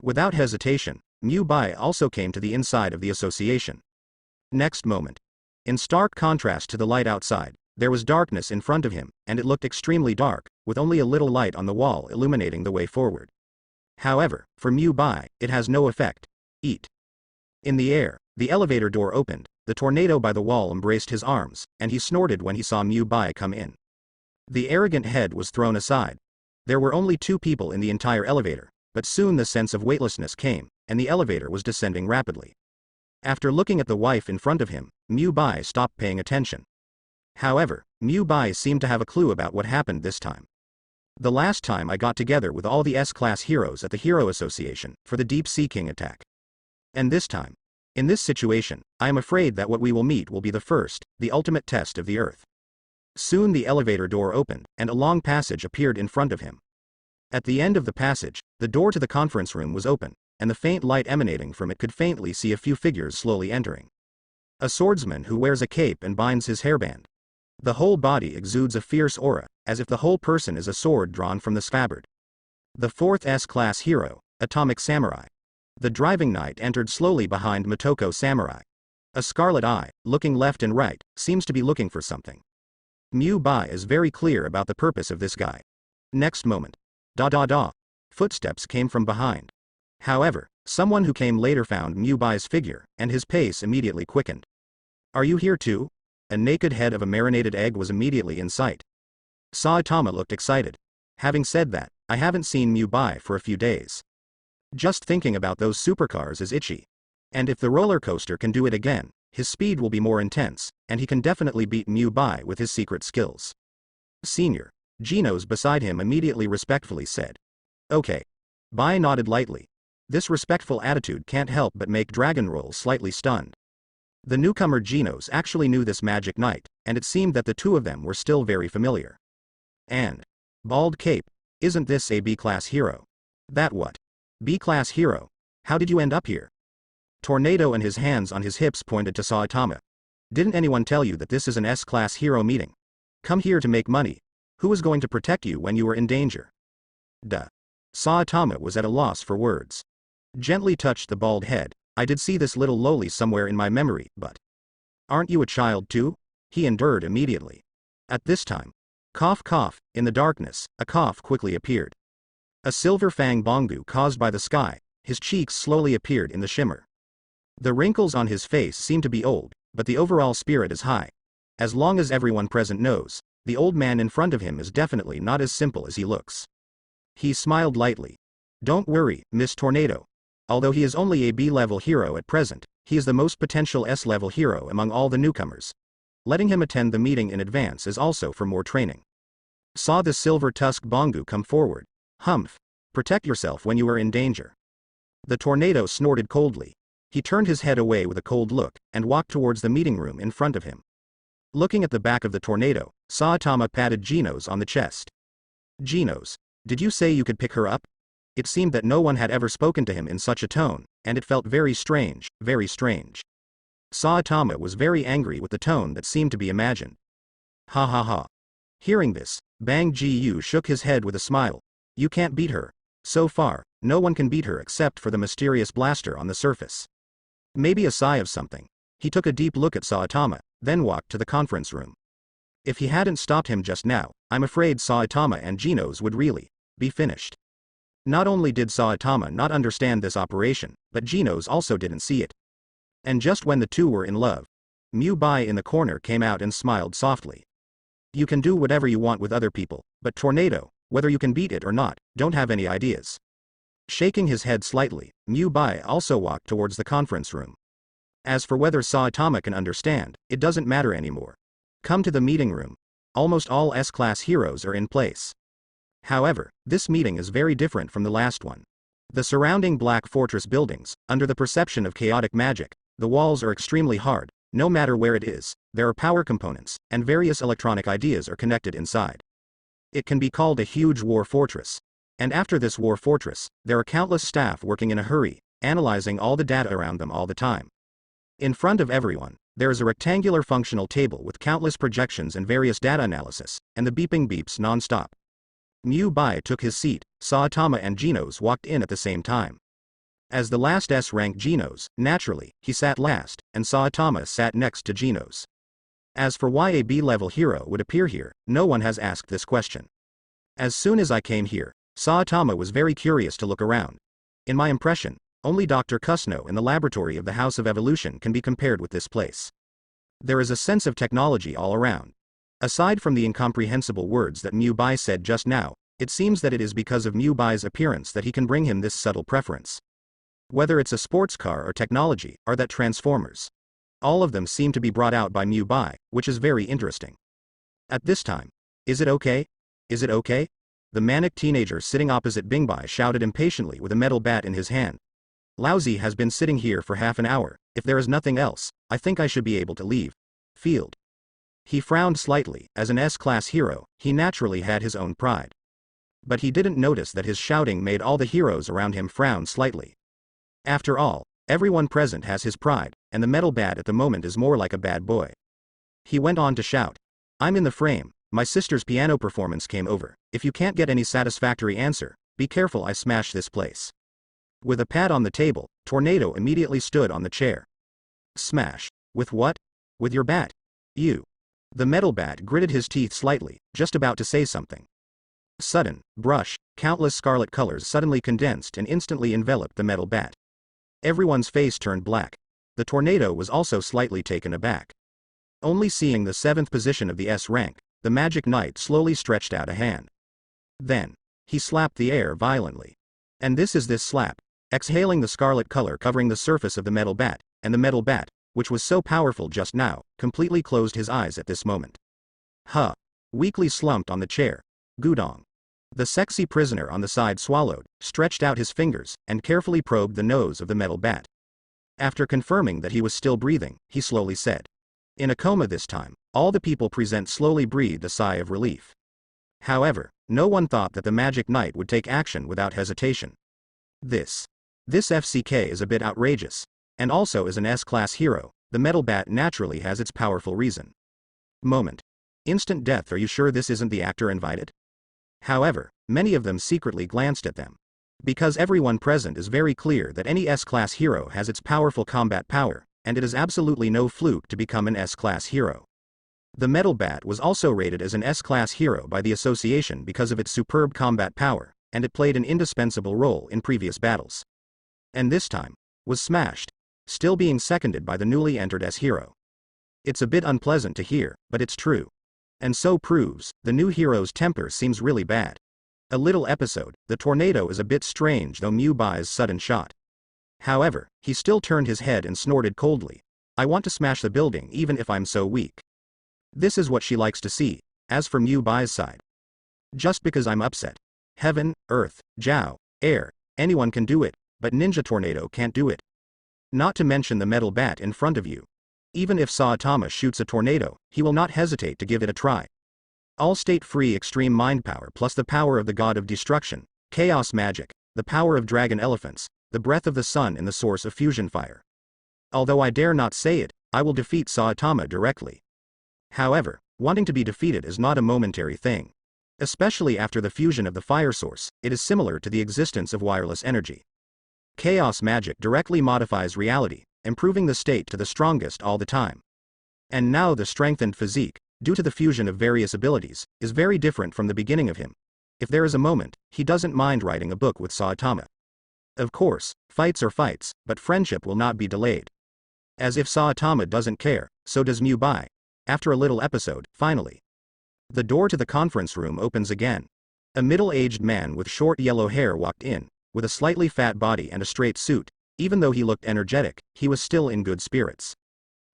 Without hesitation, Mu Bai also came to the inside of the association. Next moment. In stark contrast to the light outside, there was darkness in front of him, and it looked extremely dark, with only a little light on the wall illuminating the way forward. However, for Mu Bai, it has no effect. Eat. In the air, the elevator door opened, the tornado by the wall embraced his arms, and he snorted when he saw Mu Bai come in. The arrogant head was thrown aside. There were only 2 people in the entire elevator, but soon the sense of weightlessness came, and the elevator was descending rapidly. After looking at the wife in front of him, Mu Bai stopped paying attention. However, Mu Bai seemed to have a clue about what happened this time. The last time I got together with all the S-class heroes at the Hero Association for the Deep Sea King attack. And this time, in this situation, I am afraid that what we will meet will be the ultimate test of the Earth. Soon the elevator door opened, and a long passage appeared in front of him. At the end of the passage, the door to the conference room was open, and the faint light emanating from it could faintly see a few figures slowly entering. A swordsman who wears a cape and binds his hairband. The whole body exudes a fierce aura, as if the whole person is a sword drawn from the scabbard. The 4th S-class hero, Atomic Samurai. The driving knight entered slowly behind Motoko Samurai. A scarlet eye, looking left and right, seems to be looking for something. Mu Bai is very clear about the purpose of this guy. Next moment. Da. Footsteps came from behind. However, someone who came later found Mu Bai's figure, and his pace immediately quickened. Are you here too? A naked head of a marinated egg was immediately in sight. Saitama looked excited. Having said that, I haven't seen Mu Bai for a few days. Just thinking about those supercars is itchy. And if the roller coaster can do it again, his speed will be more intense, and he can definitely beat Mu Bai with his secret skills. Senior. Genos beside him immediately respectfully said. Okay. Bai nodded lightly. This respectful attitude can't help but make Dragon Roll slightly stunned. The newcomer Genos actually knew this magic knight, and it seemed that the 2 of them were still very familiar. And Bald Cape, isn't this a B-class hero? That what? B-class hero? How did you end up here? Tornado and his hands on his hips pointed to Saitama. Didn't anyone tell you that this is an S-class hero meeting? Come here to make money. Who is going to protect you when you are in danger? Duh. Saitama was at a loss for words. Gently touched the bald head. I did see this little loli somewhere in my memory, but... Aren't you a child too? He endured immediately. At this time. Cough, in the darkness, a cough quickly appeared. A silver fang bongu caused by the sky, his cheeks slowly appeared in the shimmer. The wrinkles on his face seem to be old, but the overall spirit is high. As long as everyone present knows, the old man in front of him is definitely not as simple as he looks. He smiled lightly. Don't worry, Miss Tornado. Although he is only a B-level hero at present, he is the most potential S-level hero among all the newcomers. Letting him attend the meeting in advance is also for more training. Saw the silver-tusked bongu come forward. Humph. Protect yourself when you are in danger. The tornado snorted coldly. He turned his head away with a cold look, and walked towards the meeting room in front of him. Looking at the back of the tornado, Saitama patted Genos on the chest. Genos, did you say you could pick her up? It seemed that no one had ever spoken to him in such a tone, and it felt very strange, very strange. Saitama was very angry with the tone that seemed to be imagined. Ha. Hearing this, Bang Ji-yu shook his head with a smile. You can't beat her. So far, no one can beat her except for the mysterious blaster on the surface. Maybe a sigh of something. He took a deep look at Saitama, then walked to the conference room. If he hadn't stopped him just now, I'm afraid Saitama and Genos would really be finished. Not only did Saitama not understand this operation, but Genos also didn't see it. And just when the 2 were in love, Mu Bai in the corner came out and smiled softly. You can do whatever you want with other people, but Tornado, whether you can beat it or not, don't have any ideas. Shaking his head slightly, Mu Bai also walked towards the conference room. As for whether Saitama can understand, it doesn't matter anymore. Come to the meeting room. Almost all S-class heroes are in place. However, this meeting is very different from the last one. The surrounding Black Fortress buildings, under the perception of chaotic magic, the walls are extremely hard. No matter where it is, there are power components, and various electronic ideas are connected inside. It can be called a huge war fortress. And after this war fortress, there are countless staff working in a hurry, analyzing all the data around them all the time. In front of everyone, there is a rectangular functional table with countless projections and various data analysis, and the beeping beeps non-stop. Mu Bai took his seat, Saitama and Genos walked in at the same time. As the last S-rank Genos, naturally, he sat last, and Saitama sat next to Genos. As for why a B-level hero would appear here, no one has asked this question. As soon as I came here, Saitama was very curious to look around. In my impression, only Dr. Kusno in the laboratory of the House of Evolution can be compared with this place. There is a sense of technology all around. Aside from the incomprehensible words that Mu Bai said just now, it seems that it is because of Mu Bai's appearance that he can bring him this subtle preference. Whether it's a sports car or technology, or that Transformers. All of them seem to be brought out by Mu Bai, which is very interesting. At this time, is it okay? Is it okay? The manic teenager sitting opposite Bingbai shouted impatiently with a metal bat in his hand. Laozi has been sitting here for half an hour. If there is nothing else, I think I should be able to leave. Field. He frowned slightly. As an S-class hero, he naturally had his own pride. But he didn't notice that his shouting made all the heroes around him frown slightly. After all, everyone present has his pride, and the metal bat at the moment is more like a bad boy. He went on to shout. I'm in the frame. My sister's piano performance came over. If you can't get any satisfactory answer, be careful I smash this place. With a pad on the table, Tornado immediately stood on the chair. Smash. With what? With your bat. You. The metal bat gritted his teeth slightly, just about to say something. Sudden, brush, countless scarlet colors suddenly condensed and instantly enveloped the metal bat. Everyone's face turned black. The Tornado was also slightly taken aback. Only seeing the 7th position of the S rank, the Magic Knight slowly stretched out a hand. Then, he slapped the air violently. And this is this slap, exhaling the scarlet color covering the surface of the metal bat, and the metal bat, which was so powerful just now, completely closed his eyes at this moment. Huh. Weakly slumped on the chair. Gudong. The sexy prisoner on the side swallowed, stretched out his fingers, and carefully probed the nose of the metal bat. After confirming that he was still breathing, he slowly said. In a coma this time, all the people present slowly breathed a sigh of relief. However, no one thought that the Magic Knight would take action without hesitation. This FCK is a bit outrageous, and also as an S-class hero, the metal bat naturally has its powerful reason. Moment. Instant death. Are you sure this isn't the actor invited? However, many of them secretly glanced at them. Because everyone present is very clear that any S-class hero has its powerful combat power, and it is absolutely no fluke to become an S-class hero. The metal bat was also rated as an S-class hero by the association because of its superb combat power, and it played an indispensable role in previous battles. And this time, was smashed, still being seconded by the newly entered S-hero. It's a bit unpleasant to hear, but it's true. And so proves, the new hero's temper seems really bad. A little episode, the Tornado is a bit strange though Mu Bai's sudden shot. However, he still turned his head and snorted coldly. I want to smash the building even if I'm so weak. This is what she likes to see. As for Mu Bai's side. Just because I'm upset. Heaven, earth, Jiao, air, anyone can do it, but Ninja Tornado can't do it. Not to mention the metal bat in front of you. Even if Saitama shoots a tornado, he will not hesitate to give it a try. All state-free extreme mind power plus the power of the god of destruction, chaos magic, the power of dragon elephants, the breath of the sun and the source of fusion fire. Although I dare not say it, I will defeat Saitama directly. However, wanting to be defeated is not a momentary thing. Especially after the fusion of the fire source, it is similar to the existence of wireless energy. Chaos magic directly modifies reality, improving the state to the strongest all the time. And now the strengthened physique, due to the fusion of various abilities, is very different from the beginning of him. If there is a moment, he doesn't mind writing a book with Saitama. Of course, fights are fights, but friendship will not be delayed. As if Saitama doesn't care, so does Mu Bai. After a little episode, finally. The door to the conference room opens again. A middle-aged man with short yellow hair walked in, with a slightly fat body and a straight suit. Even though he looked energetic, he was still in good spirits.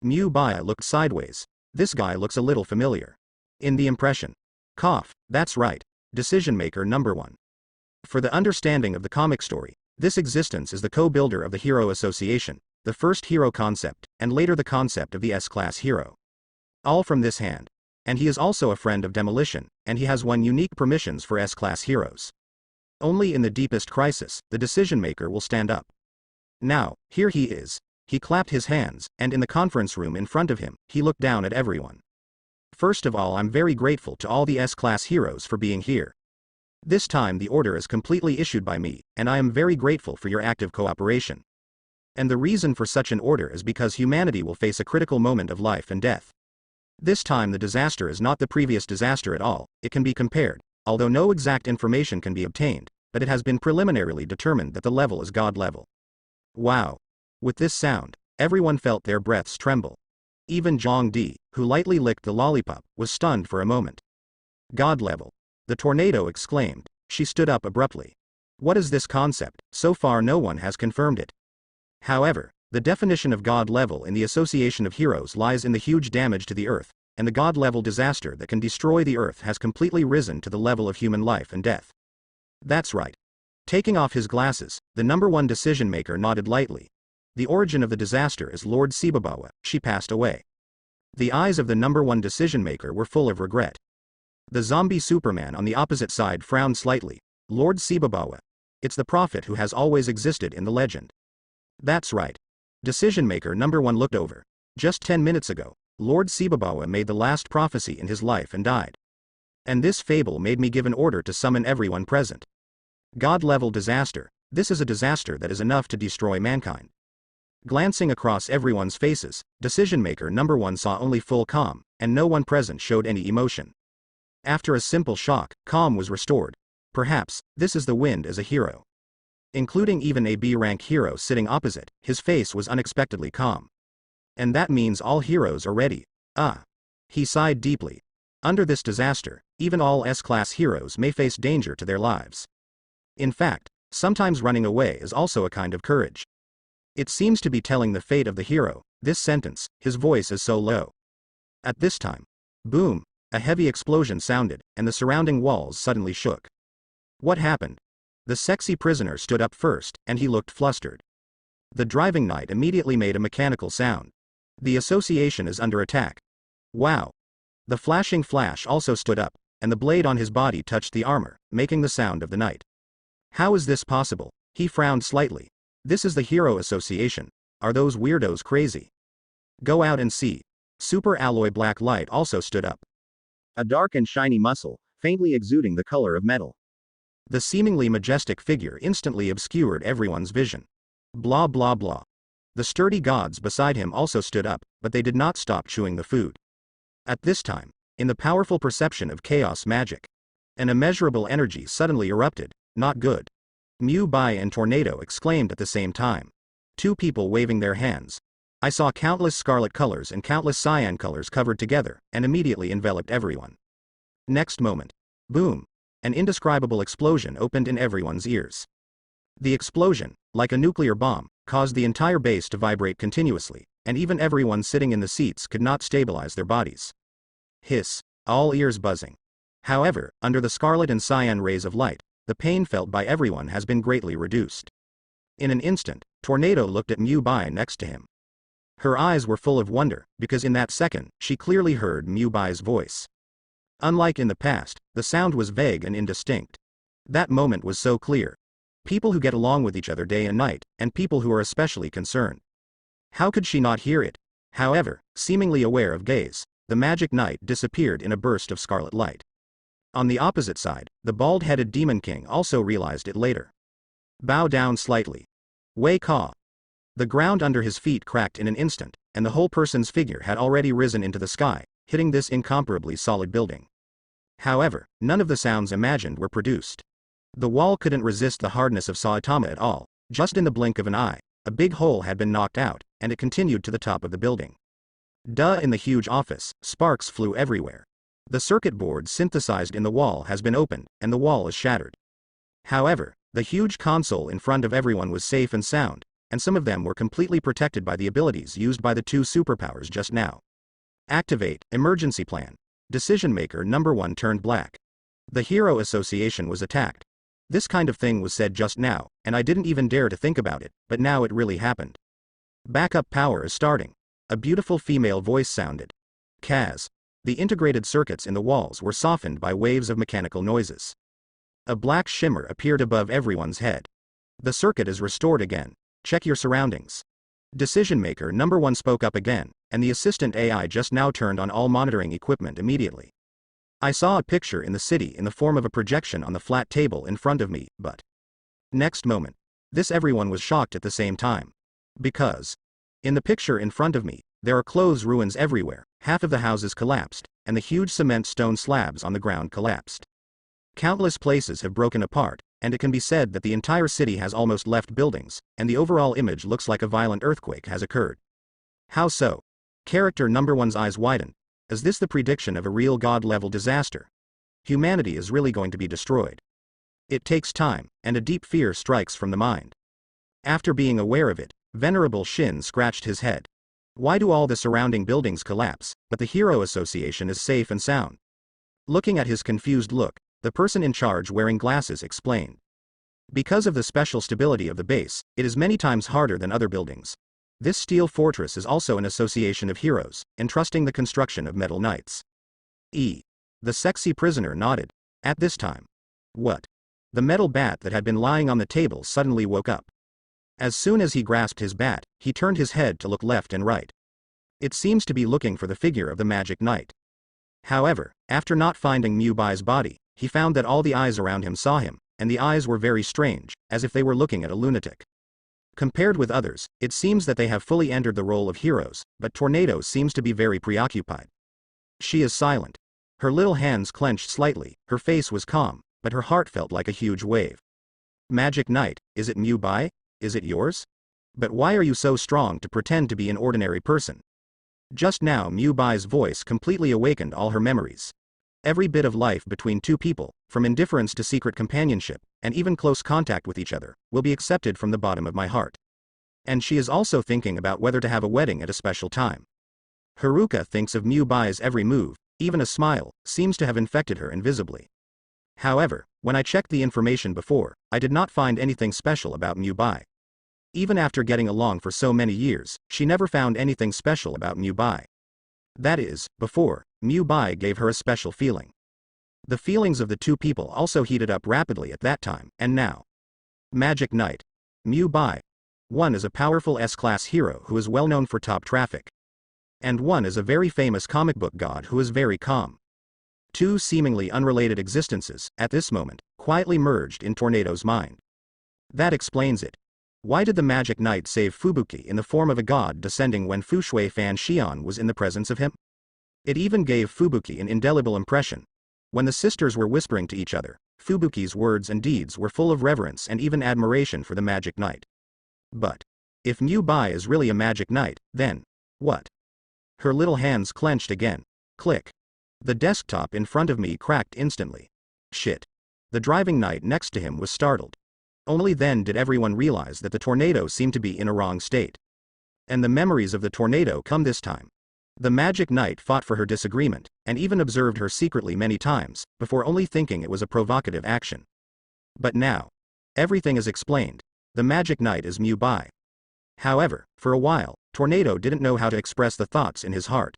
Mu Bai looked sideways. This guy looks a little familiar. In the impression. Cough, that's right. Decision maker number 1. For the understanding of the comic story, this existence is the co-builder of the Hero Association, the first hero concept, and later the concept of the S-class hero. All from this hand. And he is also a friend of Demolition, and he has one unique permissions for S-class heroes. Only in the deepest crisis, the decision maker will stand up. Now, here he is. He clapped his hands, and in the conference room in front of him, he looked down at everyone. First of all, I'm very grateful to all the S-class heroes for being here. This time the order is completely issued by me, and I am very grateful for your active cooperation. And the reason for such an order is because humanity will face a critical moment of life and death. This time the disaster is not the previous disaster at all, it can be compared, although no exact information can be obtained, but it has been preliminarily determined that the level is God level. Wow. With this sound, everyone felt their breaths tremble. Even Zhang Di, who lightly licked the lollipop, was stunned for a moment. God level. The tornado exclaimed. She stood up abruptly. What is this concept? So far no one has confirmed it. However, the definition of God level in the Association of Heroes lies in the huge damage to the Earth, and the God level disaster that can destroy the Earth has completely risen to the level of human life and death. That's right. Taking off his glasses, the number one decision maker nodded lightly. The origin of the disaster is Lord Sibabawa. She passed away. The eyes of the number one decision maker were full of regret. The zombie Superman on the opposite side frowned slightly. Lord Sibabawa. It's the prophet who has always existed in the legend. That's right. Decision maker number one looked over. Just 10 minutes ago, Lord Sibabawa made the last prophecy in his life and died. And this fable made me give an order to summon everyone present. God-level disaster. This is a disaster that is enough to destroy mankind. Glancing across everyone's faces, decision maker number one saw only full calm, and no one present showed any emotion. After a simple shock, calm was restored. Perhaps, this is the wind as a hero. Including even a B-rank hero sitting opposite, his face was unexpectedly calm. And that means all heroes are ready. He sighed deeply. Under this disaster, even all S-class heroes may face danger to their lives. In fact, sometimes running away is also a kind of courage. It seems to be telling the fate of the hero, this sentence, his voice is so low. At this time, boom, a heavy explosion sounded, and the surrounding walls suddenly shook. What happened? The sexy prisoner stood up first, and he looked flustered. The driving knight immediately made a mechanical sound. The association is under attack. Wow. The flashing flash also stood up, and the blade on his body touched the armor, making the sound of the knight. How is this possible? He frowned slightly. This is the Hero Association. Are those weirdos crazy? Go out and see. Super alloy black light also stood up. A dark and shiny muscle, faintly exuding the color of metal. The seemingly majestic figure instantly obscured everyone's vision. Blah blah blah. The sturdy gods beside him also stood up, but they did not stop chewing the food. At this time, in the powerful perception of chaos magic, an immeasurable energy suddenly erupted. Not good. Mu Bai and Tornado exclaimed at the same time. Two people waving their hands. I saw countless scarlet colors and countless cyan colors covered together, and immediately enveloped everyone. Next moment. Boom. An indescribable explosion opened in everyone's ears. The explosion, like a nuclear bomb, caused the entire base to vibrate continuously, and even everyone sitting in the seats could not stabilize their bodies. Hiss, all ears buzzing. However, under the scarlet and cyan rays of light, the pain felt by everyone has been greatly reduced. In an instant, Tornado looked at Mu Bai next to him. Her eyes were full of wonder, because in that second, she clearly heard Mu Bai's voice. Unlike in the past, the sound was vague and indistinct. That moment was so clear. People who get along with each other day and night, and people who are especially concerned. How could she not hear it? However, seemingly aware of gaze, the magic knight disappeared in a burst of scarlet light. On the opposite side, the bald-headed Demon King also realized it later. Bow down slightly. Wei Ka. The ground under his feet cracked in an instant, and the whole person's figure had already risen into the sky, hitting this incomparably solid building. However, none of the sounds imagined were produced. The wall couldn't resist the hardness of Saitama at all. Just in the blink of an eye, a big hole had been knocked out, and it continued to the top of the building. In the huge office, sparks flew everywhere. The circuit board synthesized in the wall has been opened, and the wall is shattered. However, the huge console in front of everyone was safe and sound, and some of them were completely protected by the abilities used by the two superpowers just now. Activate, emergency plan. Decision maker number 1 turned black. The Hero Association was attacked. This kind of thing was said just now, and I didn't even dare to think about it, but now it really happened. Backup power is starting. A beautiful female voice sounded. Kaz. The integrated circuits in the walls were softened by waves of mechanical noises. A black shimmer appeared above everyone's head. The circuit is restored again. Check your surroundings. Decision maker number 1 spoke up again, and the assistant AI just now turned on all monitoring equipment immediately. I saw a picture in the city in the form of a projection on the flat table in front of me, but next moment, this everyone was shocked at the same time. Because in the picture in front of me, there are clothes ruins everywhere, half of the houses collapsed, and the huge cement stone slabs on the ground collapsed. Countless places have broken apart, and it can be said that the entire city has almost left buildings, and the overall image looks like a violent earthquake has occurred. How so? Character number 1's eyes widen. Is this the prediction of a real God-level disaster? Humanity is really going to be destroyed. It takes time, and a deep fear strikes from the mind. After being aware of it, Venerable Shin scratched his head. Why do all the surrounding buildings collapse, but the Hero Association is safe and sound? Looking at his confused look, the person in charge wearing glasses explained. Because of the special stability of the base, it is many times harder than other buildings. This steel fortress is also an association of heroes, entrusting the construction of metal knights. The sexy prisoner nodded. At this time. What? The metal bat that had been lying on the table suddenly woke up. As soon as he grasped his bat, he turned his head to look left and right. It seems to be looking for the figure of the magic knight. However, after not finding Mubai's body, he found that all the eyes around him saw him, and the eyes were very strange, as if they were looking at a lunatic. Compared with others, it seems that they have fully entered the role of heroes, but Tornado seems to be very preoccupied. She is silent. Her little hands clenched slightly, her face was calm, but her heart felt like a huge wave. Magic Knight, is it Mubai? Is it yours? But why are you so strong to pretend to be an ordinary person? Just now Mubai's voice completely awakened all her memories. Every bit of life between two people, from indifference to secret companionship, and even close contact with each other, will be accepted from the bottom of my heart. And she is also thinking about whether to have a wedding at a special time. Haruka thinks of Mubai's every move, even a smile, seems to have infected her invisibly. However, when I checked the information before, I did not find anything special about Mubai. Even after getting along for so many years, she never found anything special about Mubai. That is, before, Mubai gave her a special feeling. The feelings of the two people also heated up rapidly at that time, and now. Magic Knight. Mubai. One is a powerful S-class hero who is well known for top traffic. And one is a very famous comic book god who is very calm. Two seemingly unrelated existences, at this moment, quietly merged in Tornado's mind. That explains it. Why did the Magic Knight save Fubuki in the form of a god descending when Fushui Fan Xian was in the presence of him? It even gave Fubuki an indelible impression. When the sisters were whispering to each other, Fubuki's words and deeds were full of reverence and even admiration for the Magic Knight. But if Mubai is really a Magic Knight, then what? Her little hands clenched again. Click. The desktop in front of me cracked instantly. Shit. The driving knight next to him was startled. Only then did everyone realize that the tornado seemed to be in a wrong state. And the memories of the tornado come this time. The Magic Knight fought for her disagreement, and even observed her secretly many times, before only thinking it was a provocative action. But now, everything is explained. The Magic Knight is Mubai. However, for a while, Tornado didn't know how to express the thoughts in his heart.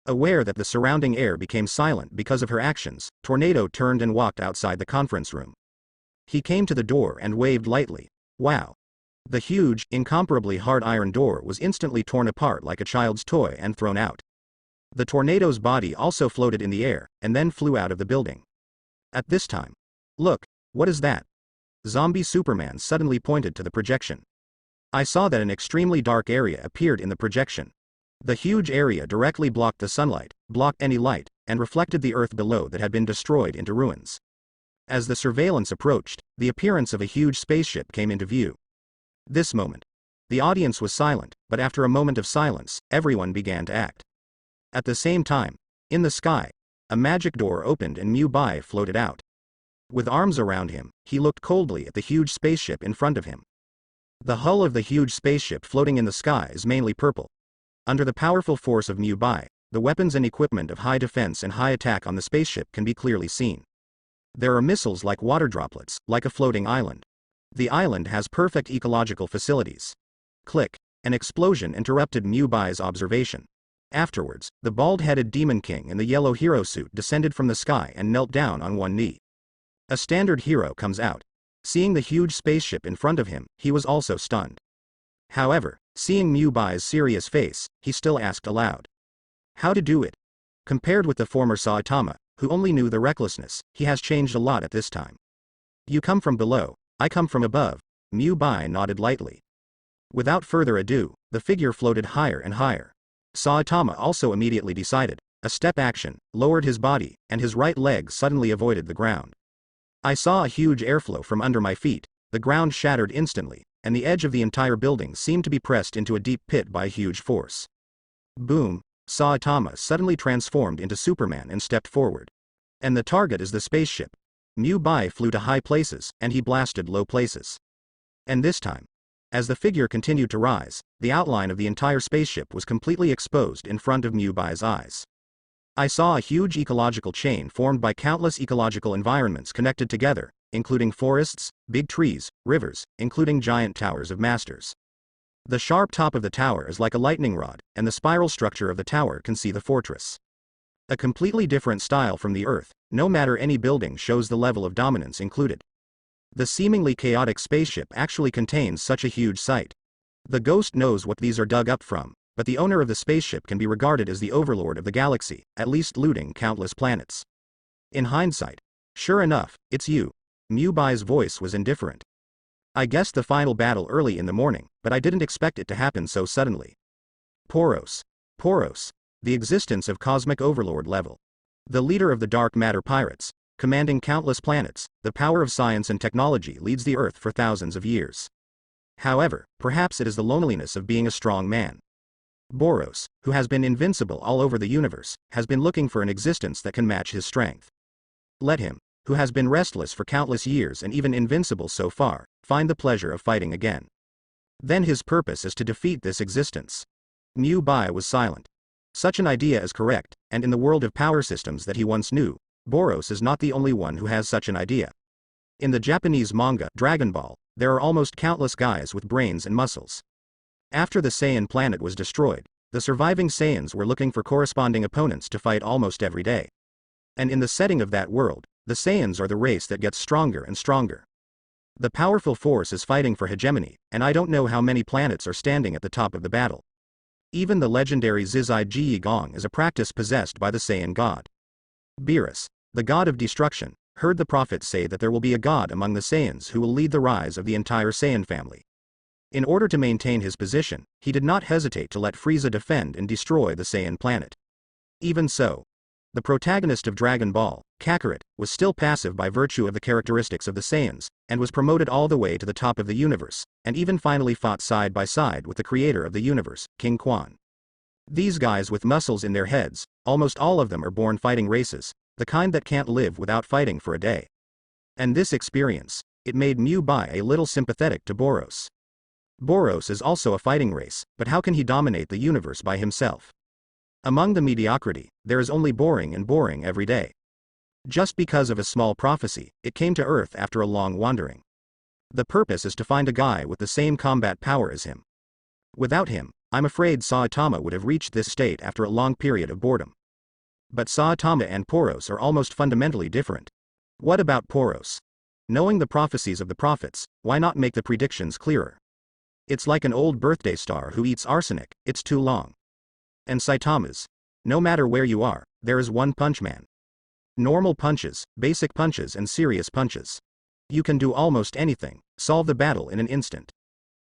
Aware that the surrounding air became silent because of her actions, Tornado turned and walked outside the conference room. He came to the door and waved lightly. Wow. The huge, incomparably hard iron door was instantly torn apart like a child's toy and thrown out. The tornado's body also floated in the air, and then flew out of the building. At this time. Look, what is that? Zombie Superman suddenly pointed to the projection. I saw that an extremely dark area appeared in the projection. The huge area directly blocked the sunlight, blocked any light, and reflected the earth below that had been destroyed into ruins. As the surveillance approached, the appearance of a huge spaceship came into view. This moment. The audience was silent, but after a moment of silence, everyone began to act. At the same time, in the sky, a magic door opened and Mubai floated out. With arms around him, he looked coldly at the huge spaceship in front of him. The hull of the huge spaceship floating in the sky is mainly purple. Under the powerful force of Mubai, the weapons and equipment of high defense and high attack on the spaceship can be clearly seen. There are missiles like water droplets, like a floating island. The island has perfect ecological facilities. Click. An explosion interrupted Mubai's observation. Afterwards, the bald-headed Demon King in the yellow hero suit descended from the sky and knelt down on one knee. A standard hero comes out. Seeing the huge spaceship in front of him, he was also stunned. However, seeing Mubai's serious face, he still asked aloud. How to do it? Compared with the former Saitama, who only knew the recklessness. He has changed a lot at this time. You come from below, I come from above. Mu Bai nodded lightly. Without further ado, the figure floated higher and higher. Saitama also immediately decided, a step action, lowered his body, and his right leg suddenly avoided the ground. I saw a huge airflow from under my feet, the ground shattered instantly, and the edge of the entire building seemed to be pressed into a deep pit by a huge force. Boom! Saitama suddenly transformed into Superman and stepped forward. And the target is the spaceship. Mu Bai flew to high places, and he blasted low places. And this time, as the figure continued to rise, the outline of the entire spaceship was completely exposed in front of Mu Bai's eyes. I saw a huge ecological chain formed by countless ecological environments connected together, including forests, big trees, rivers, including giant towers of masters. The sharp top of the tower is like a lightning rod, and the spiral structure of the tower can see the fortress. A completely different style from the Earth, no matter any building shows the level of dominance included. The seemingly chaotic spaceship actually contains such a huge site. The ghost knows what these are dug up from, but the owner of the spaceship can be regarded as the overlord of the galaxy, at least looting countless planets. In hindsight, sure enough, it's you. Mu Bai's voice was indifferent. I guessed the final battle early in the morning, but I didn't expect it to happen so suddenly. Poros. Poros. The existence of cosmic overlord level. The leader of the dark matter pirates, commanding countless planets, the power of science and technology leads the Earth for thousands of years. However, perhaps it is the loneliness of being a strong man. Boros, who has been invincible all over the universe, has been looking for an existence that can match his strength. Let him, who has been restless for countless years and even invincible so far, find the pleasure of fighting again. Then his purpose is to defeat this existence. Mu Bai was silent. Such an idea is correct, and in the world of power systems that he once knew, Boros is not the only one who has such an idea. In the Japanese manga Dragon Ball, there are almost countless guys with brains and muscles. After the Saiyan planet was destroyed, the surviving Saiyans were looking for corresponding opponents to fight almost every day. And in the setting of that world, the Saiyans are the race that gets stronger and stronger. The powerful force is fighting for hegemony, and I don't know how many planets are standing at the top of the battle. Even the legendary Zizai Ji Gong is a practice possessed by the Saiyan god. Beerus, the god of destruction, heard the prophets say that there will be a god among the Saiyans who will lead the rise of the entire Saiyan family. In order to maintain his position, he did not hesitate to let Frieza defend and destroy the Saiyan planet. Even so, the protagonist of Dragon Ball, Kakarot, was still passive by virtue of the characteristics of the Saiyans, and was promoted all the way to the top of the universe, and even finally fought side by side with the creator of the universe, King Quan. These guys with muscles in their heads, almost all of them are born fighting races, the kind that can't live without fighting for a day. And this experience, it made Mu Bai a little sympathetic to Boros. Boros is also a fighting race, but how can he dominate the universe by himself? Among the mediocrity, there is only boring and boring every day. Just because of a small prophecy, it came to Earth after a long wandering. The purpose is to find a guy with the same combat power as him. Without him, I'm afraid Saitama would have reached this state after a long period of boredom. But Saitama and Poros are almost fundamentally different. What about Poros? Knowing the prophecies of the prophets, why not make the predictions clearer? It's like an old birthday star who eats arsenic, it's too long. And Saitama's. No matter where you are, there is one punch man. Normal punches, basic punches and serious punches. You can do almost anything, solve the battle in an instant.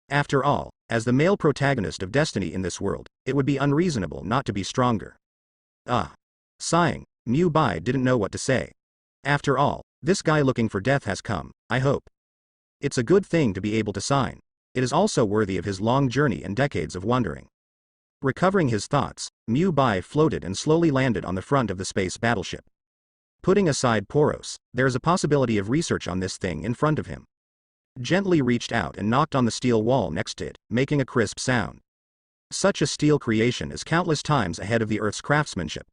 After all, as the male protagonist of destiny in this world, it would be unreasonable not to be stronger. Sighing, Mu Bai didn't know what to say. After all, this guy looking for death has come, I hope. It's a good thing to be able to sign. It is also worthy of his long journey and decades of wandering. Recovering his thoughts, Mu Bai floated and slowly landed on the front of the space battleship. Putting aside Poros, there is a possibility of research on this thing in front of him. Gently reached out and knocked on the steel wall next to it, making a crisp sound. Such a steel creation is countless times ahead of the Earth's craftsmanship.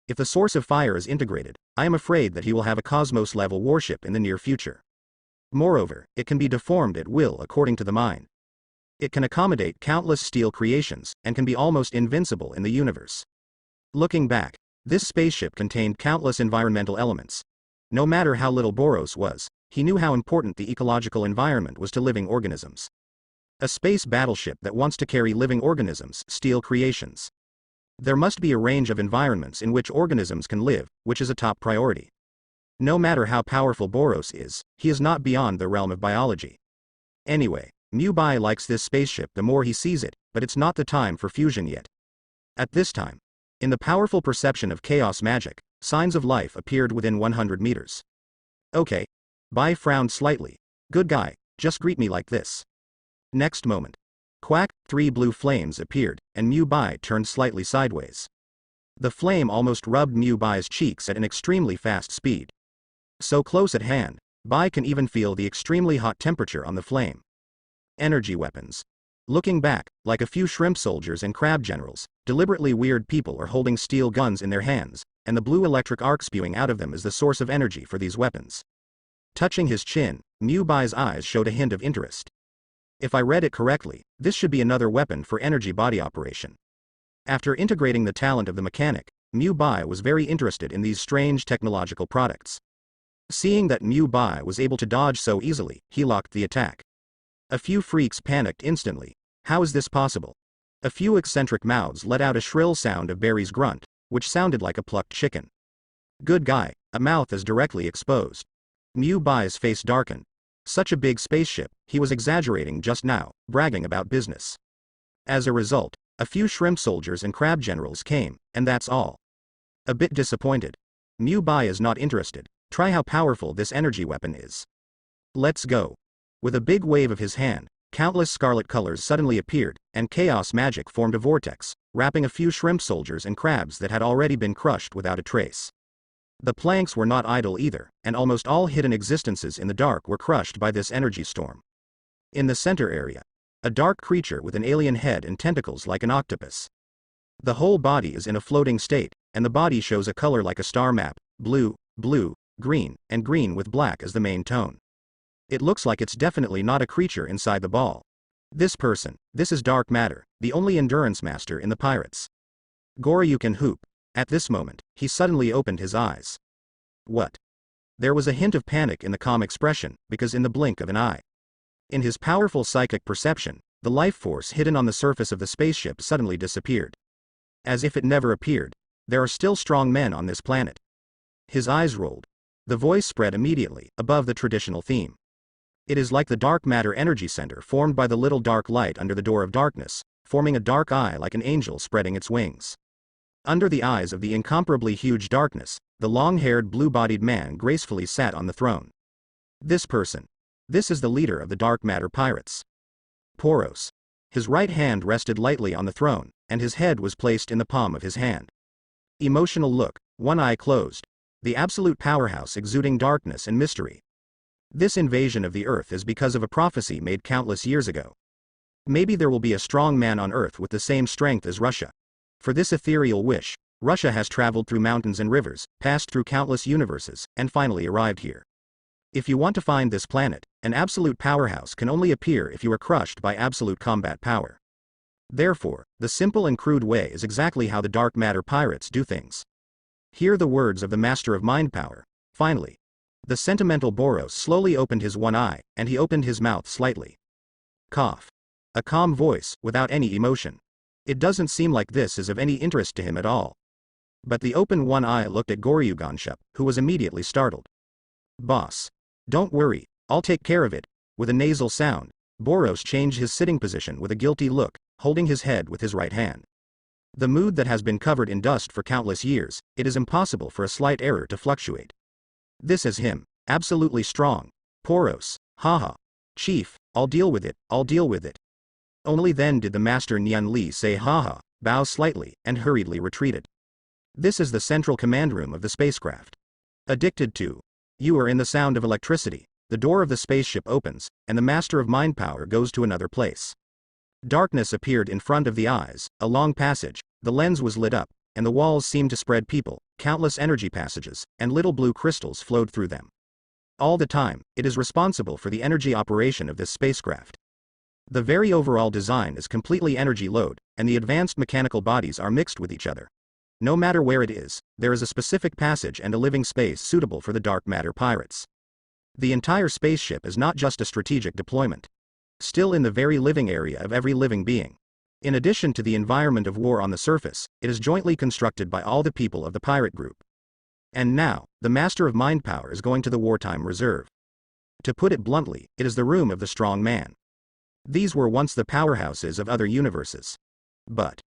If the source of fire is integrated, I am afraid that he will have a cosmos-level warship in the near future. Moreover, it can be deformed at will according to the mind. It can accommodate countless steel creations, and can be almost invincible in the universe. Looking back, this spaceship contained countless environmental elements. No matter how little Boros was, he knew how important the ecological environment was to living organisms. A space battleship that wants to carry living organisms, steel creations. There must be a range of environments in which organisms can live, which is a top priority. No matter how powerful Boros is, he is not beyond the realm of biology. Anyway, Mubai likes this spaceship the more he sees it, but it's not the time for fusion yet. At this time, in the powerful perception of chaos magic, signs of life appeared within 100 meters. Okay. Bai frowned slightly. Good guy, just greet me like this. Next moment. Quack, 3 blue flames appeared, and Mubai turned slightly sideways. The flame almost rubbed Mubai's cheeks at an extremely fast speed. So close at hand, Bai can even feel the extremely hot temperature on the flame. Energy weapons. Looking back, like a few shrimp soldiers and crab generals, deliberately weird people are holding steel guns in their hands, and the blue electric arc spewing out of them is the source of energy for these weapons. Touching his chin, Mubai's eyes showed a hint of interest. If I read it correctly, this should be another weapon for energy body operation. After integrating the talent of the mechanic, Mubai was very interested in these strange technological products. Seeing that Mubai was able to dodge so easily, he locked the attack. A few freaks panicked instantly. How is this possible? A few eccentric mouths let out a shrill sound of Barry's grunt, which sounded like a plucked chicken. Good guy, a mouth is directly exposed. Mubai's face darkened. Such a big spaceship, he was exaggerating just now, bragging about business. As a result, a few shrimp soldiers and crab generals came, and that's all. A bit disappointed. Mubai is not interested. Try how powerful this energy weapon is. Let's go. With a big wave of his hand, countless scarlet colors suddenly appeared, and chaos magic formed a vortex, wrapping a few shrimp soldiers and crabs that had already been crushed without a trace. The planks were not idle either, and almost all hidden existences in the dark were crushed by this energy storm. In the center area, a dark creature with an alien head and tentacles like an octopus. The whole body is in a floating state, and the body shows a color like a star map, blue, blue, green, and green with black as the main tone. It looks like it's definitely not a creature inside the ball. This is dark matter, the only endurance master in the pirates. Goryu can hoop. At this moment, he suddenly opened his eyes. What? There was a hint of panic in the calm expression, because in the blink of an eye. In his powerful psychic perception, the life force hidden on the surface of the spaceship suddenly disappeared. As if it never appeared, there are still strong men on this planet. His eyes rolled. The voice spread immediately, above the traditional theme. It is like the dark matter energy center formed by the little dark light under the door of darkness, forming a dark eye like an angel spreading its wings. Under the eyes of the incomparably huge darkness, the long-haired blue-bodied man gracefully sat on the throne. This is the leader of the dark matter pirates. Poros. His right hand rested lightly on the throne, and his head was placed in the palm of his hand. Emotional look, one eye closed. The absolute powerhouse exuding darkness and mystery. This invasion of the Earth is because of a prophecy made countless years ago. Maybe there will be a strong man on Earth with the same strength as Russia. For this ethereal wish, Russia has traveled through mountains and rivers, passed through countless universes, and finally arrived here. If you want to find this planet, an absolute powerhouse can only appear if you are crushed by absolute combat power. Therefore, the simple and crude way is exactly how the dark matter pirates do things. Hear the words of the master of mind power. Finally, the sentimental Boros slowly opened his one eye, and he opened his mouth slightly. Cough. A calm voice, without any emotion. It doesn't seem like this is of any interest to him at all. But the open one eye looked at Goryuganshup, who was immediately startled. Boss. Don't worry, I'll take care of it. With a nasal sound, Boros changed his sitting position with a guilty look, holding his head with his right hand. The mood that has been covered in dust for countless years, it is impossible for a slight error to fluctuate. This is him, absolutely strong. Poros, haha. Chief, I'll deal with it, I'll deal with it. Only then did the master Nian Li say haha, bow slightly, and hurriedly retreated. This is the central command room of the spacecraft. Addicted to. You are in the sound of electricity. The door of the spaceship opens, and the master of mind power goes to another place. Darkness appeared in front of the eyes, a long passage, the lens was lit up, and the walls seemed to spread people, countless energy passages, and little blue crystals flowed through them. All the time, it is responsible for the energy operation of this spacecraft. The very overall design is completely energy load, and the advanced mechanical bodies are mixed with each other. No matter where it is, there is a specific passage and a living space suitable for the dark matter pirates. The entire spaceship is not just a strategic deployment. Still in the very living area of every living being. In addition to the environment of war on the surface, it is jointly constructed by all the people of the pirate group. And now, the Master of Mind Power is going to the wartime reserve. To put it bluntly, it is the room of the strong man. These were once the powerhouses of other universes. But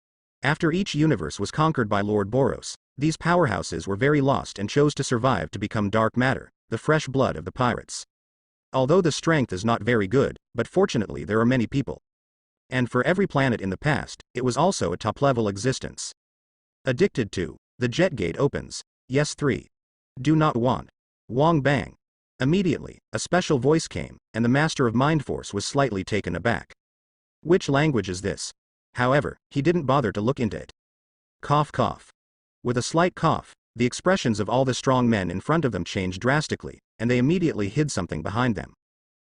after each universe was conquered by Lord Boros, these powerhouses were very lost and chose to survive to become dark matter, the fresh blood of the pirates. Although the strength is not very good, but fortunately there are many people. And for every planet in the past, it was also a top-level existence. Addicted to, the jet gate opens. Yes 3. Do not want. Wong bang. Immediately, a special voice came, and the Master of Mind Force was slightly taken aback. Which language is this? However, he didn't bother to look into it. Cough cough. With a slight cough, the expressions of all the strong men in front of them changed drastically, and they immediately hid something behind them.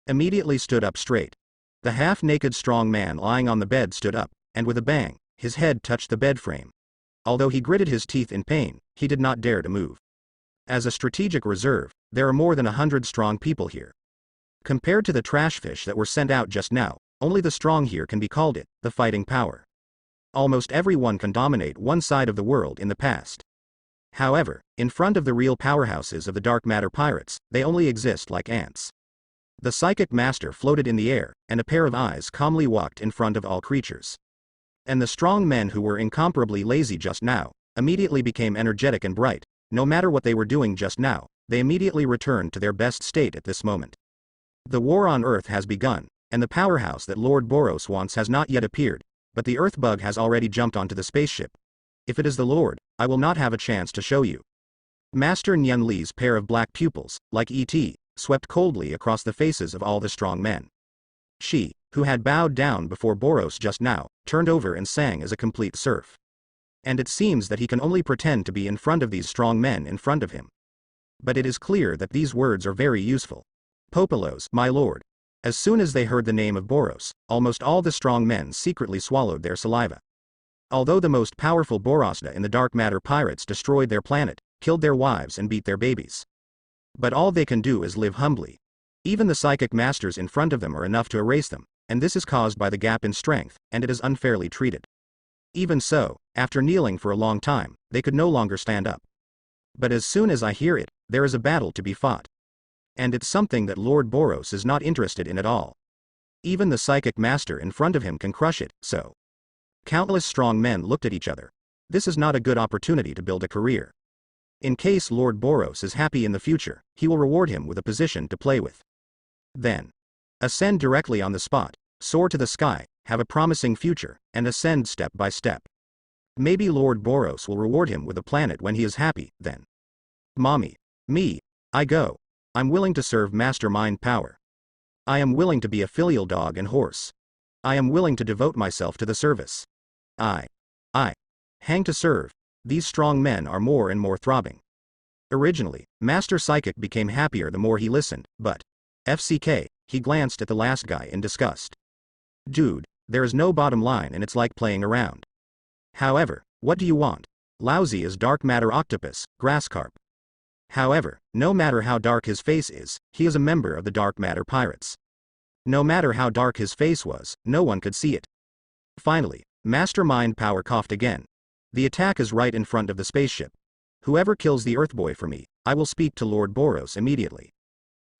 Immediately stood up straight. The half-naked strong man lying on the bed stood up, and with a bang, his head touched the bed frame. Although he gritted his teeth in pain, he did not dare to move. As a strategic reserve, there are more than 100 strong people here. Compared to the trash fish that were sent out just now, only the strong here can be called the fighting power. Almost everyone can dominate one side of the world in the past. However, in front of the real powerhouses of the dark matter pirates, they only exist like ants. The psychic master floated in the air, and a pair of eyes calmly walked in front of all creatures. And the strong men who were incomparably lazy just now, immediately became energetic and bright. No matter what they were doing just now, they immediately returned to their best state at this moment. The war on Earth has begun, and the powerhouse that Lord Boros wants has not yet appeared, but the Earth bug has already jumped onto the spaceship. If it is the Lord, I will not have a chance to show you. Master Nyan Li's pair of black pupils, like E.T., swept coldly across the faces of all the strong men. She, who had bowed down before Boros just now, turned over and sang as a complete serf. And it seems that he can only pretend to be in front of these strong men in front of him. But it is clear that these words are very useful. Popolos, my lord. As soon as they heard the name of Boros, almost all the strong men secretly swallowed their saliva. Although the most powerful Borosda in the dark matter pirates destroyed their planet, killed their wives and beat their babies. But all they can do is live humbly. Even the psychic masters in front of them are enough to erase them, and this is caused by the gap in strength, and it is unfairly treated. Even so, after kneeling for a long time, they could no longer stand up. But as soon as I hear it, there is a battle to be fought. And it's something that Lord Boros is not interested in at all. Even the psychic master in front of him can crush it, so. Countless strong men looked at each other. This is not a good opportunity to build a career. In case Lord Boros is happy in the future, he will reward him with a position to play with. Then, ascend directly on the spot, soar to the sky, have a promising future, and ascend step by step. Maybe Lord Boros will reward him with a planet when he is happy, then. Mommy. Me. I go. I'm willing to serve Master Mind Power. I am willing to be a filial dog and horse. I am willing to devote myself to the service. I. Hang to serve. These strong men are more and more throbbing. Originally, Master Psychic became happier the more he listened, but FCK, he glanced at the last guy in disgust. Dude, there is no bottom line and it's like playing around. However, what do you want? Lousy as dark matter octopus, grass carp. However, no matter how dark his face is, he is a member of the dark matter pirates. No matter how dark his face was, no one could see it. Finally, Master Mind Power coughed again. The attack is right in front of the spaceship. Whoever kills the Earthboy for me, I will speak to Lord Boros immediately.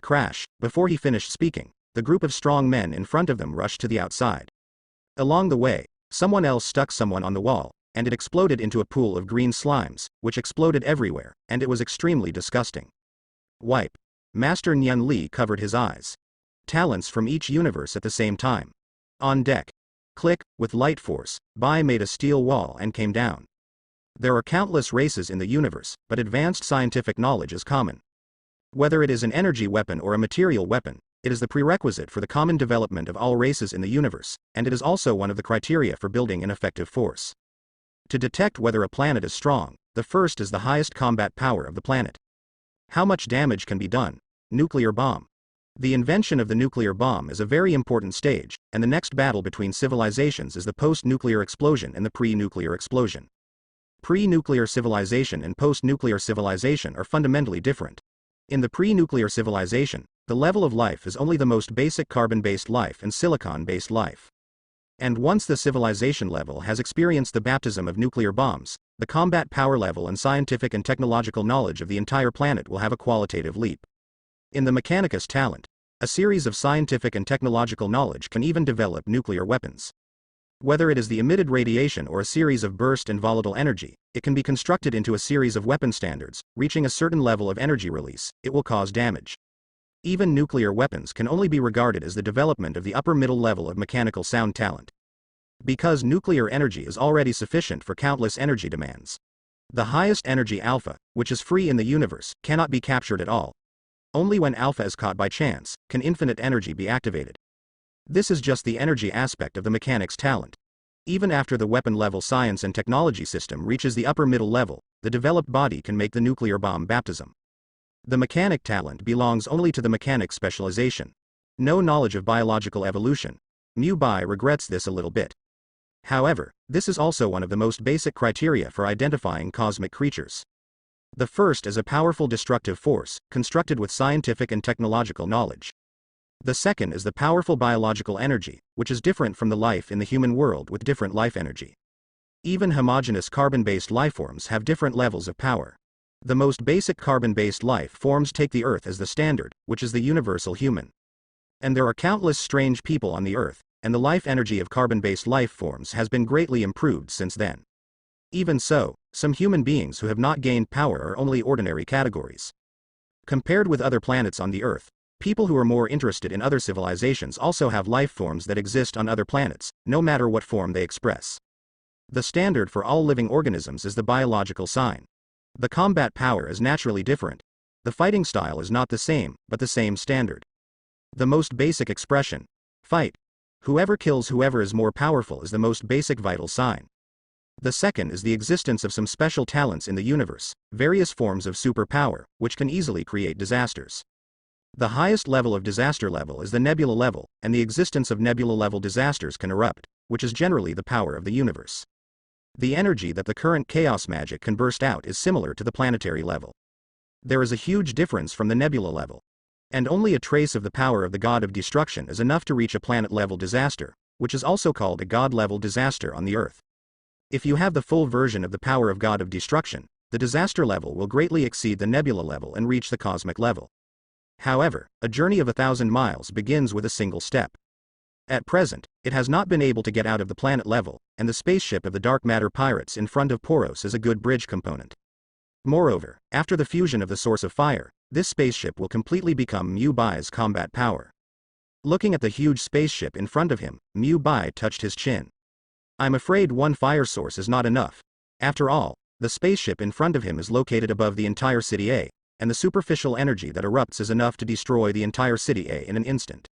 Crash. Before he finished speaking, the group of strong men in front of them rushed to the outside. Along the way, someone else stuck someone on the wall, and it exploded into a pool of green slimes, which exploded everywhere, and it was extremely disgusting. Wipe. Master Nyan Li covered his eyes. Talents from each universe at the same time. On deck. Click, with light force, Bai made a steel wall and came down. There are countless races in the universe, but advanced scientific knowledge is common. Whether it is an energy weapon or a material weapon, it is the prerequisite for the common development of all races in the universe, and it is also one of the criteria for building an effective force. To detect whether a planet is strong, the first is the highest combat power of the planet. How much damage can be done? Nuclear bomb. The invention of the nuclear bomb is a very important stage, and the next battle between civilizations is the post-nuclear explosion and the pre-nuclear explosion. Pre-nuclear civilization and post-nuclear civilization are fundamentally different. In the pre-nuclear civilization, the level of life is only the most basic carbon-based life and silicon-based life. And once the civilization level has experienced the baptism of nuclear bombs, the combat power level and scientific and technological knowledge of the entire planet will have a qualitative leap. In the Mechanicus talent, a series of scientific and technological knowledge can even develop nuclear weapons. Whether it is the emitted radiation or a series of burst and volatile energy, it can be constructed into a series of weapon standards. Reaching a certain level of energy release, it will cause damage. Even nuclear weapons can only be regarded as the development of the upper middle level of mechanical sound talent. Because nuclear energy is already sufficient for countless energy demands. The highest energy alpha, which is free in the universe, cannot be captured at all. Only when alpha is caught by chance, can infinite energy be activated. This is just the energy aspect of the mechanics talent. Even after the weapon level science and technology system reaches the upper middle level, the developed body can make the nuclear bomb baptism. The mechanic talent belongs only to the mechanic specialization. No knowledge of biological evolution. Mu-Bai regrets this a little bit. However, this is also one of the most basic criteria for identifying cosmic creatures. The first is a powerful destructive force, constructed with scientific and technological knowledge. The second is the powerful biological energy, which is different from the life in the human world with different life energy. Even homogeneous carbon-based lifeforms have different levels of power. The most basic carbon-based life forms take the Earth as the standard, which is the universal human. And there are countless strange people on the Earth, and the life energy of carbon-based life forms has been greatly improved since then. Even so, some human beings who have not gained power are only ordinary categories. Compared with other planets on the Earth, people who are more interested in other civilizations also have life forms that exist on other planets, no matter what form they express. The standard for all living organisms is the biological sign. The combat power is naturally different. The fighting style is not the same, but the same standard. The most basic expression, fight. Whoever kills whoever is more powerful is the most basic vital sign. The second is the existence of some special talents in the universe, various forms of superpower, which can easily create disasters. The highest level of disaster level is the nebula level, and the existence of nebula level disasters can erupt, which is generally the power of the universe. The energy that the current chaos magic can burst out is similar to the planetary level. There is a huge difference from the nebula level. And only a trace of the power of the god of destruction is enough to reach a planet-level disaster, which is also called a god-level disaster on the Earth. If you have the full version of the power of god of destruction, the disaster level will greatly exceed the nebula level and reach the cosmic level. However, a journey of 1,000 miles begins with a single step. At present, it has not been able to get out of the planet level, and the spaceship of the dark matter pirates in front of Poros is a good bridge component. Moreover, after the fusion of the source of fire, this spaceship will completely become Mu-Bai's combat power. Looking at the huge spaceship in front of him, Mu-Bai touched his chin. I'm afraid one fire source is not enough. After all, the spaceship in front of him is located above the entire City A, and the superficial energy that erupts is enough to destroy the entire City A in an instant.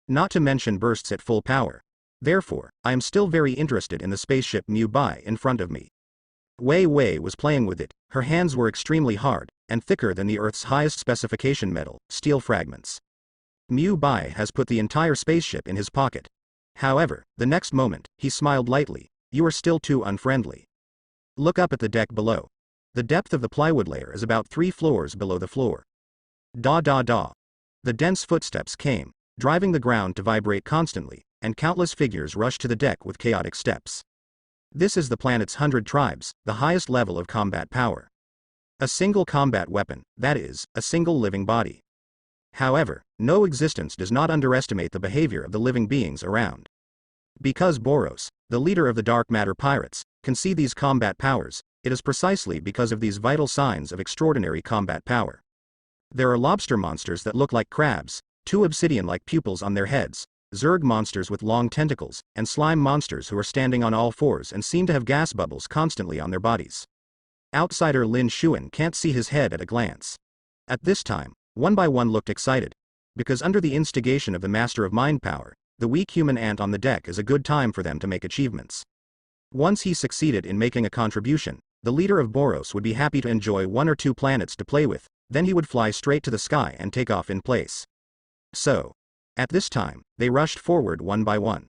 Not to mention bursts at full power. Therefore, I am still very interested in the spaceship Mu-Bai in front of me. Wei Wei was playing with it. Her hands were extremely hard, and thicker than the Earth's highest specification metal, steel fragments. Mu-Bai has put the entire spaceship in his pocket. However, the next moment, he smiled lightly. You are still too unfriendly. Look up at the deck below. The depth of the plywood layer is about 3 floors below the floor. Da da da. The dense footsteps came, driving the ground to vibrate constantly, and countless figures rushed to the deck with chaotic steps. This is the planet's 100 tribes, the highest level of combat power. A single combat weapon, that is, a single living body. However, no existence does not underestimate the behavior of the living beings around. Because Boros, the leader of the dark matter pirates, can see these combat powers, it is precisely because of these vital signs of extraordinary combat power. There are lobster monsters that look like crabs, 2 obsidian-like pupils on their heads, Zerg monsters with long tentacles, and slime monsters who are standing on all fours and seem to have gas bubbles constantly on their bodies. Outsider Lin Xuan can't see his head at a glance. At this time, one by one looked excited. Because under the instigation of the Master of Mind Power, the weak human ant on the deck is a good time for them to make achievements. Once he succeeded in making a contribution, the leader of Boros would be happy to enjoy 1 or 2 planets to play with, then he would fly straight to the sky and take off in place. So, at this time, they rushed forward one by one.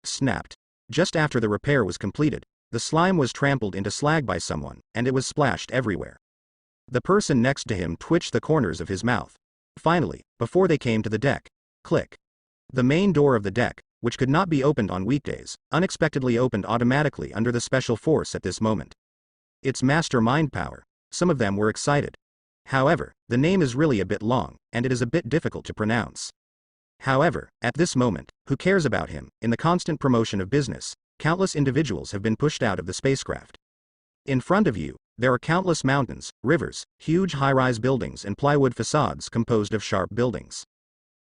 Snapped. Just after the repair was completed, the slime was trampled into slag by someone, and it was splashed everywhere. The person next to him twitched the corners of his mouth. Finally, before they came to the deck, click. The main door of the deck, which could not be opened on weekdays, unexpectedly opened automatically under the special force at this moment. It's master mind power. Some of them were excited. However, the name is really a bit long, and it is a bit difficult to pronounce. However, at this moment, who cares about him? In the constant promotion of business, countless individuals have been pushed out of the spacecraft. In front of you, there are countless mountains, rivers, huge high-rise buildings and plywood facades composed of sharp buildings.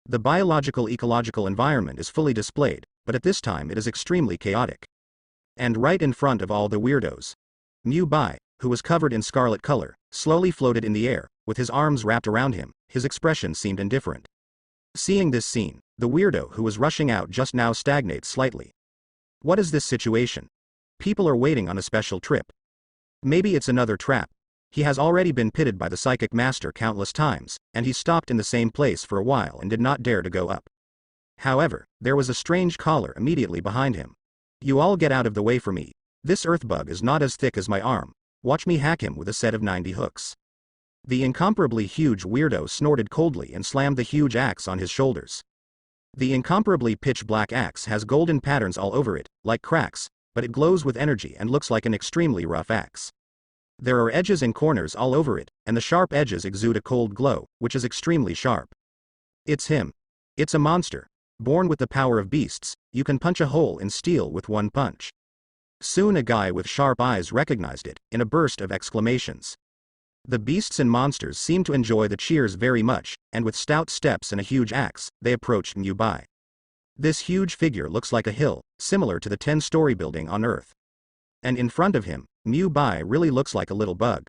The biological ecological environment is fully displayed, but at this time it is extremely chaotic. And right in front of all the weirdos, Mu Bai, who was covered in scarlet color, slowly floated in the air, with his arms wrapped around him. His expression seemed indifferent. Seeing this scene, the weirdo who was rushing out just now stagnates slightly. What is this situation? People are waiting on a special trip. Maybe it's another trap. He has already been pitted by the psychic master countless times, and he stopped in the same place for a while and did not dare to go up. However, there was a strange caller immediately behind him. You all get out of the way for me. This earthbug is not as thick as my arm. Watch me hack him with a set of 90 hooks. The incomparably huge weirdo snorted coldly and slammed the huge axe on his shoulders. The incomparably pitch-black axe has golden patterns all over it, like cracks, but it glows with energy and looks like an extremely rough axe. There are edges and corners all over it, and the sharp edges exude a cold glow, which is extremely sharp. It's him. It's a monster. Born with the power of beasts, you can punch a hole in steel with one punch. Soon a guy with sharp eyes recognized it, in a burst of exclamations. The beasts and monsters seemed to enjoy the cheers very much, and with stout steps and a huge axe, they approached Mu Bai. This huge figure looks like a hill, similar to the 10-story building on Earth. And in front of him, Mu Bai really looks like a little bug.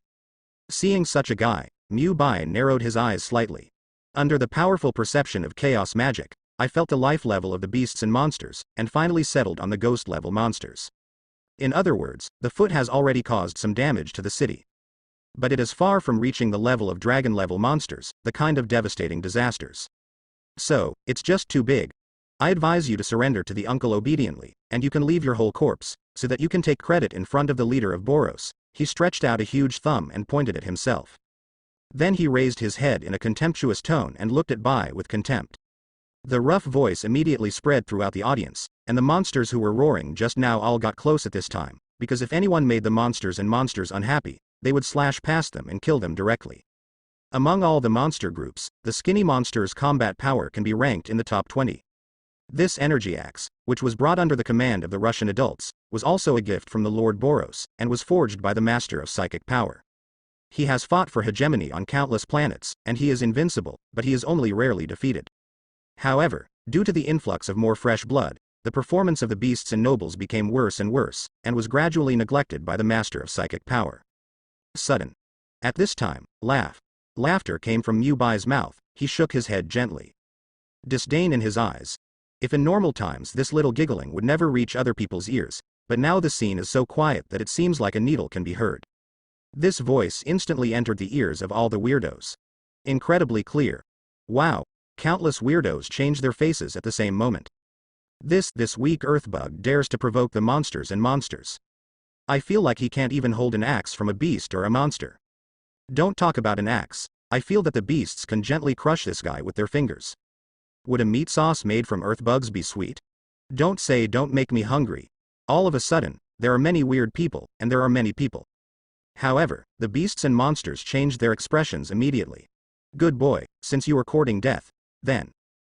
Seeing such a guy, Mu Bai narrowed his eyes slightly. Under the powerful perception of chaos magic, I felt the life level of the beasts and monsters, and finally settled on the ghost level monsters. In other words, the foot has already caused some damage to the city. But it is far from reaching the level of dragon-level monsters, the kind of devastating disasters. So, it's just too big. I advise you to surrender to the uncle obediently, and you can leave your whole corpse, so that you can take credit in front of the leader of Boros. He stretched out a huge thumb and pointed at himself. Then he raised his head in a contemptuous tone and looked at Bai with contempt. The rough voice immediately spread throughout the audience, and the monsters who were roaring just now all got close at this time, because if anyone made the monsters unhappy, they would slash past them and kill them directly. Among all the monster groups, the skinny monster's combat power can be ranked in the top 20. This energy axe, which was brought under the command of the Russian adults, was also a gift from the Lord Boros, and was forged by the master of psychic power. He has fought for hegemony on countless planets, and he is invincible, but he is only rarely defeated. However, due to the influx of more fresh blood, the performance of the beasts and nobles became worse and worse, and was gradually neglected by the master of psychic power. Sudden. At this time, laughter came from Mu Bai's mouth. He shook his head gently. Disdain in his eyes. If in normal times this little giggling would never reach other people's ears, but now the scene is so quiet that it seems like a needle can be heard. This voice instantly entered the ears of all the weirdos. Incredibly clear. Wow. Countless weirdos changed their faces at the same moment. This weak earthbug dares to provoke the monsters and monsters. I feel like he can't even hold an axe from a beast or a monster. Don't talk about an axe. I feel that the beasts can gently crush this guy with their fingers. Would a meat sauce made from earthbugs be sweet? Don't make me hungry. All of a sudden, there are many weird people, and there are many people. However, the beasts and monsters changed their expressions immediately. Good boy, since you were courting death, then.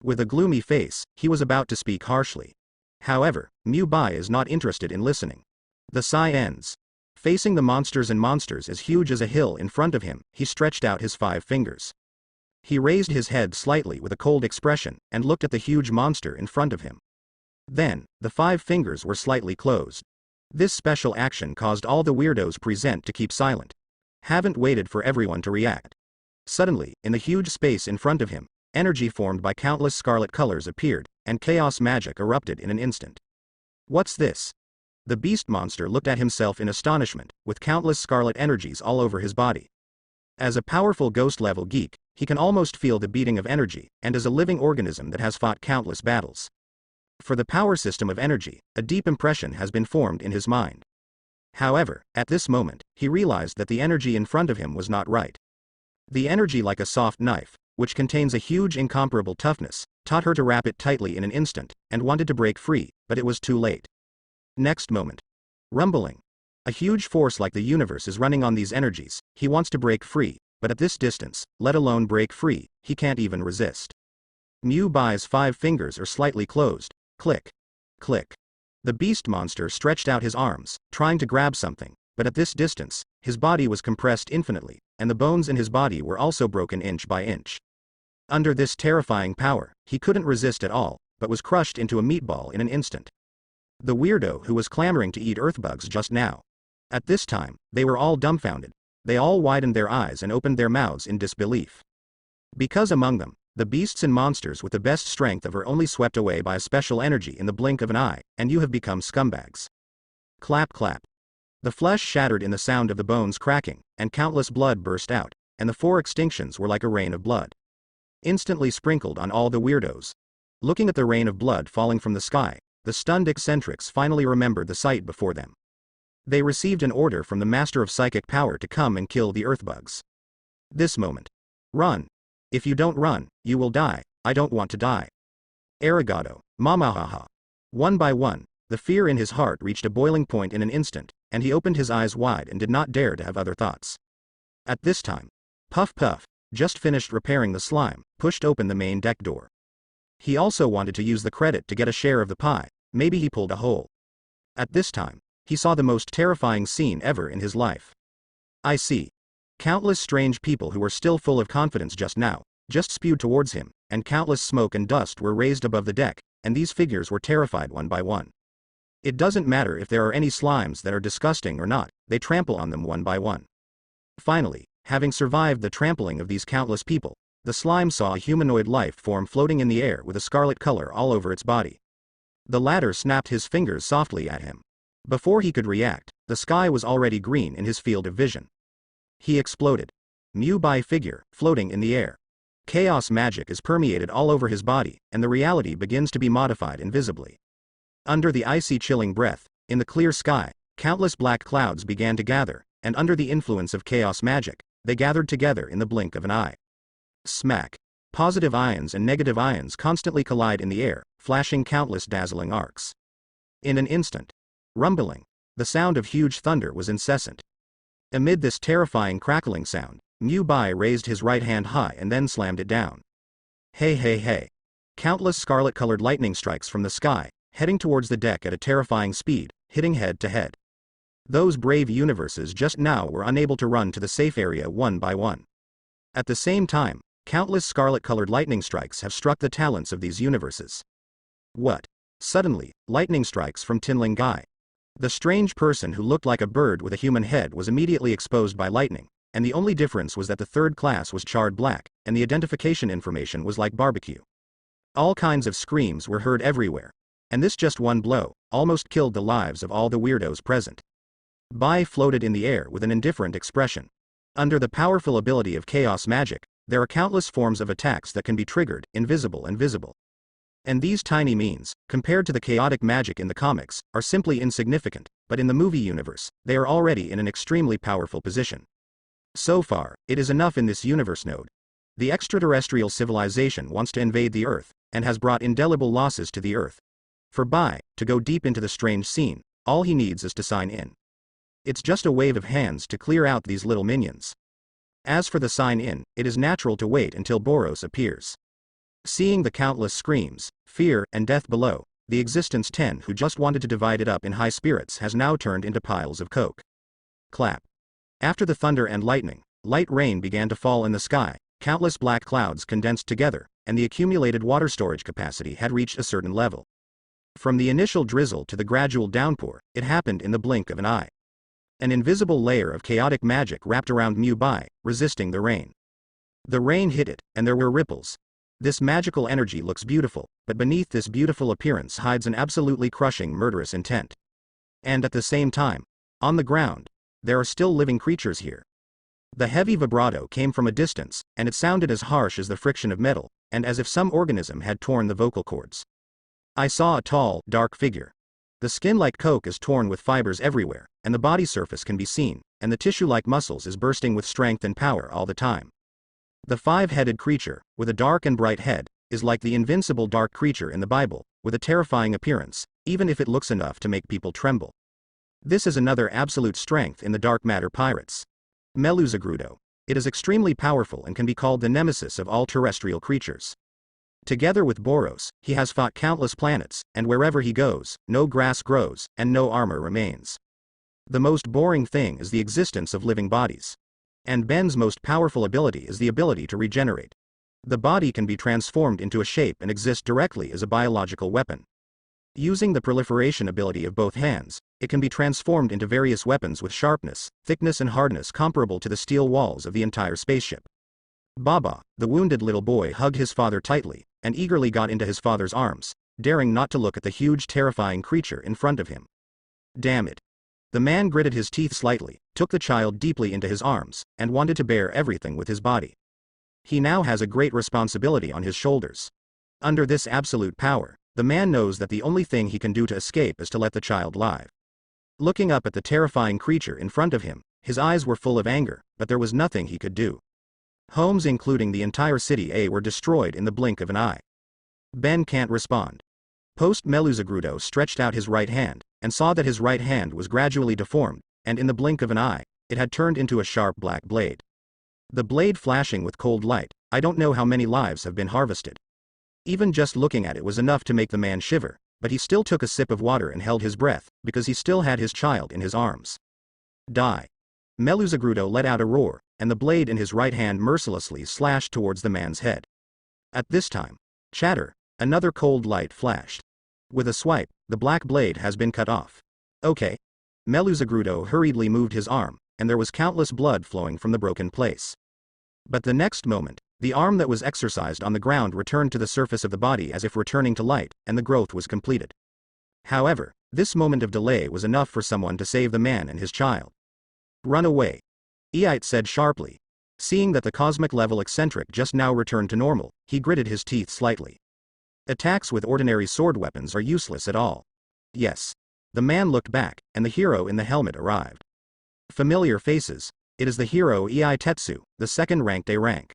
With a gloomy face, he was about to speak harshly. However, Mu Bai is not interested in listening. The sigh ends. Facing the monsters and monsters as huge as a hill in front of him, he stretched out his 5 fingers. He raised his head slightly with a cold expression, and looked at the huge monster in front of him. Then, the 5 fingers were slightly closed. This special action caused all the weirdos present to keep silent. Haven't waited for everyone to react. Suddenly, in the huge space in front of him, energy formed by countless scarlet colors appeared, and chaos magic erupted in an instant. What's this? The beast monster looked at himself in astonishment, with countless scarlet energies all over his body. As a powerful ghost-level geek, he can almost feel the beating of energy, and as a living organism that has fought countless battles. For the power system of energy, a deep impression has been formed in his mind. However, at this moment, he realized that the energy in front of him was not right. The energy like a soft knife, which contains a huge incomparable toughness, taught her to wrap it tightly in an instant, and wanted to break free, but it was too late. Next moment. Rumbling. A huge force like the universe is running on these energies. He wants to break free, but at this distance, let alone break free, he can't even resist. Mu Bai's 5 fingers are slightly closed. Click. Click. The beast monster stretched out his arms, trying to grab something, but at this distance, his body was compressed infinitely, and the bones in his body were also broken inch by inch. Under this terrifying power, he couldn't resist at all, but was crushed into a meatball in an instant. The weirdo who was clamoring to eat earthbugs just now. At this time, they were all dumbfounded. They all widened their eyes and opened their mouths in disbelief. Because among them, the beasts and monsters with the best strength are only swept away by a special energy in the blink of an eye, and you have become scumbags. Clap clap. The flesh shattered in the sound of the bones cracking, and countless blood burst out, and the 4 extinctions were like a rain of blood. Instantly sprinkled on all the weirdos. Looking at the rain of blood falling from the sky, the stunned eccentrics finally remembered the sight before them. They received an order from the master of psychic power to come and kill the earthbugs. This moment. Run. If you don't run, you will die. I don't want to die. Arigato, mamahaha. One by one, the fear in his heart reached a boiling point in an instant, and he opened his eyes wide and did not dare to have other thoughts. At this time, Puff Puff, just finished repairing the slime, pushed open the main deck door. He also wanted to use the credit to get a share of the pie. Maybe he pulled a hole. At this time, he saw the most terrifying scene ever in his life. I see. Countless strange people who were still full of confidence just now, just spewed towards him, and countless smoke and dust were raised above the deck, and these figures were terrified one by one. It doesn't matter if there are any slimes that are disgusting or not, they trample on them one by one. Finally, having survived the trampling of these countless people, the slime saw a humanoid life form floating in the air with a scarlet color all over its body. The latter snapped his fingers softly at him. Before he could react, the sky was already green in his field of vision. He exploded. Mu Bai figure, floating in the air. Chaos magic is permeated all over his body, and the reality begins to be modified invisibly. Under the icy chilling breath, in the clear sky, countless black clouds began to gather, and under the influence of chaos magic, they gathered together in the blink of an eye. Smack. Positive ions and negative ions constantly collide in the air, flashing countless dazzling arcs. In an instant. Rumbling. The sound of huge thunder was incessant. Amid this terrifying crackling sound, Mu Bai raised his right hand high and then slammed it down. Hey hey hey. Countless scarlet-colored lightning strikes from the sky, heading towards the deck at a terrifying speed, hitting head to head. Those brave universes just now were unable to run to the safe area one by one. At the same time, countless scarlet-colored lightning strikes have struck the talents of these universes. What? Suddenly, lightning strikes from Tinling Gai. The strange person who looked like a bird with a human head was immediately exposed by lightning, and the only difference was that the third class was charred black, and the identification information was like barbecue. All kinds of screams were heard everywhere, and this just one blow almost killed the lives of all the weirdos present. Bai floated in the air with an indifferent expression. Under the powerful ability of chaos magic, there are countless forms of attacks that can be triggered, invisible and visible. And these tiny means, compared to the chaotic magic in the comics, are simply insignificant, but in the movie universe, they are already in an extremely powerful position. So far, it is enough in this universe node. The extraterrestrial civilization wants to invade the Earth, and has brought indelible losses to the Earth. For Bai, to go deep into the strange scene, all he needs is to sign in. It's just a wave of hands to clear out these little minions. As for the sign in, it is natural to wait until Boros appears. Seeing the countless screams, fear, and death below, the Existence 10 who just wanted to divide it up in high spirits has now turned into piles of coke. Clap. After the thunder and lightning, light rain began to fall in the sky, countless black clouds condensed together, and the accumulated water storage capacity had reached a certain level. From the initial drizzle to the gradual downpour, it happened in the blink of an eye. An invisible layer of chaotic magic wrapped around Mu Bai, resisting the rain. The rain hit it, and there were ripples. This magical energy looks beautiful, but beneath this beautiful appearance hides an absolutely crushing murderous intent. And at the same time, on the ground, there are still living creatures here. The heavy vibrato came from a distance, and it sounded as harsh as the friction of metal, and as if some organism had torn the vocal cords. I saw a tall, dark figure. The skin like coke is torn with fibers everywhere, and the body surface can be seen, and the tissue like muscles is bursting with strength and power all the time. The 5-headed creature, with a dark and bright head, is like the invincible dark creature in the Bible, with a terrifying appearance, even if it looks enough to make people tremble. This is another absolute strength in the dark matter pirates. Meluzagrudo. It is extremely powerful and can be called the nemesis of all terrestrial creatures. Together with Boros, he has fought countless planets, and wherever he goes, no grass grows, and no armor remains. The most boring thing is the existence of living bodies. And Ben's most powerful ability is the ability to regenerate. The body can be transformed into a shape and exist directly as a biological weapon. Using the proliferation ability of both hands, it can be transformed into various weapons with sharpness, thickness and hardness comparable to the steel walls of the entire spaceship. Baba, the wounded little boy, hugged his father tightly, and eagerly got into his father's arms, daring not to look at the huge terrifying creature in front of him. Damn it. The man gritted his teeth slightly, took the child deeply into his arms, and wanted to bear everything with his body. He now has a great responsibility on his shoulders. Under this absolute power, the man knows that the only thing he can do to escape is to let the child live. Looking up at the terrifying creature in front of him, his eyes were full of anger, but there was nothing he could do. Homes including the entire city A were destroyed in the blink of an eye. Ben can't respond. Post Meluzagrudo stretched out his right hand, and saw that his right hand was gradually deformed, and in the blink of an eye, it had turned into a sharp black blade. The blade flashing with cold light. I don't know how many lives have been harvested. Even just looking at it was enough to make the man shiver, but he still took a sip of water and held his breath, because he still had his child in his arms. Die. Meluzagrudo let out a roar, and the blade in his right hand mercilessly slashed towards the man's head. At this time, chatter, another cold light flashed. With a swipe, the black blade has been cut off. Okay. Meluzagrudo hurriedly moved his arm, and there was countless blood flowing from the broken place. But the next moment, the arm that was exercised on the ground returned to the surface of the body as if returning to light, and the growth was completed. However, this moment of delay was enough for someone to save the man and his child. Run away. Eite said sharply. Seeing that the cosmic level eccentric just now returned to normal, he gritted his teeth slightly. Attacks with ordinary sword weapons are useless at all. Yes. The man looked back, and the hero in the helmet arrived. Familiar faces. It is the hero Tetsu, the second-ranked A rank.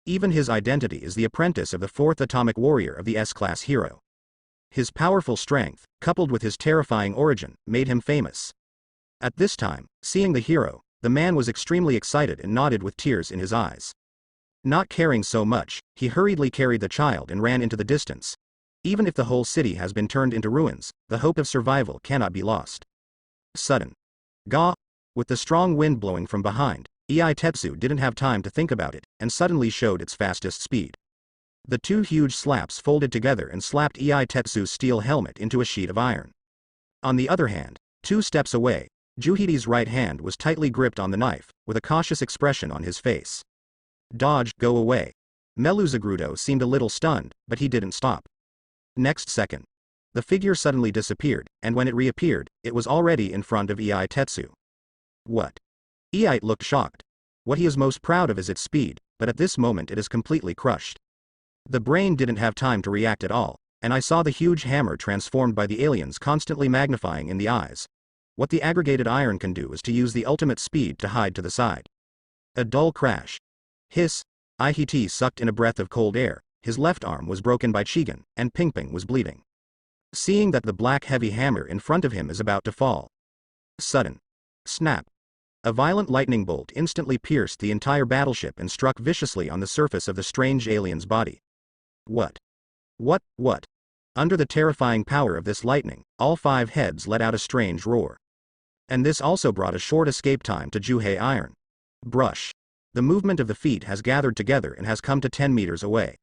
Even his identity is the apprentice of the 4th atomic warrior of the S-class hero. His powerful strength, coupled with his terrifying origin, made him famous. At this time, seeing the hero, the man was extremely excited and nodded with tears in his eyes. Not caring so much, he hurriedly carried the child and ran into the distance. Even if the whole city has been turned into ruins, the hope of survival cannot be lost. Sudden. Gah! With the strong wind blowing from behind, Tetsu didn't have time to think about it, and suddenly showed its fastest speed. The two huge slaps folded together and slapped Tetsu's steel helmet into a sheet of iron. On the other hand, 2 steps away, Juhide's right hand was tightly gripped on the knife, with a cautious expression on his face. Dodge, go away. Meluzagrudo seemed a little stunned, but he didn't stop. Next second. The figure suddenly disappeared, and when it reappeared, it was already in front of Tetsu. What? Eite looked shocked. What he is most proud of is its speed, but at this moment it is completely crushed. The brain didn't have time to react at all, and I saw the huge hammer transformed by the aliens constantly magnifying in the eyes. What the aggregated iron can do is to use the ultimate speed to hide to the side. A dull crash. Hiss. Ihit sucked in a breath of cold air, his left arm was broken by Chigan, and Pingping was bleeding. Seeing that the black heavy hammer in front of him is about to fall. Sudden. Snap. A violent lightning bolt instantly pierced the entire battleship and struck viciously on the surface of the strange alien's body. What? What? Under the terrifying power of this lightning, all 5 heads let out a strange roar. And this also brought a short escape time to Juhei Iron. Brush. The movement of the feet has gathered together and has come to 10 meters away.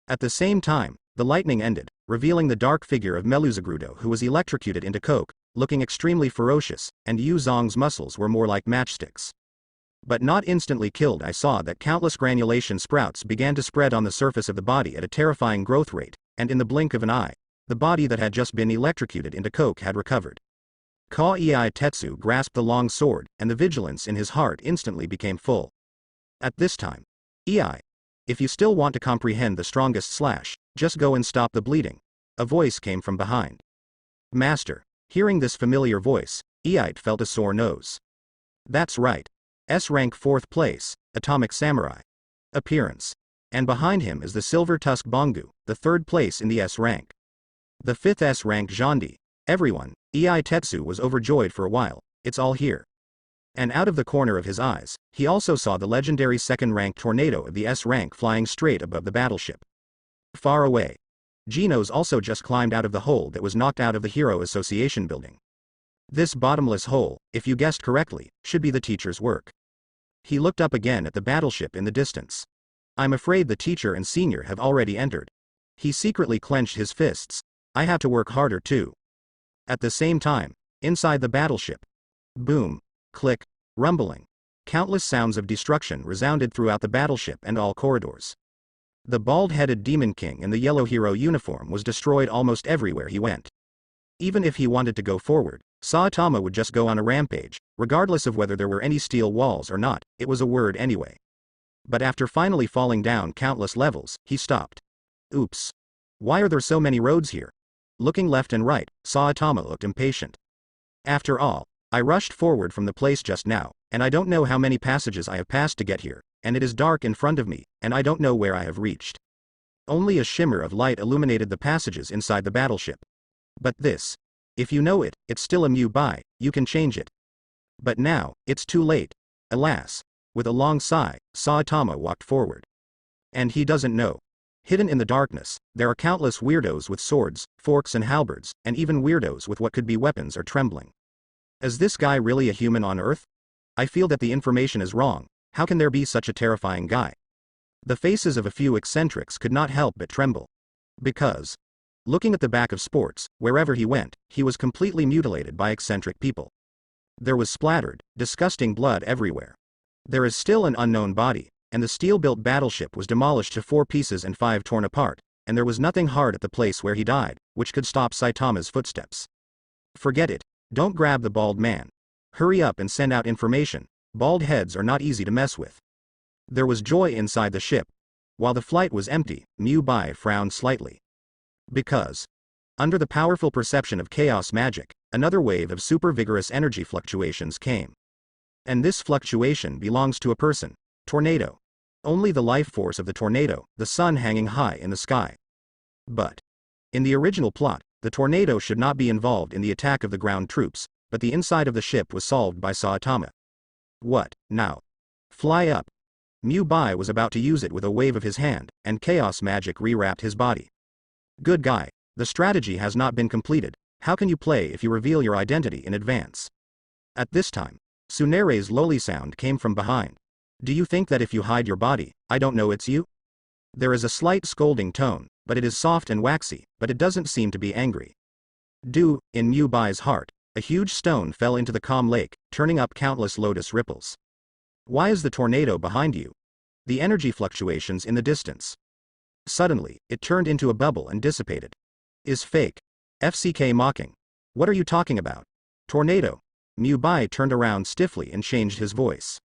At the same time, the lightning ended, revealing the dark figure of Meluzagrudo, who was electrocuted into coke, looking extremely ferocious, and Yu Zong's muscles were more like matchsticks. But not instantly killed. I saw that countless granulation sprouts began to spread on the surface of the body at a terrifying growth rate, and in the blink of an eye, the body that had just been electrocuted into coke had recovered. Tetsu grasped the long sword, and the vigilance in his heart instantly became full. At this time, if you still want to comprehend the strongest slash, just go and stop the bleeding. A voice came from behind. Master. Hearing this familiar voice, Eite felt a sore nose. That's right. S rank 4th place, Atomic Samurai. Appearance. And behind him is the silver tusk Bongu, the third place in the S rank. The fifth S rank Zhandi. Everyone, Tetsu was overjoyed for a while. It's all here. And out of the corner of his eyes, he also saw the legendary second-ranked tornado of the S rank flying straight above the battleship. Far away. Genos also just climbed out of the hole that was knocked out of the Hero Association building. This bottomless hole, if you guessed correctly, should be the teacher's work. He looked up again at the battleship in the distance. I'm afraid the teacher and senior have already entered. He secretly clenched his fists. I have to work harder too. At the same time, inside the battleship. Boom. Click. Rumbling. Countless sounds of destruction resounded throughout the battleship and all corridors. The bald-headed Demon King in the yellow hero uniform was destroyed almost everywhere he went. Even if he wanted to go forward, Saitama would just go on a rampage, regardless of whether there were any steel walls or not, it was a word anyway. But after finally falling down countless levels, he stopped. Oops. Why are there so many roads here? Looking left and right, Saitama looked impatient. After all, I rushed forward from the place just now, and I don't know how many passages I have passed to get here, and it is dark in front of me, and I don't know where I have reached. Only a shimmer of light illuminated the passages inside the battleship. But this. If you know it, it's still a Mubai, you can change it. But now, it's too late. Alas. With a long sigh, Saitama walked forward. And he doesn't know. Hidden in the darkness, there are countless weirdos with swords, forks and halberds, and even weirdos with what could be weapons are trembling. Is this guy really a human on Earth? I feel that the information is wrong. How can there be such a terrifying guy? The faces of a few eccentrics could not help but tremble. Because, looking at the back of sports, wherever he went, he was completely mutilated by eccentric people. There was splattered, disgusting blood everywhere. There is still an unknown body, and the steel-built battleship was demolished to 4 pieces and 5 torn apart, and there was nothing hard at the place where he died, which could stop Saitama's footsteps. Forget it. Don't grab the bald man. Hurry up and send out information. Bald heads are not easy to mess with. There was joy inside the ship. While the flight was empty, Mubai frowned slightly. Because, under the powerful perception of chaos magic, another wave of super vigorous energy fluctuations came. And this fluctuation belongs to a person. Tornado. Only the life force of the tornado, the sun hanging high in the sky. But, in the original plot, the tornado should not be involved in the attack of the ground troops, but the inside of the ship was solved by Saitama. What, now? Fly up. Mubai was about to use it with a wave of his hand, and chaos magic rewrapped his body. Good guy, the strategy has not been completed. How can you play if you reveal your identity in advance? At this time, Tsunere's lowly sound came from behind. Do you think that if you hide your body, I don't know it's you? There is a slight scolding tone, but it is soft and waxy, but it doesn't seem to be angry. In Mubai's heart, a huge stone fell into the calm lake, turning up countless lotus ripples. Why is the tornado behind you? The energy fluctuations in the distance. Suddenly, it turned into a bubble and dissipated. Is fake. FCK mocking. What are you talking about? Tornado. Mubai turned around stiffly and changed his voice.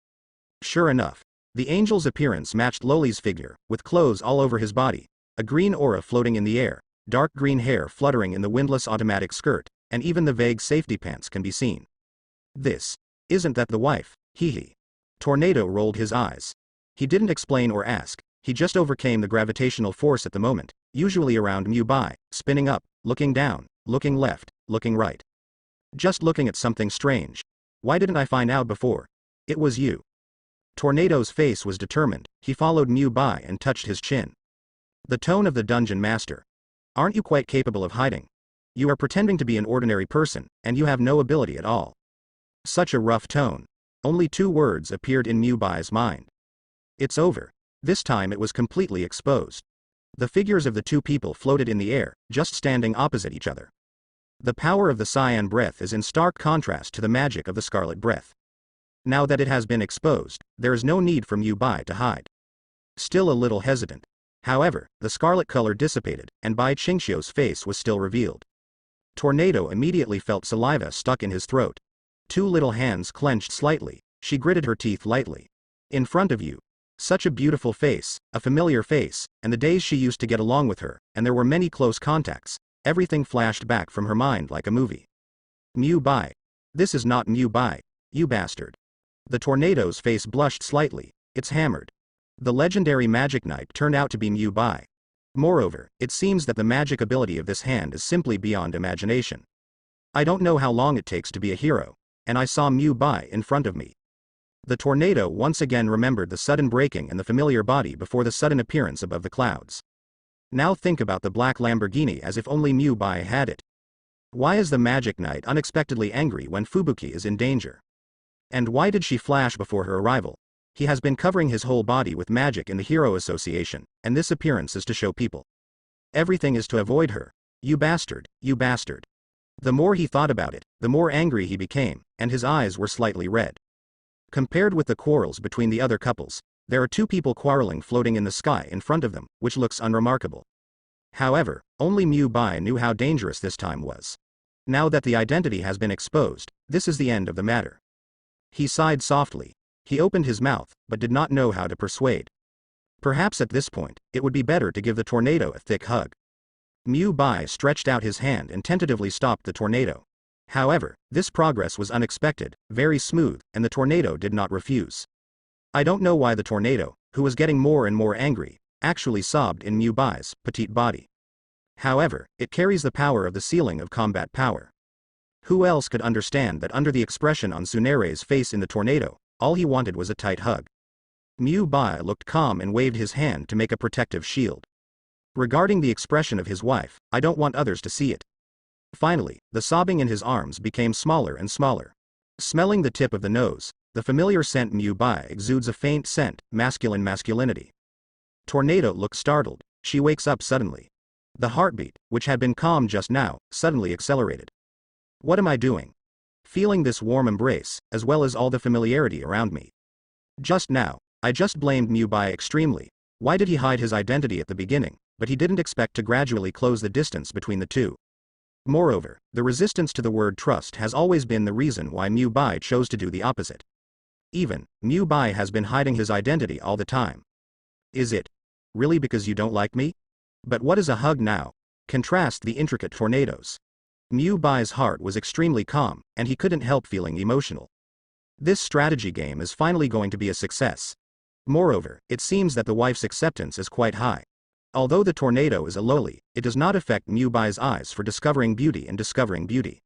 Sure enough, the angel's appearance matched Loli's figure, with clothes all over his body, a green aura floating in the air, dark green hair fluttering in the windless automatic skirt, and even the vague safety pants can be seen. Isn't that the wife? Hee. Tornado rolled his eyes. He didn't explain or ask, he just overcame the gravitational force at the moment, usually around Mubai, spinning up, looking down, looking left, looking right. Just looking at something strange. Why didn't I find out before? It was you. Tornado's face was determined, he followed Mubai and touched his chin. The tone of the dungeon master. Aren't you quite capable of hiding? You are pretending to be an ordinary person, and you have no ability at all. Such a rough tone. Only 2 words appeared in Mubai's mind. It's over. This time it was completely exposed. The figures of the 2 people floated in the air, just standing opposite each other. The power of the cyan breath is in stark contrast to the magic of the scarlet breath. Now that it has been exposed, there is no need for Mubai to hide. Still a little hesitant. However, the scarlet color dissipated, and Bai Qingxiu's face was still revealed. Tornado immediately felt saliva stuck in his throat. 2 little hands clenched slightly, she gritted her teeth lightly. In front of you. Such a beautiful face, a familiar face, and the days she used to get along with her, and there were many close contacts, everything flashed back from her mind like a movie. Mubai. This is not Mubai, you bastard. The tornado's face blushed slightly, it's hammered. The legendary magic knight turned out to be Mu Bai. Moreover, it seems that the magic ability of this hand is simply beyond imagination. I don't know how long it takes to be a hero, and I saw Mu Bai in front of me. The tornado once again remembered the sudden breaking and the familiar body before the sudden appearance above the clouds. Now think about the black Lamborghini as if only Mu Bai had it. Why is the magic knight unexpectedly angry when Fubuki is in danger? And why did she flash before her arrival? He has been covering his whole body with magic in the Hero Association, and this appearance is to show people. Everything is to avoid her. You bastard, you bastard. The more he thought about it, the more angry he became, and his eyes were slightly red. Compared with the quarrels between the other couples, there are two people quarreling floating in the sky in front of them, which looks unremarkable. However, only Mu Bai knew how dangerous this time was. Now that the identity has been exposed, this is the end of the matter. He sighed softly. He opened his mouth, but did not know how to persuade. Perhaps at this point, it would be better to give the tornado a thick hug. Mu Bai stretched out his hand and tentatively stopped the tornado. However, this progress was unexpected, very smooth, and the tornado did not refuse. I don't know why the tornado, who was getting more and more angry, actually sobbed in Mu Bai's petite body. However, it carries the power of the ceiling of combat power. Who else could understand that under the expression on Tsunere's face in the tornado, all he wanted was a tight hug? Mu Bai looked calm and waved his hand to make a protective shield. Regarding the expression of his wife, I don't want others to see it. Finally, the sobbing in his arms became smaller and smaller. Smelling the tip of the nose, the familiar scent Mu Bai exudes a faint scent, masculinity. Tornado looks startled. She wakes up suddenly. The heartbeat, which had been calm just now, suddenly accelerated. What am I doing? Feeling this warm embrace, as well as all the familiarity around me. Just now, I just blamed Mu Bai extremely. Why did he hide his identity at the beginning? But he didn't expect to gradually close the distance between the two. Moreover, the resistance to the word trust has always been the reason why Mu Bai chose to do the opposite. Even, Mu Bai has been hiding his identity all the time. Is it really because you don't like me? But what is a hug now? Contrast the intricate tornadoes. Mu Bai's heart was extremely calm, and he couldn't help feeling emotional. This strategy game is finally going to be a success. Moreover, it seems that the wife's acceptance is quite high. Although the tornado is a loli, it does not affect Mu Bai's eyes for discovering beauty and discovering beauty.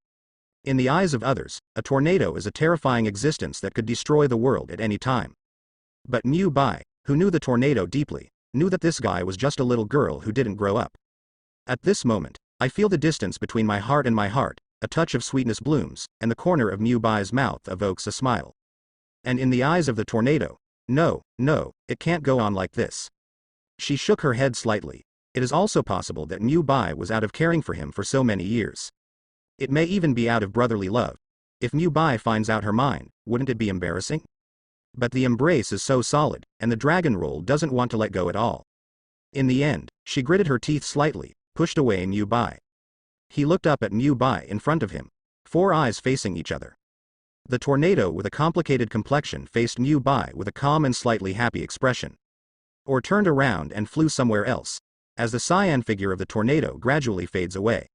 In the eyes of others, a tornado is a terrifying existence that could destroy the world at any time. But Mu Bai, who knew the tornado deeply, knew that this guy was just a little girl who didn't grow up. At this moment, I feel the distance between my heart and my heart, a touch of sweetness blooms, and the corner of Mu Bai's mouth evokes a smile. And in the eyes of the tornado, no, it can't go on like this. She shook her head slightly. It is also possible that Mu Bai was out of caring for him for so many years. It may even be out of brotherly love. If Mu Bai finds out her mind, wouldn't it be embarrassing? But the embrace is so solid, and the dragon roll doesn't want to let go at all. In the end, she gritted her teeth slightly, pushed away Mu Bai. He looked up at Mu Bai in front of him. 4 eyes facing each other. The tornado with a complicated complexion faced Mu Bai with a calm and slightly happy expression. Or turned around and flew somewhere else, as the cyan figure of the tornado gradually fades away.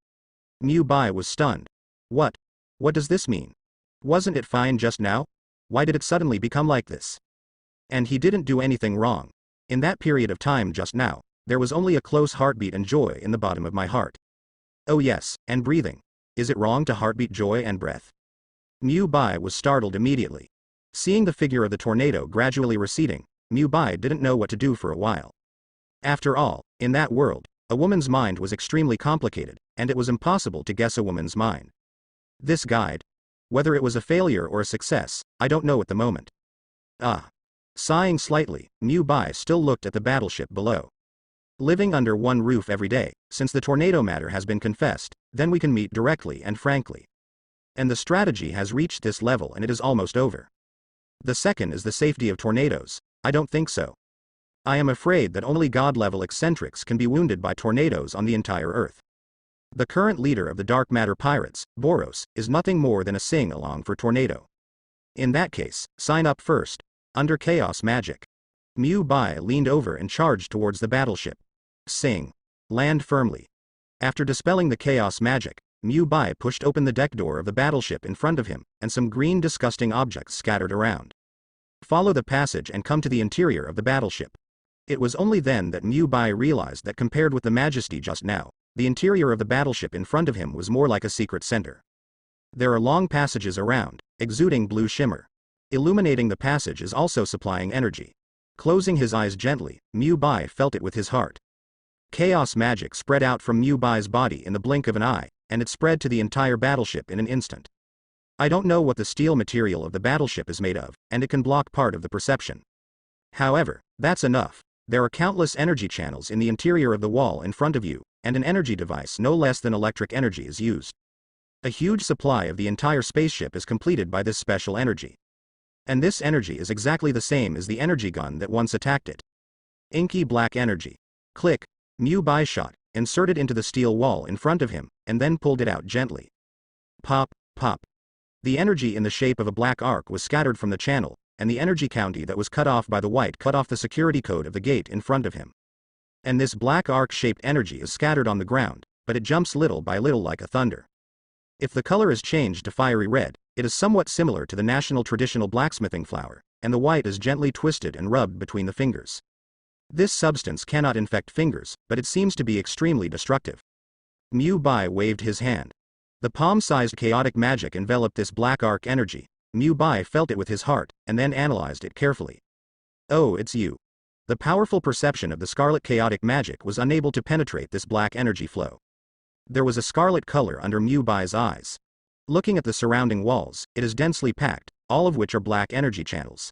Mu Bai was stunned. What does this mean? Wasn't it fine just now? Why did it suddenly become like this? And he didn't do anything wrong. In that period of time just now, there was only a close heartbeat and joy in the bottom of my heart. Oh yes, and breathing. Is it wrong to heartbeat joy and breath? Mu Bai was startled immediately. Seeing the figure of the tornado gradually receding, Mu Bai didn't know what to do for a while. After all, in that world, a woman's mind was extremely complicated, and it was impossible to guess a woman's mind. This guide, whether it was a failure or a success, I don't know at the moment. Sighing slightly, Mu Bai still looked at the battleship below. Living under one roof every day, since the tornado matter has been confessed, then we can meet directly and frankly. And the strategy has reached this level and it is almost over. The second is the safety of tornadoes. I don't think so. I am afraid that only god-level eccentrics can be wounded by tornadoes on the entire Earth. The current leader of the dark matter pirates, Boros, is nothing more than a sing-along for tornado. In that case, sign up first, under chaos magic. Mu Bai leaned over and charged towards the battleship. Sing. Land firmly. After dispelling the chaos magic, Mu Bai pushed open the deck door of the battleship in front of him, and some green disgusting objects scattered around. Follow the passage and come to the interior of the battleship. It was only then that Mu Bai realized that compared with the majesty just now, the interior of the battleship in front of him was more like a secret center. There are long passages around, exuding blue shimmer. Illuminating the passage is also supplying energy. Closing his eyes gently, Mu Bai felt it with his heart. Chaos magic spread out from Mu Bai's body in the blink of an eye, and it spread to the entire battleship in an instant. I don't know what the steel material of the battleship is made of, and it can block part of the perception. However, that's enough. There are countless energy channels in the interior of the wall in front of you, and an energy device no less than electric energy is used. A huge supply of the entire spaceship is completed by this special energy. And this energy is exactly the same as the energy gun that once attacked it. Inky black energy. Click. Mu Bai shot, inserted into the steel wall in front of him, and then pulled it out gently. Pop, pop. The energy in the shape of a black arc was scattered from the channel, and the energy county that was cut off by the white cut off the security code of the gate in front of him. And this black arc-shaped energy is scattered on the ground, but it jumps little by little like a thunder. If the color is changed to fiery red, it is somewhat similar to the national traditional blacksmithing flour, and the white is gently twisted and rubbed between the fingers. This substance cannot infect fingers, but it seems to be extremely destructive. Mu Bai waved his hand. The palm-sized chaotic magic enveloped this black arc energy. Mu Bai felt it with his heart, and then analyzed it carefully. Oh, it's you. The powerful perception of the scarlet chaotic magic was unable to penetrate this black energy flow. There was a scarlet color under Mu Bai's eyes. Looking at the surrounding walls, it is densely packed, all of which are black energy channels.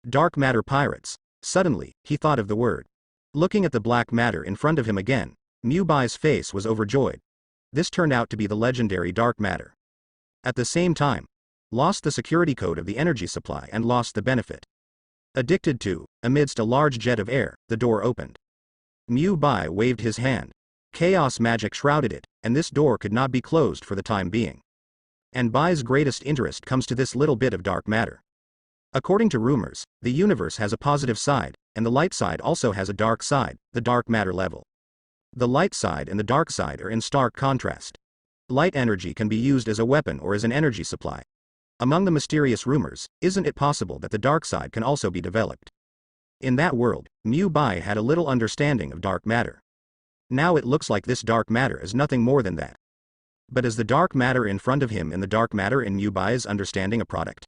Dark matter pirates. Suddenly, he thought of the word. Looking at the black matter in front of him again, Mu Bai's face was overjoyed. This turned out to be the legendary dark matter. At the same time, lost the security code of the energy supply and lost the benefit. Addicted to, amidst a large jet of air, the door opened. Mu Bai waved his hand. Chaos magic shrouded it, and this door could not be closed for the time being. And Bai's greatest interest comes to this little bit of dark matter. According to rumors, the universe has a positive side, and the light side also has a dark side, the dark matter level. The light side and the dark side are in stark contrast. Light energy can be used as a weapon or as an energy supply. Among the mysterious rumors, isn't it possible that the dark side can also be developed? In that world, Mu Bai had a little understanding of dark matter. Now it looks like this dark matter is nothing more than that. But is the dark matter in front of him and the dark matter in Mu Bai's understanding a product?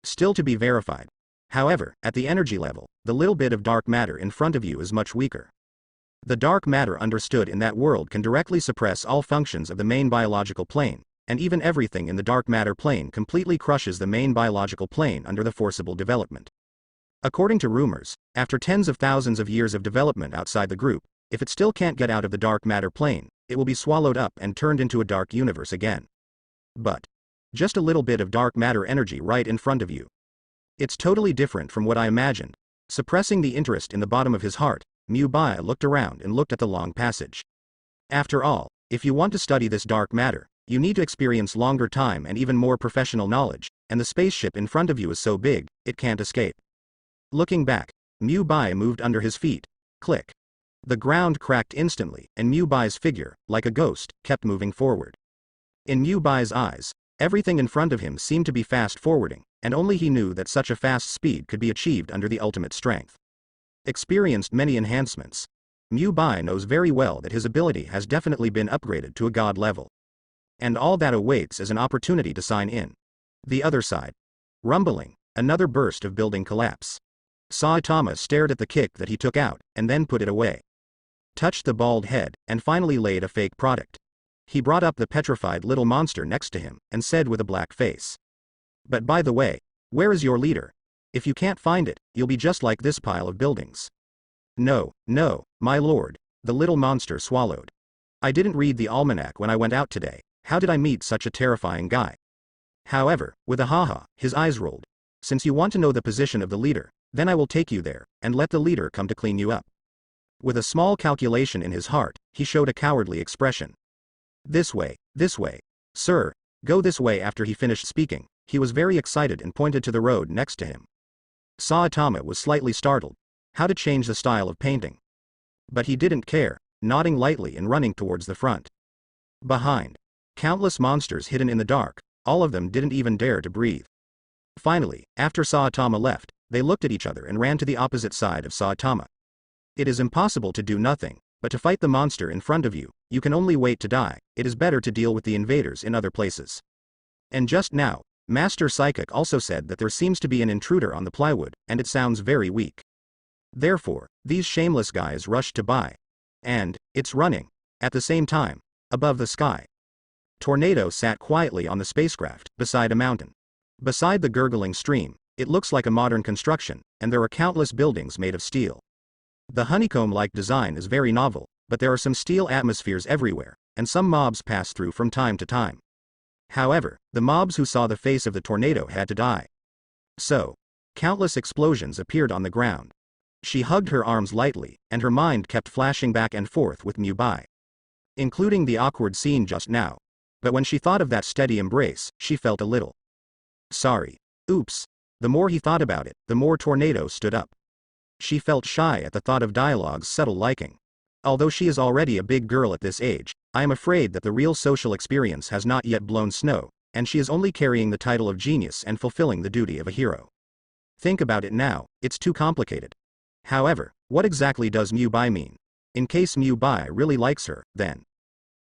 Still to be verified. However, at the energy level, the little bit of dark matter in front of you is much weaker. The dark matter understood in that world can directly suppress all functions of the main biological plane, and even everything in the dark matter plane completely crushes the main biological plane under the forcible development. According to rumors, after tens of thousands of years of development outside the group, if it still can't get out of the dark matter plane, it will be swallowed up and turned into a dark universe again. But just a little bit of dark matter energy right in front of you. It's totally different from what I imagined. Suppressing the interest in the bottom of his heart, Mu Bai looked around and looked at the long passage. After all, if you want to study this dark matter, you need to experience longer time and even more professional knowledge, and the spaceship in front of you is so big, it can't escape. Looking back, Mu Bai moved under his feet. Click. The ground cracked instantly, and Mu Bai's figure, like a ghost, kept moving forward. In Mu Bai's eyes, everything in front of him seemed to be fast-forwarding, and only he knew that such a fast speed could be achieved under the ultimate strength. Experienced many enhancements. Mu Bai knows very well that his ability has definitely been upgraded to a god level. And all that awaits is an opportunity to sign in. The other side. Rumbling, another burst of building collapse. Saitama stared at the kick that he took out, and then put it away. Touched the bald head, and finally laid a fake product. He brought up the petrified little monster next to him, and said with a black face. But by the way, where is your leader? If you can't find it, you'll be just like this pile of buildings. No, no, my lord, the little monster swallowed. I didn't read the almanac when I went out today. How did I meet such a terrifying guy? However, with a haha, his eyes rolled. Since you want to know the position of the leader, then I will take you there, and let the leader come to clean you up. With a small calculation in his heart, he showed a cowardly expression. This way, sir, go this way. After he finished speaking, he was very excited and pointed to the road next to him. Saitama was slightly startled. How to change the style of painting? But he didn't care, nodding lightly and running towards the front. Behind. Countless monsters hidden in the dark, all of them didn't even dare to breathe. Finally, after Saitama left, they looked at each other and ran to the opposite side of Saitama. It is impossible to do nothing, but to fight the monster in front of you, you can only wait to die. It is better to deal with the invaders in other places. And just now, Master Psychic also said that there seems to be an intruder on the plywood, and it sounds very weak. Therefore, these shameless guys rushed to buy. And, it's running. At the same time, above the sky, Tornado sat quietly on the spacecraft, beside a mountain. Beside the gurgling stream, it looks like a modern construction, and there are countless buildings made of steel. The honeycomb-like design is very novel, but there are some steel atmospheres everywhere, and some mobs pass through from time to time. However, the mobs who saw the face of the tornado had to die. So, countless explosions appeared on the ground. She hugged her arms lightly, and her mind kept flashing back and forth with Mubai, including the awkward scene just now. But when she thought of that steady embrace, she felt a little sorry. Oops. The more he thought about it, the more Tornado stood up. She felt shy at the thought of Dialogue's subtle liking. Although she is already a big girl at this age, I am afraid that the real social experience has not yet blown snow, and she is only carrying the title of genius and fulfilling the duty of a hero. Think about it now, it's too complicated. However, what exactly does Mubai mean? In case Mubai really likes her, then.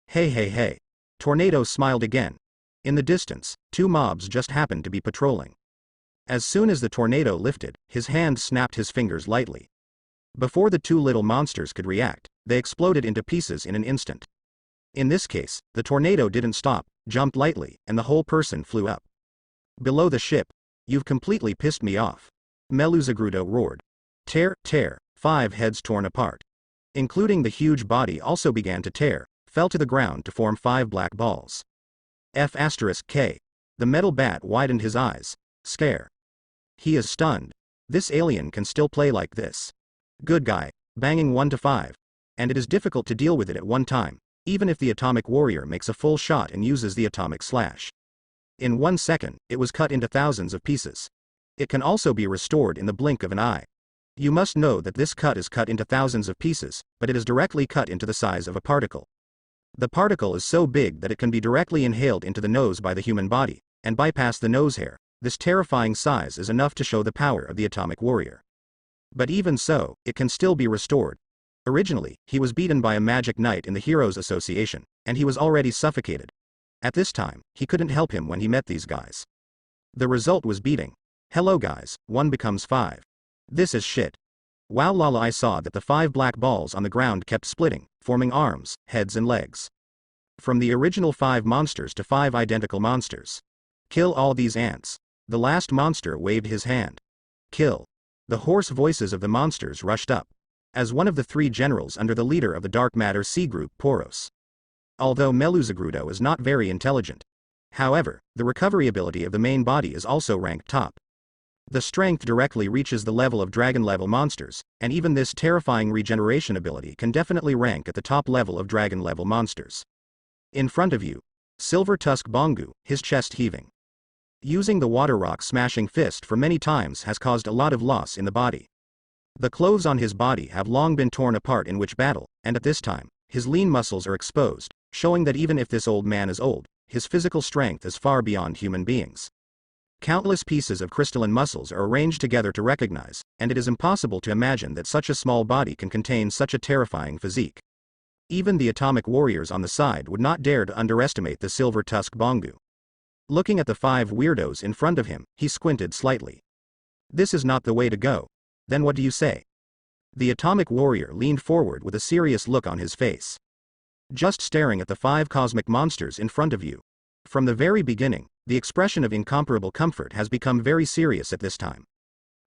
Hey. Tornado smiled again. In the distance, two mobs just happened to be patrolling. As soon as the tornado lifted, his hand snapped his fingers lightly. Before the two little monsters could react, they exploded into pieces in an instant. In this case, the tornado didn't stop, jumped lightly, and the whole person flew up. Below the ship. You've completely pissed me off. Meluzagrudo roared. Tear, 5 heads torn apart. Including the huge body also began to tear, fell to the ground to form 5 black balls. F*K. The metal bat widened his eyes. Scare. He is stunned. This alien can still play like this. Good guy, banging 1 to 5. And it is difficult to deal with it at one time, even if the atomic warrior makes a full shot and uses the atomic slash. In 1 second, it was cut into thousands of pieces. It can also be restored in the blink of an eye. You must know that this cut is cut into thousands of pieces, but it is directly cut into the size of a particle. The particle is so big that it can be directly inhaled into the nose by the human body, and bypass the nose hair. This terrifying size is enough to show the power of the atomic warrior. But even so, it can still be restored. Originally, he was beaten by a magic knight in the Heroes Association, and he was already suffocated. At this time, he couldn't help him when he met these guys. The result was beating. Hello guys, 1 becomes 5. This is shit. Wow lala, I saw that the 5 black balls on the ground kept splitting, forming arms, heads and legs. From the original 5 monsters to 5 identical monsters. Kill all these ants. The last monster waved his hand. Kill. The hoarse voices of the monsters rushed up. As one of the 3 generals under the leader of the Dark Matter C group, Poros. Although Meluzagrudo is not very intelligent. However, the recovery ability of the main body is also ranked top. The strength directly reaches the level of dragon-level monsters, and even this terrifying regeneration ability can definitely rank at the top level of dragon-level monsters. In front of you, Silver Tusk Bongu, his chest heaving. Using the water rock smashing fist for many times has caused a lot of loss in the body. The clothes on his body have long been torn apart in which battle, and at this time, his lean muscles are exposed, showing that even if this old man is old, his physical strength is far beyond human beings. Countless pieces of crystalline muscles are arranged together to recognize, and it is impossible to imagine that such a small body can contain such a terrifying physique. Even the atomic warriors on the side would not dare to underestimate the Silver Tusk Bongu. Looking at the 5 weirdos in front of him, he squinted slightly. This is not the way to go. Then what do you say? The atomic warrior leaned forward with a serious look on his face. Just staring at the 5 cosmic monsters in front of you. From the very beginning, the expression of incomparable comfort has become very serious at this time.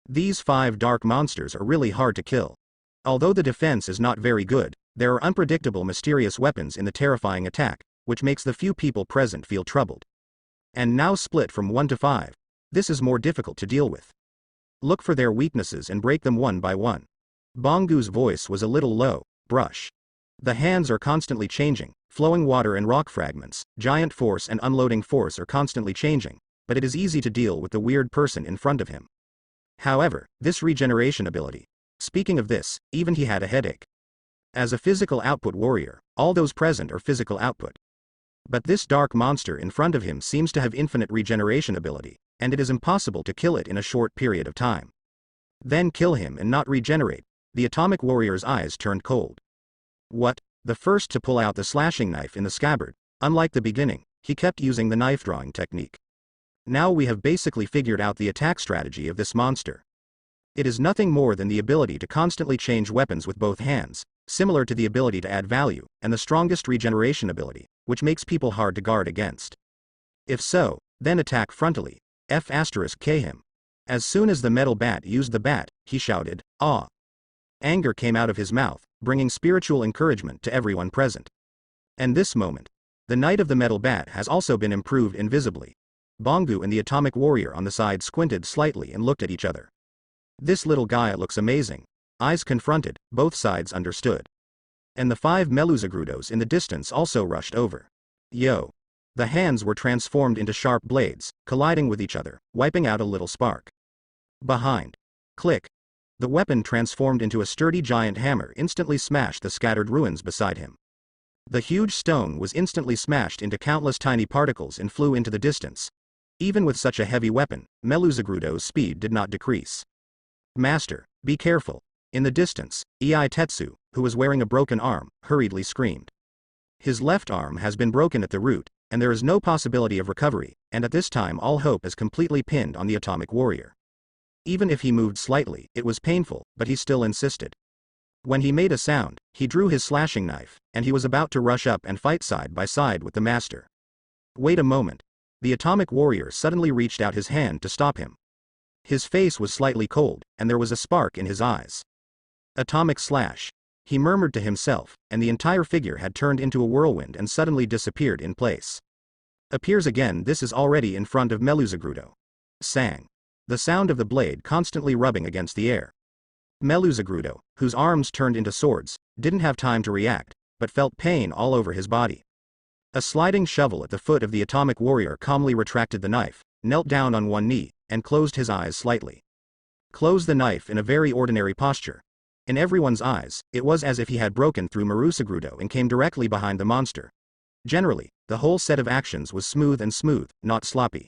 These 5 dark monsters are really hard to kill. Although the defense is not very good, there are unpredictable mysterious weapons in the terrifying attack, which makes the few people present feel troubled. And now split from 1 to 5. This is more difficult to deal with. Look for their weaknesses and break them one by one. Bongu's voice was a little low. Brush. The hands are constantly changing, flowing water and rock fragments, giant force and unloading force are constantly changing, but it is easy to deal with the weird person in front of him. However, this regeneration ability. Speaking of this, even he had a headache. As a physical output warrior, all those present are physical output. But this dark monster in front of him seems to have infinite regeneration ability, and it is impossible to kill it in a short period of time. Then kill him and not regenerate. the atomic warrior's eyes turned cold. What? The first to pull out the slashing knife in the scabbard. Unlike the beginning, he kept using the knife drawing technique. Now we have basically figured out the attack strategy of this monster. It is nothing more than the ability to constantly change weapons with both hands, similar to the ability to add value, and the strongest regeneration ability, which makes people hard to guard against. If so, then attack frontally. F*K him. As soon as the metal bat used the bat, he shouted, "Ah!" Anger came out of his mouth, bringing spiritual encouragement to everyone present. And this moment, the knight of the metal bat has also been improved invisibly. Bongu and the atomic warrior on the side squinted slightly and looked at each other. This little guy looks amazing. Eyes confronted, both sides understood. And the 5 Meluzagrudos in the distance also rushed over. Yo! The hands were transformed into sharp blades, colliding with each other, wiping out a little spark. Behind. Click. The weapon transformed into a sturdy giant hammer instantly smashed the scattered ruins beside him. The huge stone was instantly smashed into countless tiny particles and flew into the distance. Even with such a heavy weapon, Meluzagrudo's speed did not decrease. "Master, be careful." In the distance, Tetsu, who was wearing a broken arm, hurriedly screamed. His left arm has been broken at the root, and there is no possibility of recovery, and at this time all hope is completely pinned on the atomic warrior. Even if he moved slightly, it was painful, but he still insisted. When he made a sound, he drew his slashing knife, and he was about to rush up and fight side by side with the master. Wait a moment. The atomic warrior suddenly reached out his hand to stop him. His face was slightly cold, and there was a spark in his eyes. Atomic slash. He murmured to himself, and the entire figure had turned into a whirlwind and suddenly disappeared in place. Appears again. This is already in front of Meluzagrudo. Sang. The sound of the blade constantly rubbing against the air. Meluzagrudo, whose arms turned into swords, didn't have time to react, but felt pain all over his body. A sliding shovel at the foot of the atomic warrior calmly retracted the knife, knelt down on one knee, and closed his eyes slightly. Closed the knife in a very ordinary posture. In everyone's eyes, it was as if he had broken through Meluzagrudo and came directly behind the monster. Generally, the whole set of actions was smooth, not sloppy.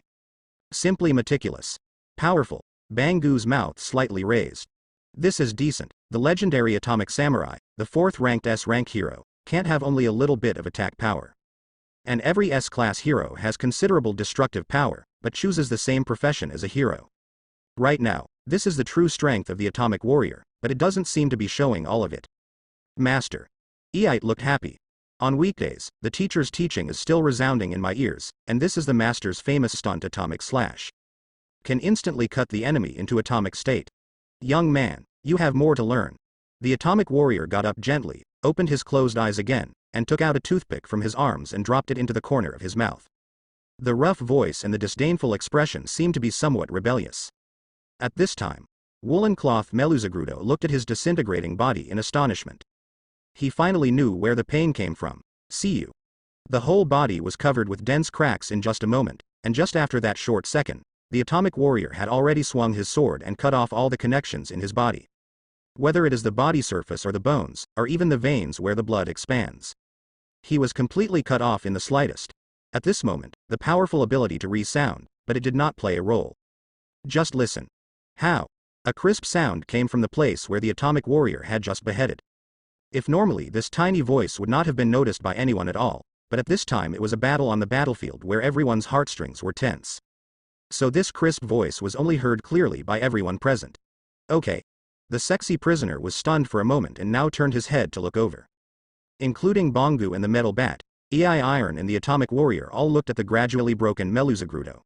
Simply meticulous. Powerful. Bangu's mouth slightly raised. This is decent. The legendary atomic samurai, the 4th ranked S-rank hero, can't have only a little bit of attack power. And every S-class hero has considerable destructive power, but chooses the same profession as a hero. Right now, this is the true strength of the atomic warrior, but it doesn't seem to be showing all of it. Master. Looked happy. On weekdays, the teacher's teaching is still resounding in my ears, and this is the master's famous stunt atomic slash. Can instantly cut the enemy into atomic state. Young man, you have more to learn. The atomic warrior got up gently, opened his closed eyes again, and took out a toothpick from his arms and dropped it into the corner of his mouth. The rough voice and the disdainful expression seemed to be somewhat rebellious. At this time, woolen cloth Meluzagrudo looked at his disintegrating body in astonishment. He finally knew where the pain came from. See you. The whole body was covered with dense cracks in just a moment, and just after that short second, the atomic warrior had already swung his sword and cut off all the connections in his body. Whether it is the body surface or the bones, or even the veins where the blood expands. He was completely cut off in the slightest. At this moment, the powerful ability to resound, but it did not play a role. Just listen. How? A crisp sound came from the place where the atomic warrior had just beheaded. If normally this tiny voice would not have been noticed by anyone at all, but at this time it was a battle on the battlefield where everyone's heartstrings were tense. So this crisp voice was only heard clearly by everyone present. Okay. The sexy prisoner was stunned for a moment and now turned his head to look over. Including Bongu and the metal bat, Iron and the atomic warrior all looked at the gradually broken Meluzagrudo.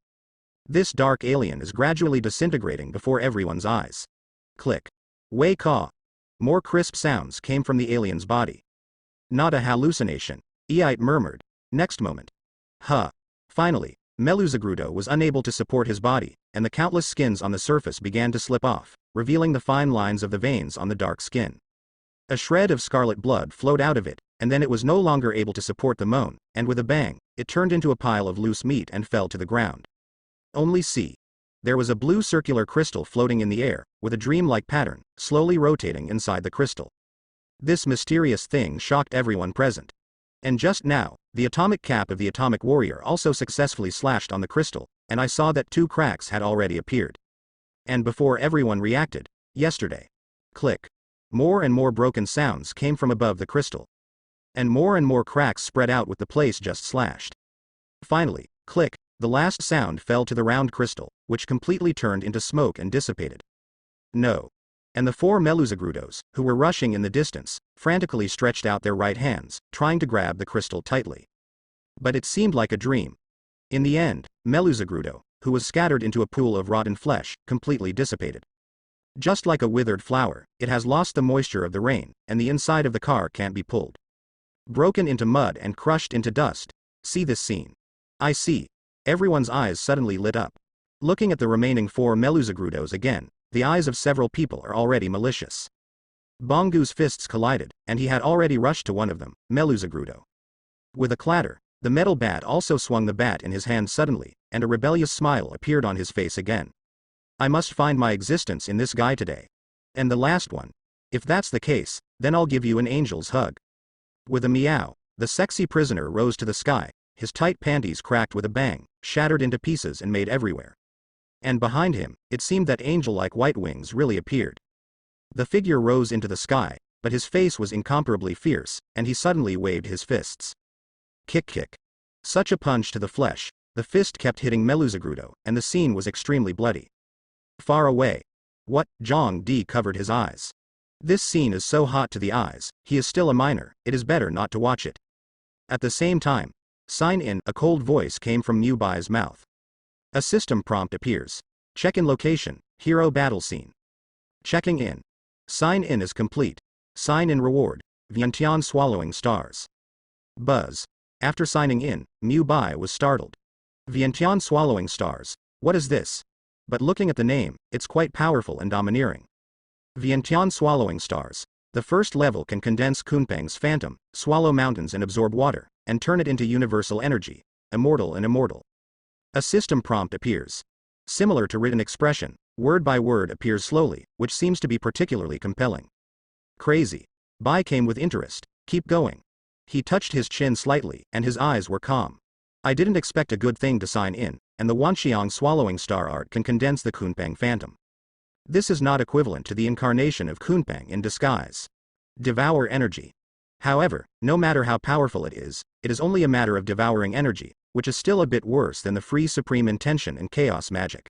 This dark alien is gradually disintegrating before everyone's eyes. Click. Wei Ka. More crisp sounds came from the alien's body. Not a hallucination, murmured. Next moment. Huh. Finally, Meluzagrudo was unable to support his body, and the countless skins on the surface began to slip off, revealing the fine lines of the veins on the dark skin. A shred of scarlet blood flowed out of it, and then it was no longer able to support the moan, and with a bang, it turned into a pile of loose meat and fell to the ground. Only see. There was a blue circular crystal floating in the air, with a dream-like pattern, slowly rotating inside the crystal. This mysterious thing shocked everyone present. And just now, the atomic cap of the atomic warrior also successfully slashed on the crystal, and I saw that 2 cracks had already appeared. And before everyone reacted, yesterday. Click. more and more broken sounds came from above the crystal. And more cracks spread out with the place just slashed. Finally, click, the last sound fell to the round crystal, which completely turned into smoke and dissipated. No. And the 4 Meluzagrudos, who were rushing in the distance, frantically stretched out their right hands, trying to grab the crystal tightly. But it seemed like a dream. In the end, Meluzagrudo, who was scattered into a pool of rotten flesh, completely dissipated. Just like a withered flower, it has lost the moisture of the rain, and the inside of the car can't be pulled. Broken into mud and crushed into dust. See this scene. I see. Everyone's eyes suddenly lit up. Looking at the remaining 4 Meluzagrudos again, the eyes of several people are already malicious. Bongu's fists collided, and he had already rushed to one of them, Meluzagrudo. With a clatter, the metal bat also swung the bat in his hand suddenly, and a rebellious smile appeared on his face again. I must find my existence in this guy today. And the last one. If that's the case, then I'll give you an angel's hug. With a meow, the sexy prisoner rose to the sky, his tight panties cracked with a bang, shattered into pieces and made everywhere. And behind him, it seemed that angel-like white wings really appeared. The figure rose into the sky, but his face was incomparably fierce, and he suddenly waved his fists. Kick kick. Such a punch to the flesh, the fist kept hitting Meluzagrudo, and the scene was extremely bloody. Far away. What? Zhang Di covered his eyes. This scene is so hot to the eyes, he is still a minor, it is better not to watch it. At the same time, sign in, a cold voice came from Mu Bai's mouth. A system prompt appears. Check in location, hero battle scene. Checking in. Sign in is complete. Sign in reward, Vientiane swallowing stars. Buzz. After signing in, Mu Bai was startled. Vientiane swallowing stars, what is this? But looking at the name, it's quite powerful and domineering. Vientiane swallowing stars. The first level can condense Kunpeng's phantom, swallow mountains and absorb water, and turn it into universal energy, immortal and immortal. A system prompt appears. Similar to written expression, word by word appears slowly, which seems to be particularly compelling. Crazy. Bai came with interest. Keep going. He touched his chin slightly, and his eyes were calm. I didn't expect a good thing to sign in, and the Wanxiang swallowing star art can condense the Kunpeng phantom. This is not equivalent to the incarnation of Kunpeng in disguise. Devour energy. However, no matter how powerful it is only a matter of devouring energy, which is still a bit worse than the free supreme intention and chaos magic.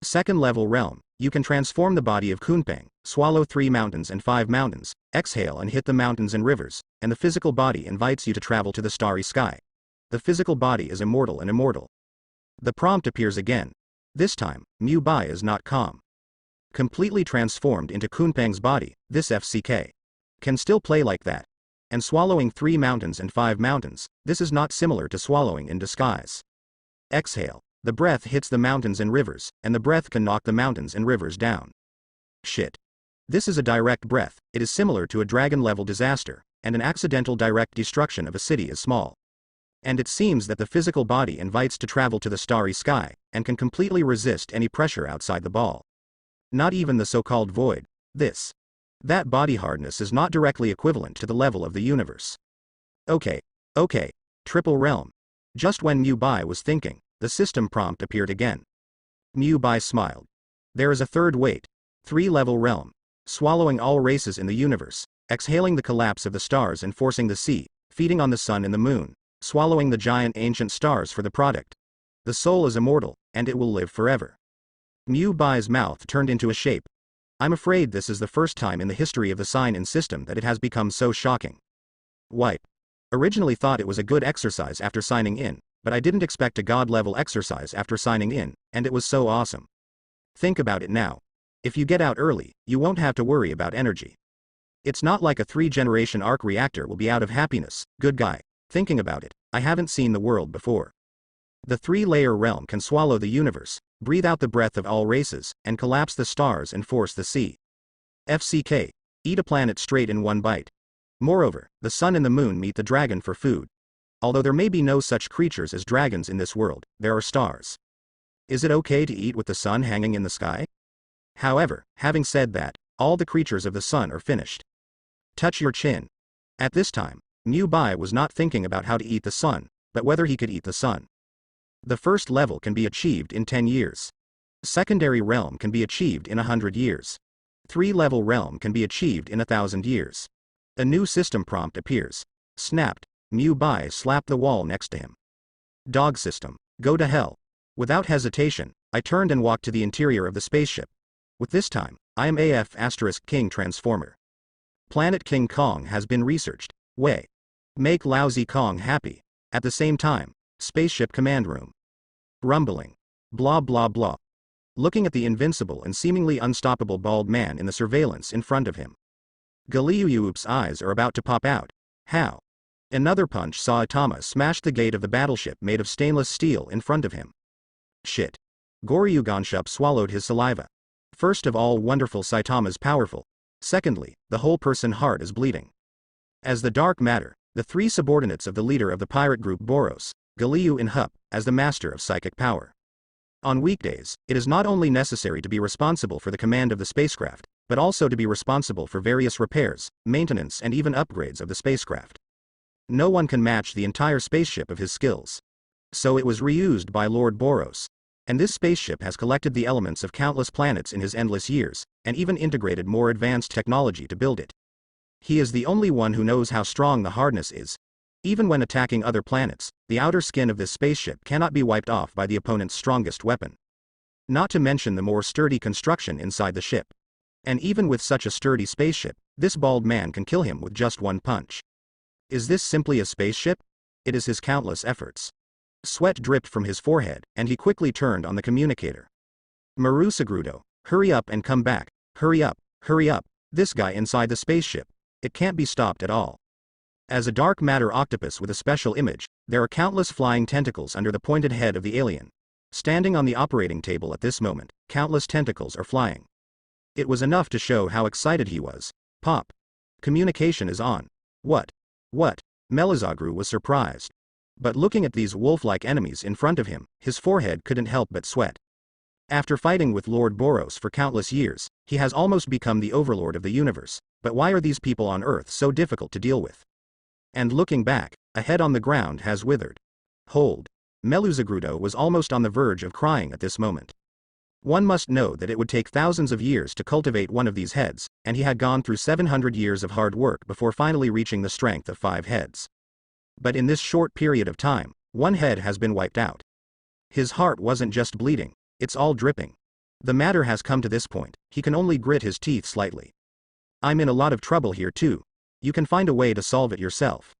Second level realm, you can transform the body of Kunpeng, swallow 3 mountains and 5 mountains, exhale and hit the mountains and rivers, and the physical body invites you to travel to the starry sky. The physical body is immortal and immortal. The prompt appears again. This time, Mu Bai is not calm. Completely transformed into Kunpeng's body, this FCK can still play like that. And swallowing 3 mountains and 5 mountains, this is not similar to swallowing in disguise. Exhale. The breath hits the mountains and rivers, and the breath can knock the mountains and rivers down. Shit. This is a direct breath, it is similar to a dragon-level disaster, and an accidental direct destruction of a city is small. And it seems that the physical body invites to travel to the starry sky, and can completely resist any pressure outside the ball. Not even the so-called void. That body hardness is not directly equivalent to the level of the universe. Okay. Triple realm. Just when Mu Bai was thinking, the system prompt appeared again. Mu Bai smiled. There is a third weight. 3-level realm. Swallowing all races in the universe, exhaling the collapse of the stars and forcing the sea, feeding on the sun and the moon, swallowing the giant ancient stars for the product. The soul is immortal, and it will live forever. Mu Bai's mouth turned into a shape. I'm afraid this is the first time in the history of the sign-in system that it has become so shocking. Wipe. Originally thought it was a good exercise after signing in, but I didn't expect a god-level exercise after signing in, and it was so awesome. Think about it now. If you get out early, you won't have to worry about energy. It's not like a 3-generation arc reactor will be out of happiness, good guy. Thinking about it, I haven't seen the world before. The 3-layer realm can swallow the universe, breathe out the breath of all races, and collapse the stars and force the sea. FCK. Eat a planet straight in one bite. Moreover, the sun and the moon meet the dragon for food. Although there may be no such creatures as dragons in this world, there are stars. Is it okay to eat with the sun hanging in the sky? However, having said that, all the creatures of the sun are finished. Touch your chin. At this time, Mu Bai was not thinking about how to eat the sun, but whether he could eat the sun. The first level can be achieved in 10 years. Secondary realm can be achieved in 100 years. 3-level realm can be achieved in 1,000 years. A new system prompt appears. Snapped. Mu Bai slapped the wall next to him. Dog system. Go to hell. Without hesitation, I turned and walked to the interior of the spaceship. With this time, I am AF * King Transformer. Planet King Kong has been researched. Way. Make lousy Kong happy. At the same time, spaceship command room. Rumbling. Blah blah blah. Looking at the invincible and seemingly unstoppable bald man in the surveillance in front of him. Galileu's eyes are about to pop out. How? Another punch saw Atama smash the gate of the battleship made of stainless steel in front of him. Shit. Goryuganshup swallowed his saliva. First of all, wonderful Saitama's powerful. Secondly, the whole person heart is bleeding. As the dark matter, the 3 subordinates of the leader of the pirate group Boros, Galileu in Hup, as the master of psychic power. On weekdays, it is not only necessary to be responsible for the command of the spacecraft, but also to be responsible for various repairs, maintenance and even upgrades of the spacecraft. No one can match the entire spaceship of his skills. So it was reused by Lord Boros. And this spaceship has collected the elements of countless planets in his endless years, and even integrated more advanced technology to build it. He is the only one who knows how strong the hardness is. Even when attacking other planets, the outer skin of this spaceship cannot be wiped off by the opponent's strongest weapon. Not to mention the more sturdy construction inside the ship. And even with such a sturdy spaceship, this bald man can kill him with just one punch. Is this simply a spaceship? It is his countless efforts. Sweat dripped from his forehead, and he quickly turned on the communicator. Marusagrudo, hurry up and come back, hurry up, this guy inside the spaceship. It can't be stopped at all. As a dark matter octopus with a special image, there are countless flying tentacles under the pointed head of the alien. Standing on the operating table at this moment, countless tentacles are flying. It was enough to show how excited he was. Pop. Communication is on. What? Melizagru was surprised. But looking at these wolf-like enemies in front of him, his forehead couldn't help but sweat. After fighting with Lord Boros for countless years, he has almost become the overlord of the universe, but why are these people on Earth so difficult to deal with? And looking back, a head on the ground has withered. Hold. Meluzagrudo was almost on the verge of crying at this moment. One must know that it would take thousands of years to cultivate one of these heads, and he had gone through 700 years of hard work before finally reaching the strength of 5 heads. But in this short period of time, one head has been wiped out. His heart wasn't just bleeding, it's all dripping. The matter has come to this point, he can only grit his teeth slightly. I'm in a lot of trouble here too. You can find a way to solve it yourself.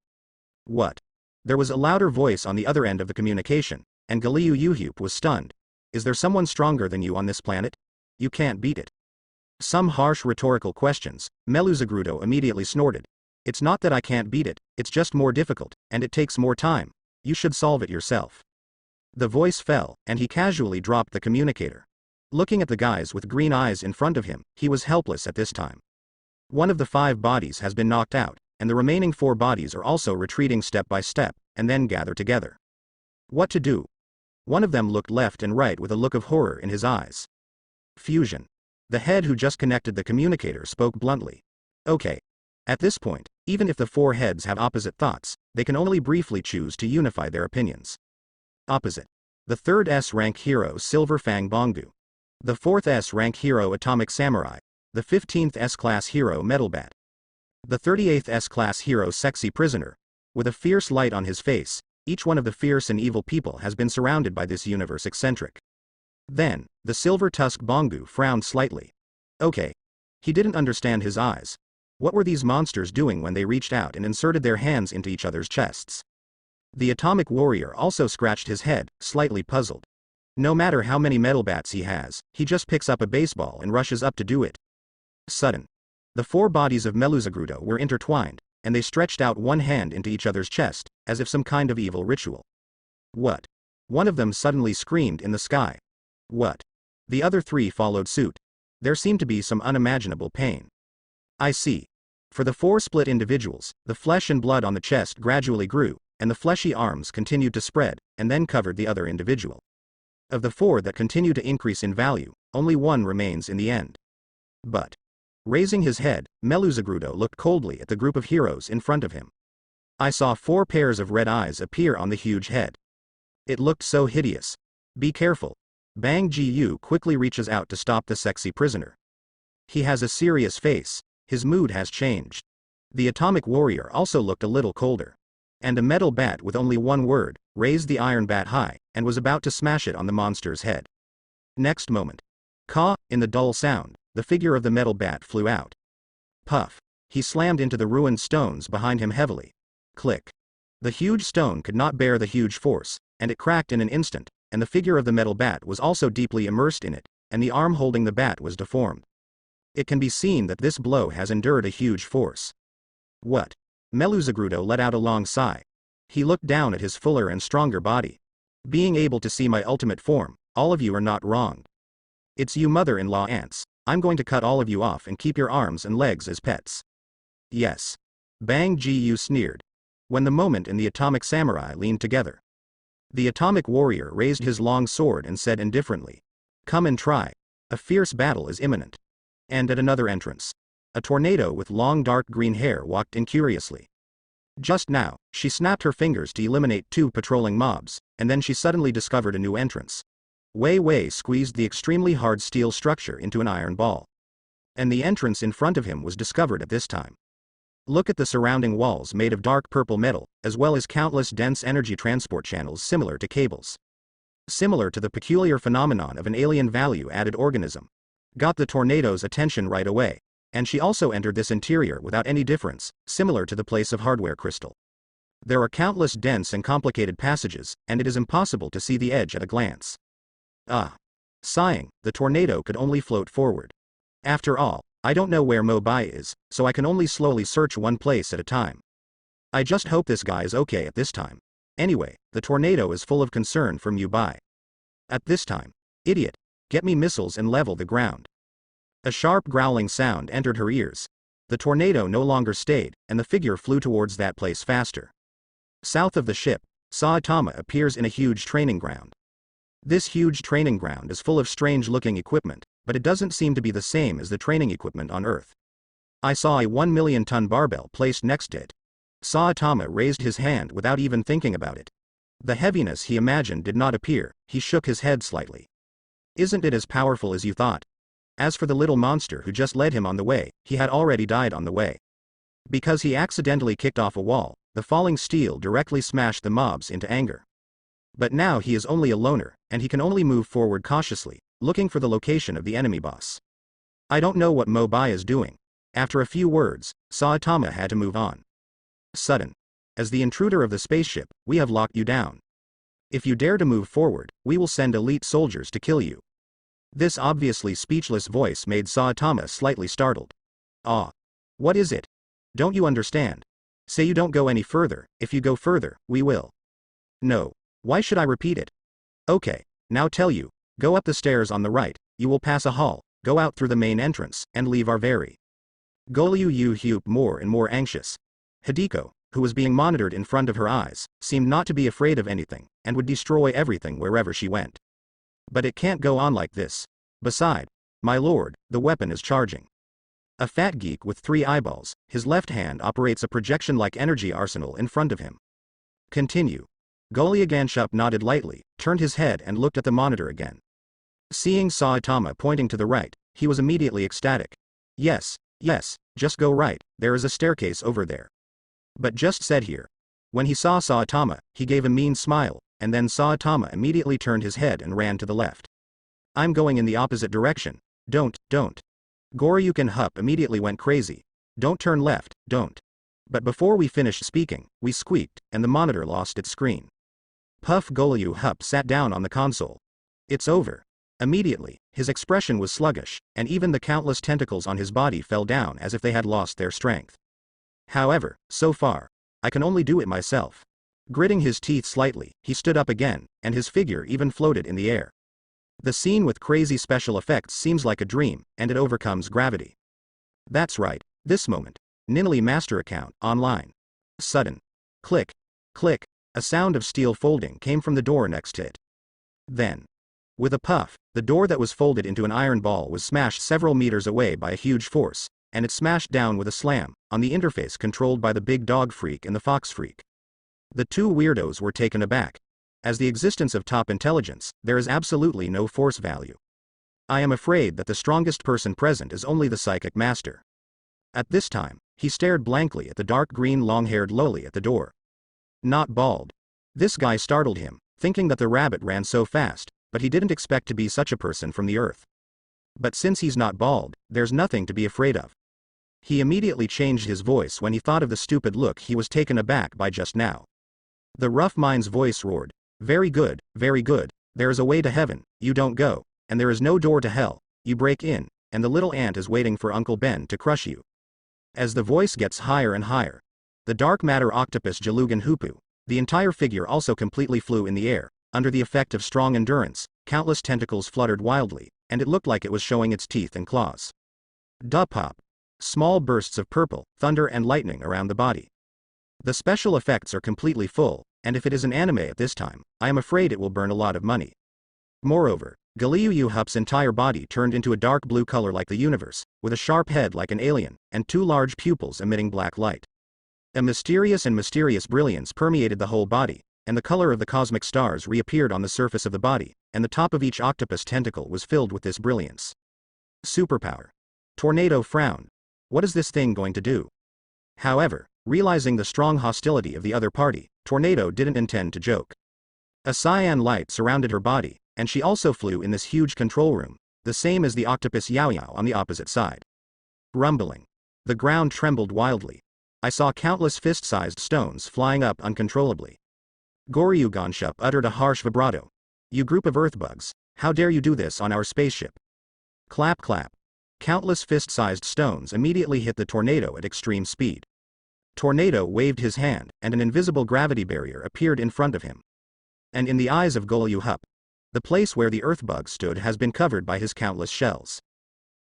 What? There was a louder voice on the other end of the communication, and Galileu Yuhup was stunned. Is there someone stronger than you on this planet? You can't beat it. Some harsh rhetorical questions. Meluzagrudo immediately snorted. It's not that I can't beat it, it's just more difficult, and it takes more time. You should solve it yourself. The voice fell, and he casually dropped the communicator. Looking at the guys with green eyes in front of him, he was helpless at this time. One of the 5 bodies has been knocked out, and the remaining 4 bodies are also retreating step by step, and then gather together. What to do? One of them looked left and right with a look of horror in his eyes. Fusion. The head who just connected the communicator spoke bluntly. Okay. At this point, even if the 4 heads have opposite thoughts, they can only briefly choose to unify their opinions. Opposite. The 3rd S-rank hero Silver Fang Bongdu. The 4th S-rank hero Atomic Samurai. The 15th S-class hero Metalbat. The 38th S-class hero Sexy Prisoner. With a fierce light on his face, each one of the fierce and evil people has been surrounded by this universe eccentric. Then, the Silver Tusk Bongu frowned slightly. Okay. He didn't understand his eyes. What were these monsters doing when they reached out and inserted their hands into each other's chests? The Atomic Warrior also scratched his head, slightly puzzled. No matter how many metal bats he has, he just picks up a baseball and rushes up to do it. Sudden. The 4 bodies of Meluzagrudo were intertwined, and they stretched out one hand into each other's chest, as if some kind of evil ritual. What? One of them suddenly screamed in the sky. What? The other 3 followed suit. There seemed to be some unimaginable pain. I see. For the 4 split individuals, the flesh and blood on the chest gradually grew, and the fleshy arms continued to spread, and then covered the other individual. Of the 4 that continue to increase in value, only 1 remains in the end. But, raising his head, Meluzagrudo looked coldly at the group of heroes in front of him. I saw 4 pairs of red eyes appear on the huge head. It looked so hideous. Be careful. Bang Ji Yu quickly reaches out to stop the Sexy Prisoner. He has a serious face. His mood has changed. The atomic warrior also looked a little colder. And a metal bat with only one word, raised the iron bat high, and was about to smash it on the monster's head. Next moment. Caw, in the dull sound, the figure of the metal bat flew out. Puff. He slammed into the ruined stones behind him heavily. Click. The huge stone could not bear the huge force, and it cracked in an instant, and the figure of the metal bat was also deeply immersed in it, and the arm holding the bat was deformed. It can be seen that this blow has endured a huge force. What? Meluzagrudo let out a long sigh. He looked down at his fuller and stronger body. Being able to see my ultimate form, all of you are not wrong. It's you mother-in-law ants. I'm going to cut all of you off and keep your arms and legs as pets. Yes. Bang Gu sneered. When the moment and the atomic samurai leaned together. The atomic warrior raised his long sword and said indifferently. Come and try. A fierce battle is imminent. And at another entrance. A tornado with long dark green hair walked in curiously. Just now, she snapped her fingers to eliminate 2 patrolling mobs, and then she suddenly discovered a new entrance. Wei Wei squeezed the extremely hard steel structure into an iron ball. And the entrance in front of him was discovered at this time. Look at the surrounding walls made of dark purple metal, as well as countless dense energy transport channels similar to cables. Similar to the peculiar phenomenon of an alien value-added organism. Got the tornado's attention right away. And she also entered this interior without any difference, similar to the place of hardware crystal. There are countless dense and complicated passages, and it is impossible to see the edge at a glance. Ah. Sighing, the tornado could only float forward. After all, I don't know where Mobai is, so I can only slowly search one place at a time. I just hope this guy is okay at this time. Anyway, the tornado is full of concern for Mubai. At this time. Idiot. Get me missiles and level the ground. A sharp growling sound entered her ears. The tornado no longer stayed, and the figure flew towards that place faster. South of the ship, Saitama appears in a huge training ground. This huge training ground is full of strange-looking equipment, but it doesn't seem to be the same as the training equipment on Earth. I saw a 1 million ton barbell placed next to it. Saitama raised his hand without even thinking about it. The heaviness he imagined did not appear. He shook his head slightly. Isn't it as powerful as you thought? As for the little monster who just led him on the way, he had already died on the way. Because he accidentally kicked off a wall, the falling steel directly smashed the mobs into anger. But now he is only a loner, and he can only move forward cautiously, looking for the location of the enemy boss. I don't know what Mobai is doing. After a few words, Saitama had to move on. Sudden. As the intruder of the spaceship, we have locked you down. If you dare to move forward, we will send elite soldiers to kill you. This obviously speechless voice made Saitama slightly startled. Ah. What is it? Don't you understand? Say you don't go any further. If you go further, we will. No. Why should I repeat it? Okay, now tell you, go up the stairs on the right, you will pass a hall, go out through the main entrance, and leave our very. Golyu Yu Hupe more and more anxious. Hideko, who was being monitored in front of her eyes, seemed not to be afraid of anything, and would destroy everything wherever she went. But it can't go on like this. Beside, my lord, the weapon is charging. A fat geek with 3 eyeballs, his left hand operates a projection-like energy arsenal in front of him. Continue. Golyaganshuk nodded lightly, turned his head and looked at the monitor again. Seeing Saitama pointing to the right, he was immediately ecstatic. Yes, just go right, there is a staircase over there. But just said here. When he saw Saitama, he gave a mean smile, and then Saitama immediately turned his head and ran to the left. I'm going in the opposite direction. Don't. Goryukin Hup immediately went crazy. Don't turn left, don't. But before we finished speaking, we squeaked, and the monitor lost its screen. Puff Golyu Hup sat down on the console. It's over. Immediately, his expression was sluggish, and even the countless tentacles on his body fell down as if they had lost their strength. However, so far, I can only do it myself. Gritting his teeth slightly, he stood up again, and his figure even floated in the air. The scene with crazy special effects seems like a dream, and it overcomes gravity. That's right, this moment. Ninali Master Account, online. Sudden. Click. Click. A sound of steel folding came from the door next to it. Then. With a puff, the door that was folded into an iron ball was smashed several meters away by a huge force, and it smashed down with a slam, on the interface controlled by the big dog freak and the fox freak. The 2 weirdos were taken aback. As the existence of top intelligence, there is absolutely no force value. I am afraid that the strongest person present is only the psychic master. At this time, he stared blankly at the dark green long-haired loli at the door. Not bald. This guy startled him, thinking that the rabbit ran so fast, but he didn't expect to be such a person from the earth. But since he's not bald, there's nothing to be afraid of. He immediately changed his voice when he thought of the stupid look he was taken aback by just now. The rough mind's voice roared, very good, there is a way to heaven, you don't go, and there is no door to hell, you break in, and the little ant is waiting for Uncle Ben to crush you. As the voice gets higher and higher, the dark matter octopus Jalugan Hupu, the entire figure also completely flew in the air, under the effect of strong endurance, countless tentacles fluttered wildly, and it looked like it was showing its teeth and claws. Dup-pop. Small bursts of purple, thunder and lightning around the body. The special effects are completely full, and if it is an anime at this time, I am afraid it will burn a lot of money. Moreover, Galileo Hup's entire body turned into a dark blue color like the universe, with a sharp head like an alien, and two large pupils emitting black light. A mysterious brilliance permeated the whole body, and the color of the cosmic stars reappeared on the surface of the body, and the top of each octopus tentacle was filled with this brilliance. Superpower. Tornado frowned. What is this thing going to do? However, realizing the strong hostility of the other party, Tornado didn't intend to joke. A cyan light surrounded her body, and she also flew in this huge control room, the same as the octopus Yao Yao on the opposite side. Rumbling. The ground trembled wildly. I saw countless fist-sized stones flying up uncontrollably. Goryu Ganshup uttered a harsh vibrato. You group of earthbugs, how dare you do this on our spaceship? Clap clap. Countless fist-sized stones immediately hit the tornado at extreme speed. Tornado waved his hand, and an invisible gravity barrier appeared in front of him. And in the eyes of Goryu Hup, the place where the earthbug stood has been covered by his countless shells.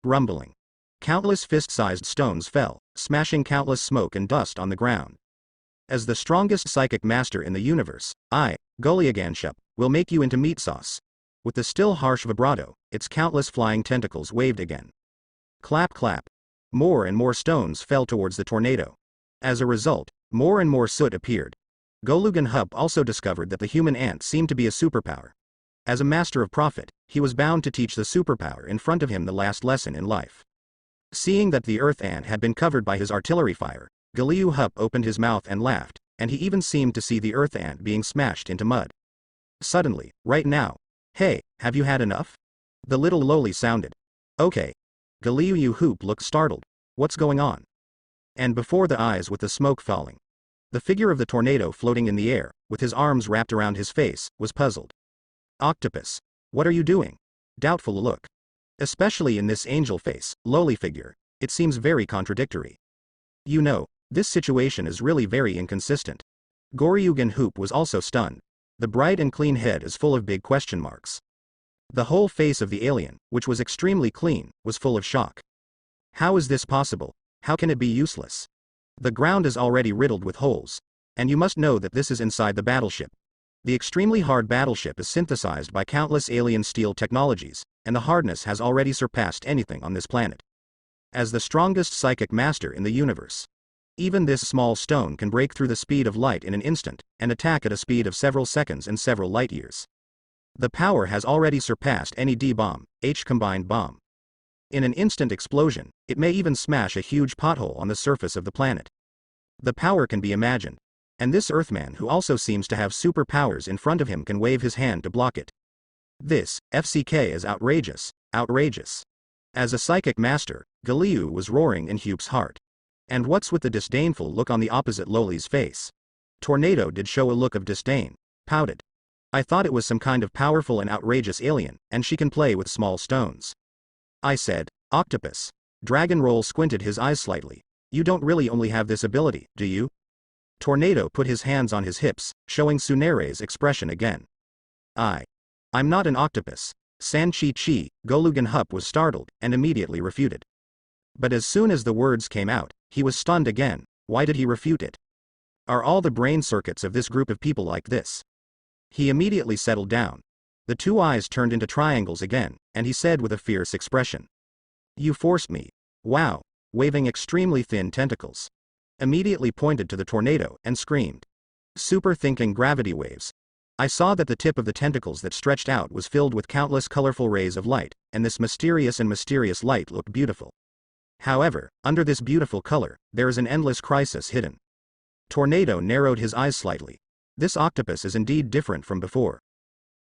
Rumbling. Countless fist-sized stones fell, smashing countless smoke and dust on the ground. As the strongest psychic master in the universe, I, Gulyaganshep, will make you into meat sauce. With the still harsh vibrato, its countless flying tentacles waved again. Clap clap. More and more stones fell towards the tornado. As a result, more and more soot appeared. Golugan Hup also discovered that the human ant seemed to be a superpower. As a master of profit, he was bound to teach the superpower in front of him the last lesson in life. Seeing that the earth ant had been covered by his artillery fire, Galileo Hup opened his mouth and laughed, and he even seemed to see the earth ant being smashed into mud. Suddenly, right now. Hey, have you had enough? The little loli sounded. Okay. Galileo Hup looked startled. What's going on? And before the eyes with the smoke falling, the figure of the tornado floating in the air, with his arms wrapped around his face, was puzzled. Octopus. What are you doing? Doubtful look. Especially in this angel face, loli figure, it seems very contradictory. You know, this situation is really very inconsistent. Goryugen Hoop was also stunned. The bright and clean head is full of big question marks. The whole face of the alien, which was extremely clean, was full of shock. How is this possible? How can it be useless? The ground is already riddled with holes. And you must know that this is inside the battleship. The extremely hard battleship is synthesized by countless alien steel technologies, and the hardness has already surpassed anything on this planet. As the strongest psychic master in the universe, even this small stone can break through the speed of light in an instant, and attack at a speed of several seconds and several light years. The power has already surpassed any D-bomb, H-combined bomb. In an instant explosion, it may even smash a huge pothole on the surface of the planet. The power can be imagined. And this Earthman who also seems to have superpowers in front of him can wave his hand to block it. This, FCK is outrageous, outrageous. As a psychic master, Galileo was roaring in Hupe's heart. And what's with the disdainful look on the opposite loli's face? Tornado did show a look of disdain, pouted. I thought it was some kind of powerful and outrageous alien, and she can play with small stones. I said, Octopus. Dragon Roll squinted his eyes slightly. You don't really only have this ability, do you? Tornado put his hands on his hips, showing Tsunere's expression again. I'm not an octopus. San-chi-chi, Golugan Hup was startled, and immediately refuted. But as soon as the words came out, he was stunned again. Why did he refute it? Are all the brain circuits of this group of people like this? He immediately settled down. The two eyes turned into triangles again, and he said with a fierce expression. You forced me. Wow. Waving extremely thin tentacles. Immediately pointed to the tornado and screamed. Super thinking gravity waves. I saw that the tip of the tentacles that stretched out was filled with countless colorful rays of light, and this mysterious light looked beautiful. However, under this beautiful color, there is an endless crisis hidden. Tornado narrowed his eyes slightly. This octopus is indeed different from before.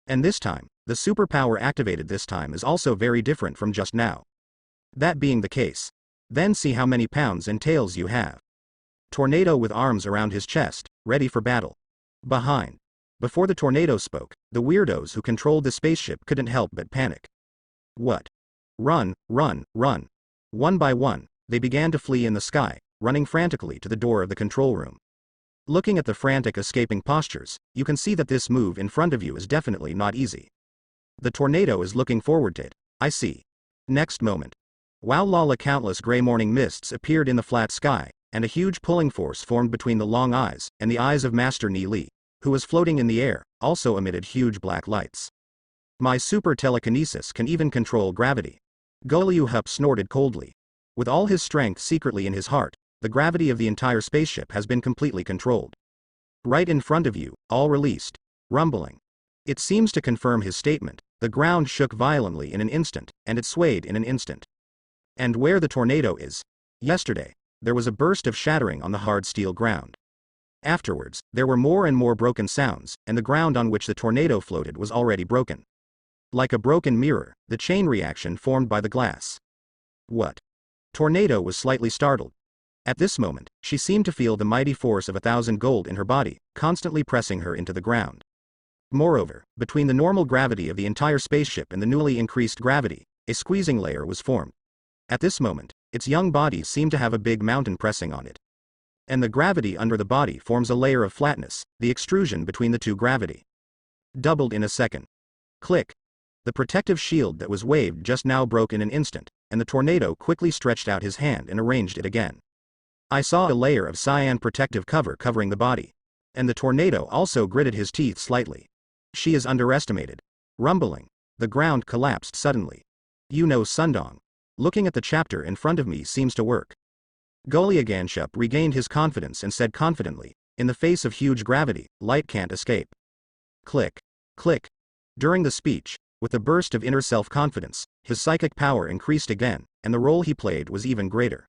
And this time, the superpower activated this time is also very different from just now. That being the case, then see how many pounds and tails you have. Tornado with arms around his chest, ready for battle. Behind. Before the tornado spoke, the weirdos who controlled the spaceship couldn't help but panic. What? Run, run, run. One by one, they began to flee in the sky, running frantically to the door of the control room. Looking at the frantic escaping postures, you can see that this move in front of you is definitely not easy. The tornado is looking forward to it, I see. Next moment. Wow lala, countless gray morning mists appeared in the flat sky, and a huge pulling force formed between the long eyes and the eyes of Master Ni Li, who was floating in the air, also emitted huge black lights. My super telekinesis can even control gravity. Goliu Hup snorted coldly. With all his strength secretly in his heart, the gravity of the entire spaceship has been completely controlled. Right in front of you, all released. Rumbling. It seems to confirm his statement. The ground shook violently in an instant, and it swayed in an instant. And where the tornado is. Yesterday, there was a burst of shattering on the hard steel ground. Afterwards, there were more and more broken sounds, and the ground on which the tornado floated was already broken. Like a broken mirror, the chain reaction formed by the glass. What? Tornado was slightly startled. At this moment, she seemed to feel the mighty force of 1,000 gold in her body, constantly pressing her into the ground. Moreover, between the normal gravity of the entire spaceship and the newly increased gravity, a squeezing layer was formed. At this moment, its young body seemed to have a big mountain pressing on it. And the gravity under the body forms a layer of flatness, the extrusion between the two gravity. Doubled in a second. Click. The protective shield that was waved just now broke in an instant, and the tornado quickly stretched out his hand and arranged it again. I saw a layer of cyan protective cover covering the body. And the tornado also gritted his teeth slightly. She is underestimated. Rumbling. The ground collapsed suddenly. You know Sundong. Looking at the chapter in front of me seems to work. Goliaganshup regained his confidence and said confidently, in the face of huge gravity, light can't escape. Click. Click. During the speech, with a burst of inner self-confidence, his psychic power increased again, and the role he played was even greater.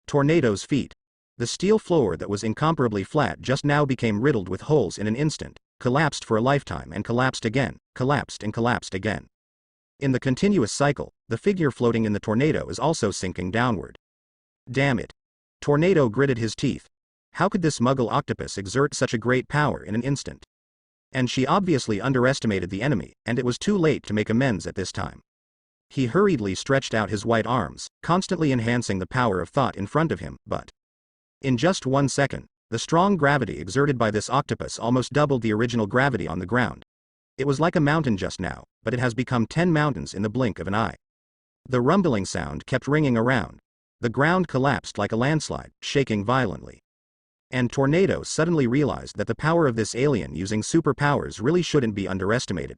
Tornado's feet. The steel floor that was incomparably flat just now became riddled with holes in an instant, collapsed for a lifetime and collapsed again, collapsed and collapsed again. In the continuous cycle, the figure floating in the tornado is also sinking downward. Damn it. Tornado gritted his teeth. How could this muggle octopus exert such a great power in an instant? And she obviously underestimated the enemy, and it was too late to make amends at this time. He hurriedly stretched out his white arms, constantly enhancing the power of thought in front of him, but in just 1 second, the strong gravity exerted by this octopus almost doubled the original gravity on the ground. It was like a mountain just now, but it has become 10 mountains in the blink of an eye. The rumbling sound kept ringing around. The ground collapsed like a landslide, shaking violently. And Tornado suddenly realized that the power of this alien using superpowers really shouldn't be underestimated.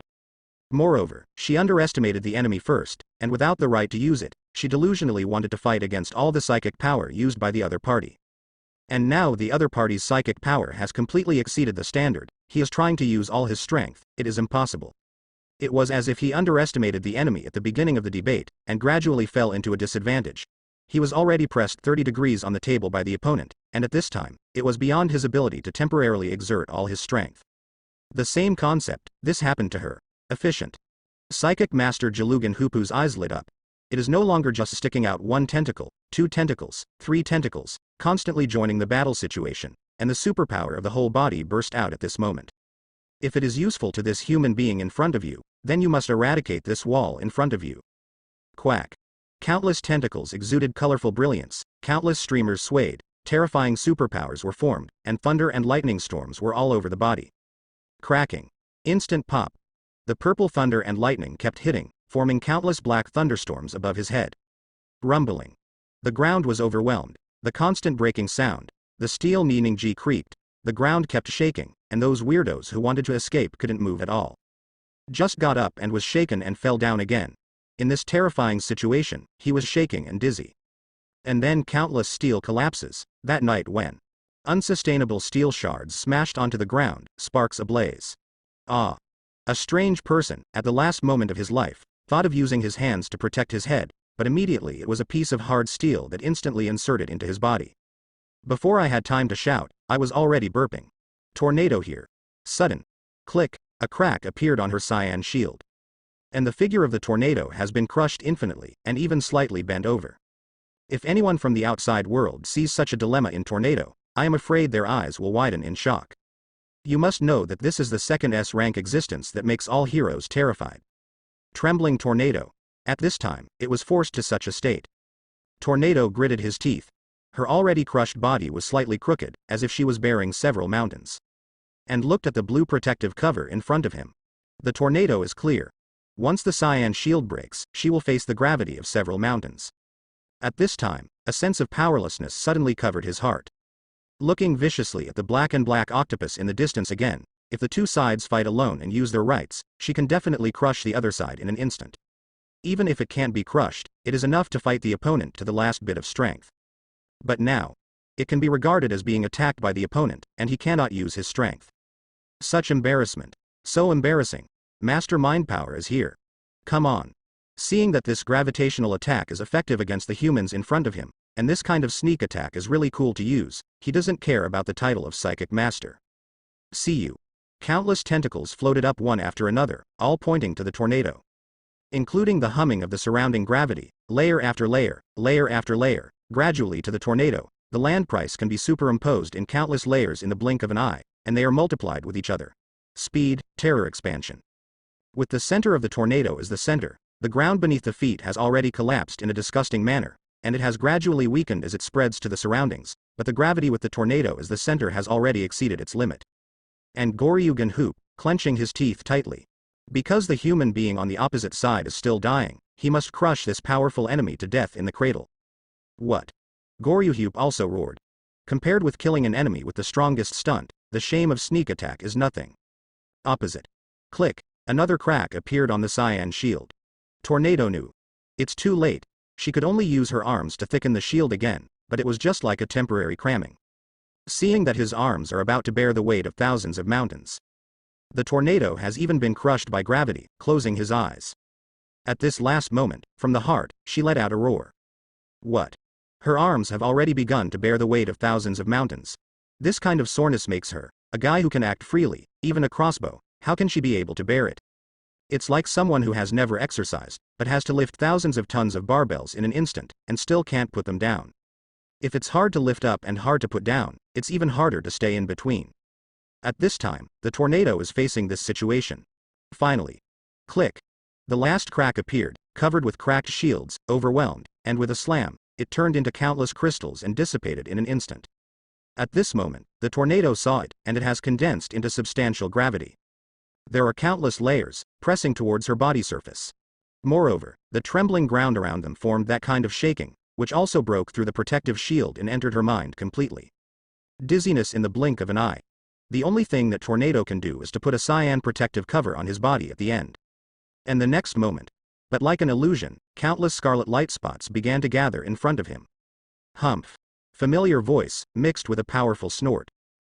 Moreover, she underestimated the enemy first, and without the right to use it, she delusionally wanted to fight against all the psychic power used by the other party. And now the other party's psychic power has completely exceeded the standard. He is trying to use all his strength. It is impossible. It was as if he underestimated the enemy at the beginning of the debate, and gradually fell into a disadvantage. He was already pressed 30 degrees on the table by the opponent, and at this time, it was beyond his ability to temporarily exert all his strength. The same concept, this happened to her. Efficient. Psychic Master Jalugan Hupu's eyes lit up. It is no longer just sticking out 1 tentacle, 2 tentacles, 3 tentacles, constantly joining the battle situation, and the superpower of the whole body burst out at this moment. If it is useful to this human being in front of you, then you must eradicate this wall in front of you. Quack. Countless tentacles exuded colorful brilliance, countless streamers swayed, terrifying superpowers were formed, and thunder and lightning storms were all over the body. Cracking. Instant pop. The purple thunder and lightning kept hitting, forming countless black thunderstorms above his head. Rumbling. The ground was overwhelmed. The constant breaking sound. The steel Niningji creaked. The ground kept shaking, and those weirdos who wanted to escape couldn't move at all. Just got up and was shaken and fell down again. In this terrifying situation, he was shaking and dizzy. And then countless steel collapses, that night when unsustainable steel shards smashed onto the ground, sparks ablaze. Ah. A strange person, at the last moment of his life, thought of using his hands to protect his head, but immediately it was a piece of hard steel that instantly inserted into his body. Before I had time to shout, I was already burping. Tornado here. Sudden. Click, a crack appeared on her cyan shield. And the figure of the tornado has been crushed infinitely, and even slightly bent over. If anyone from the outside world sees such a dilemma in Tornado, I am afraid their eyes will widen in shock. You must know that this is the second S-rank existence that makes all heroes terrified. Trembling Tornado. At this time, it was forced to such a state. Tornado gritted his teeth. Her already crushed body was slightly crooked, as if she was bearing several mountains. And looked at the blue protective cover in front of him. The tornado is clear. Once the cyan shield breaks, she will face the gravity of several mountains. At this time, a sense of powerlessness suddenly covered his heart. Looking viciously at the black octopus in the distance again, if the two sides fight alone and use their rights, she can definitely crush the other side in an instant. Even if it can't be crushed, it is enough to fight the opponent to the last bit of strength. But now, it can be regarded as being attacked by the opponent, and he cannot use his strength. Such embarrassment. So embarrassing. Master Mind Power is here. Come on. Seeing that this gravitational attack is effective against the humans in front of him, and this kind of sneak attack is really cool to use, he doesn't care about the title of Psychic Master. See you. Countless tentacles floated up one after another, all pointing to the tornado. Including the humming of the surrounding gravity, layer after layer, gradually to the tornado. The land price can be superimposed in countless layers in the blink of an eye, and they are multiplied with each other. Speed, terror expansion. With the center of the tornado as the center, the ground beneath the feet has already collapsed in a disgusting manner, and it has gradually weakened as it spreads to the surroundings, but the gravity with the tornado as the center has already exceeded its limit. And Goryugen Hoop, clenching his teeth tightly. Because the human being on the opposite side is still dying, he must crush this powerful enemy to death in the cradle. What? Goryuhoop also roared. Compared with killing an enemy with the strongest stunt, the shame of sneak attack is nothing. Opposite. Click, another crack appeared on the cyan shield. Tornado knew. It's too late. She could only use her arms to thicken the shield again, but it was just like a temporary cramming. Seeing that his arms are about to bear the weight of thousands of mountains. The tornado has even been crushed by gravity, closing his eyes. At this last moment, from the heart, she let out a roar. What? Her arms have already begun to bear the weight of thousands of mountains. This kind of soreness makes her, a guy who can act freely, even a crossbow, how can she be able to bear it? It's like someone who has never exercised, but has to lift thousands of tons of barbells in an instant, and still can't put them down. If it's hard to lift up and hard to put down, it's even harder to stay in between. At this time, the tornado is facing this situation. Finally. Click. The last crack appeared, covered with cracked shields, overwhelmed, and with a slam, it turned into countless crystals and dissipated in an instant. At this moment, the tornado saw it, and it has condensed into substantial gravity. There are countless layers, pressing towards her body surface. Moreover, the trembling ground around them formed that kind of shaking, which also broke through the protective shield and entered her mind completely. Dizziness in the blink of an eye. The only thing that Tornado can do is to put a cyan protective cover on his body at the end. And the next moment, but like an illusion, countless scarlet light spots began to gather in front of him. Humph. Familiar voice, mixed with a powerful snort.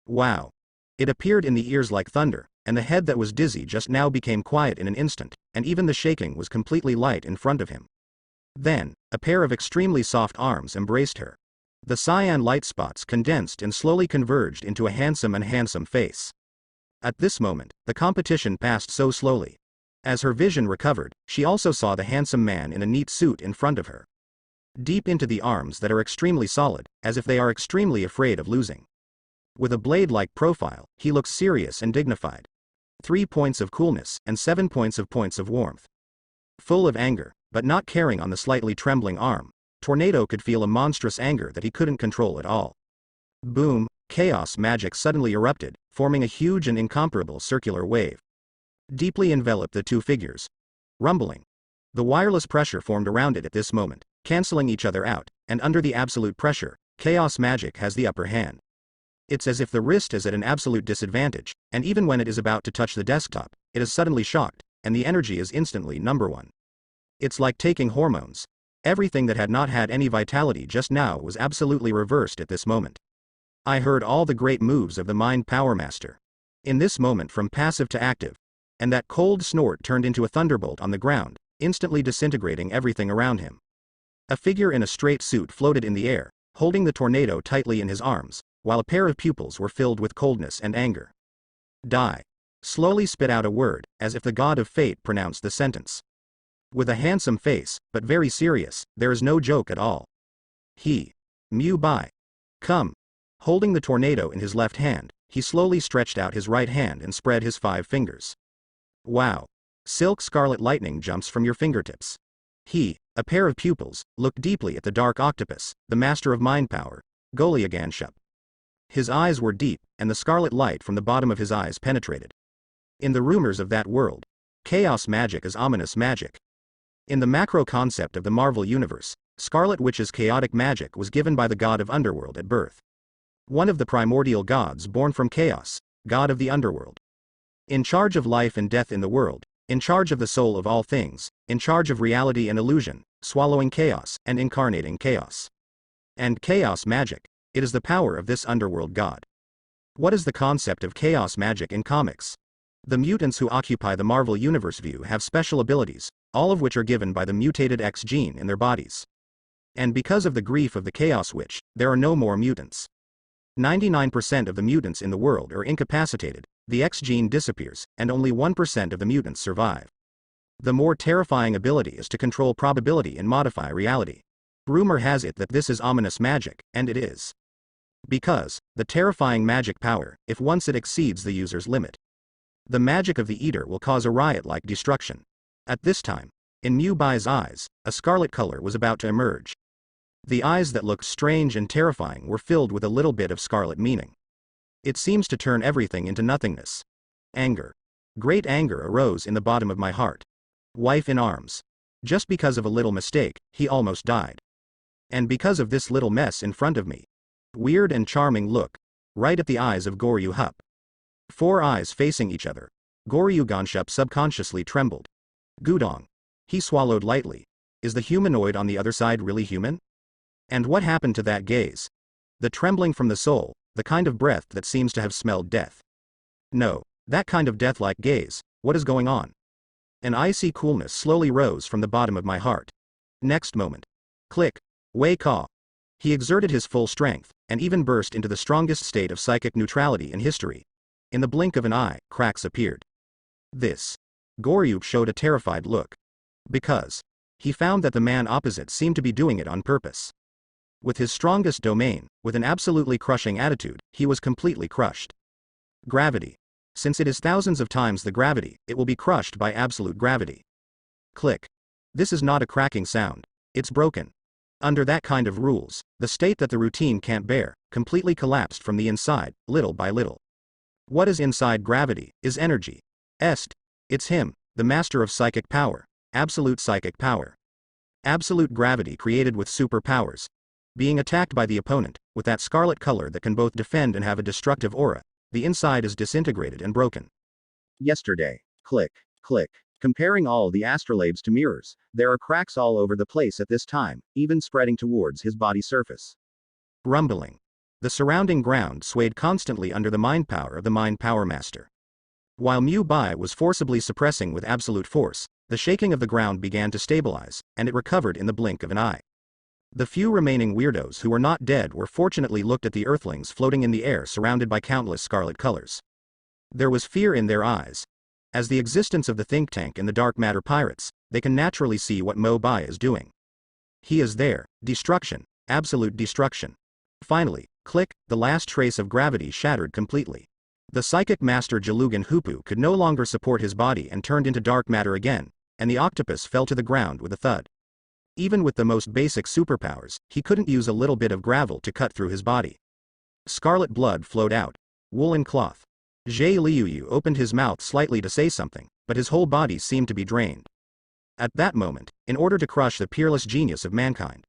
Wow. It appeared in the ears like thunder, and the head that was dizzy just now became quiet in an instant, and even the shaking was completely light in front of him. Then, a pair of extremely soft arms embraced her. The cyan light spots condensed and slowly converged into a handsome face. At this moment, the competition passed so slowly. As her vision recovered, she also saw the handsome man in a neat suit in front of her. Deep into the arms that are extremely solid, as if they are extremely afraid of losing. With a blade-like profile, he looks serious and dignified. 3 points of coolness, and 7 points of warmth. Full of anger, but not caring on the slightly trembling arm, Tornado could feel a monstrous anger that he couldn't control at all. Boom, chaos magic suddenly erupted, forming a huge and incomparable circular wave. Deeply enveloped the two figures. Rumbling. The wireless pressure formed around it at this moment, cancelling each other out, and under the absolute pressure, chaos magic has the upper hand. It's as if the wrist is at an absolute disadvantage, and even when it is about to touch the desktop, it is suddenly shocked, and the energy is instantly number one. It's like taking hormones. Everything that had not had any vitality just now was absolutely reversed at this moment. I heard all the great moves of the Mind Power Master. In this moment from passive to active, and that cold snort turned into a thunderbolt on the ground, instantly disintegrating everything around him. A figure in a straight suit floated in the air, holding the tornado tightly in his arms, while a pair of pupils were filled with coldness and anger. Die. Slowly spit out a word, as if the god of fate pronounced the sentence. With a handsome face, but very serious, there is no joke at all. He. Mu Bai. Come. Holding the tornado in his left hand, he slowly stretched out his right hand and spread his 5 fingers. Wow. Silk scarlet lightning jumps from your fingertips. He, a pair of pupils, looked deeply at the dark octopus, the master of mind power, Goliaganshup. His eyes were deep, and the scarlet light from the bottom of his eyes penetrated. In the rumors of that world, chaos magic is ominous magic. In the macro concept of the Marvel Universe, Scarlet Witch's chaotic magic was given by the god of underworld at birth. One of the primordial gods born from chaos, god of the underworld. In charge of life and death in the world, in charge of the soul of all things, in charge of reality and illusion, swallowing chaos and incarnating chaos. And chaos magic, it is the power of this underworld god. What is the concept of chaos magic in comics? The mutants who occupy the Marvel Universe view have special abilities, all of which are given by the mutated X gene in their bodies. And because of the grief of the Chaos Witch, there are no more mutants. 99% of the mutants in the world are incapacitated, the X gene disappears, and only 1% of the mutants survive. The more terrifying ability is to control probability and modify reality. Rumor has it that this is ominous magic, and it is. Because, the terrifying magic power, if once it exceeds the user's limit. The magic of the Eater will cause a riot-like destruction. At this time, in Mu Bai's eyes, a scarlet color was about to emerge. The eyes that looked strange and terrifying were filled with a little bit of scarlet meaning. It seems to turn everything into nothingness. Anger. Great anger arose in the bottom of my heart. Wife in arms. Just because of a little mistake, he almost died. And because of this little mess in front of me. Weird and charming look. Right at the eyes of Goryu Hup. 4 eyes facing each other. Goryu Ganshup subconsciously trembled. Gudong. He swallowed lightly. Is the humanoid on the other side really human? And what happened to that gaze? The trembling from the soul, the kind of breath that seems to have smelled death. No, that kind of death-like gaze, what is going on? An icy coolness slowly rose from the bottom of my heart. Next moment. Click. Wei Ka. He exerted his full strength, and even burst into the strongest state of psychic neutrality in history. In the blink of an eye, cracks appeared. This. Goryu showed a terrified look. Because. He found that the man opposite seemed to be doing it on purpose. With his strongest domain, with an absolutely crushing attitude, he was completely crushed. Gravity. Since it is thousands of times the gravity, it will be crushed by absolute gravity. Click. This is not a cracking sound. It's broken. Under that kind of rules, the state that the routine can't bear, completely collapsed from the inside, little by little. What is inside gravity, is energy. It's him, the master of psychic power, absolute psychic power. Absolute gravity created with superpowers. Being attacked by the opponent, with that scarlet color that can both defend and have a destructive aura, the inside is disintegrated and broken. Yesterday. Click. Click. Comparing all the astrolabes to mirrors, there are cracks all over the place at this time, even spreading towards his body surface. Rumbling. The surrounding ground swayed constantly under the mind power of the Mind Power Master. While Mu Bai was forcibly suppressing with absolute force, the shaking of the ground began to stabilize, and it recovered in the blink of an eye. The few remaining weirdos who were not dead were fortunately looked at the earthlings floating in the air surrounded by countless scarlet colors. There was fear in their eyes. As the existence of the think tank and the dark matter pirates, they can naturally see what Mo Bai is doing. He is there, destruction, absolute destruction. Finally, click, the last trace of gravity shattered completely. The psychic master Jalugan Hupu could no longer support his body and turned into dark matter again, and the octopus fell to the ground with a thud. Even with the most basic superpowers, he couldn't use a little bit of gravel to cut through his body. Scarlet blood flowed out. Woolen cloth. Zhe Liuyu opened his mouth slightly to say something, but his whole body seemed to be drained. At that moment, in order to crush the peerless genius of mankind,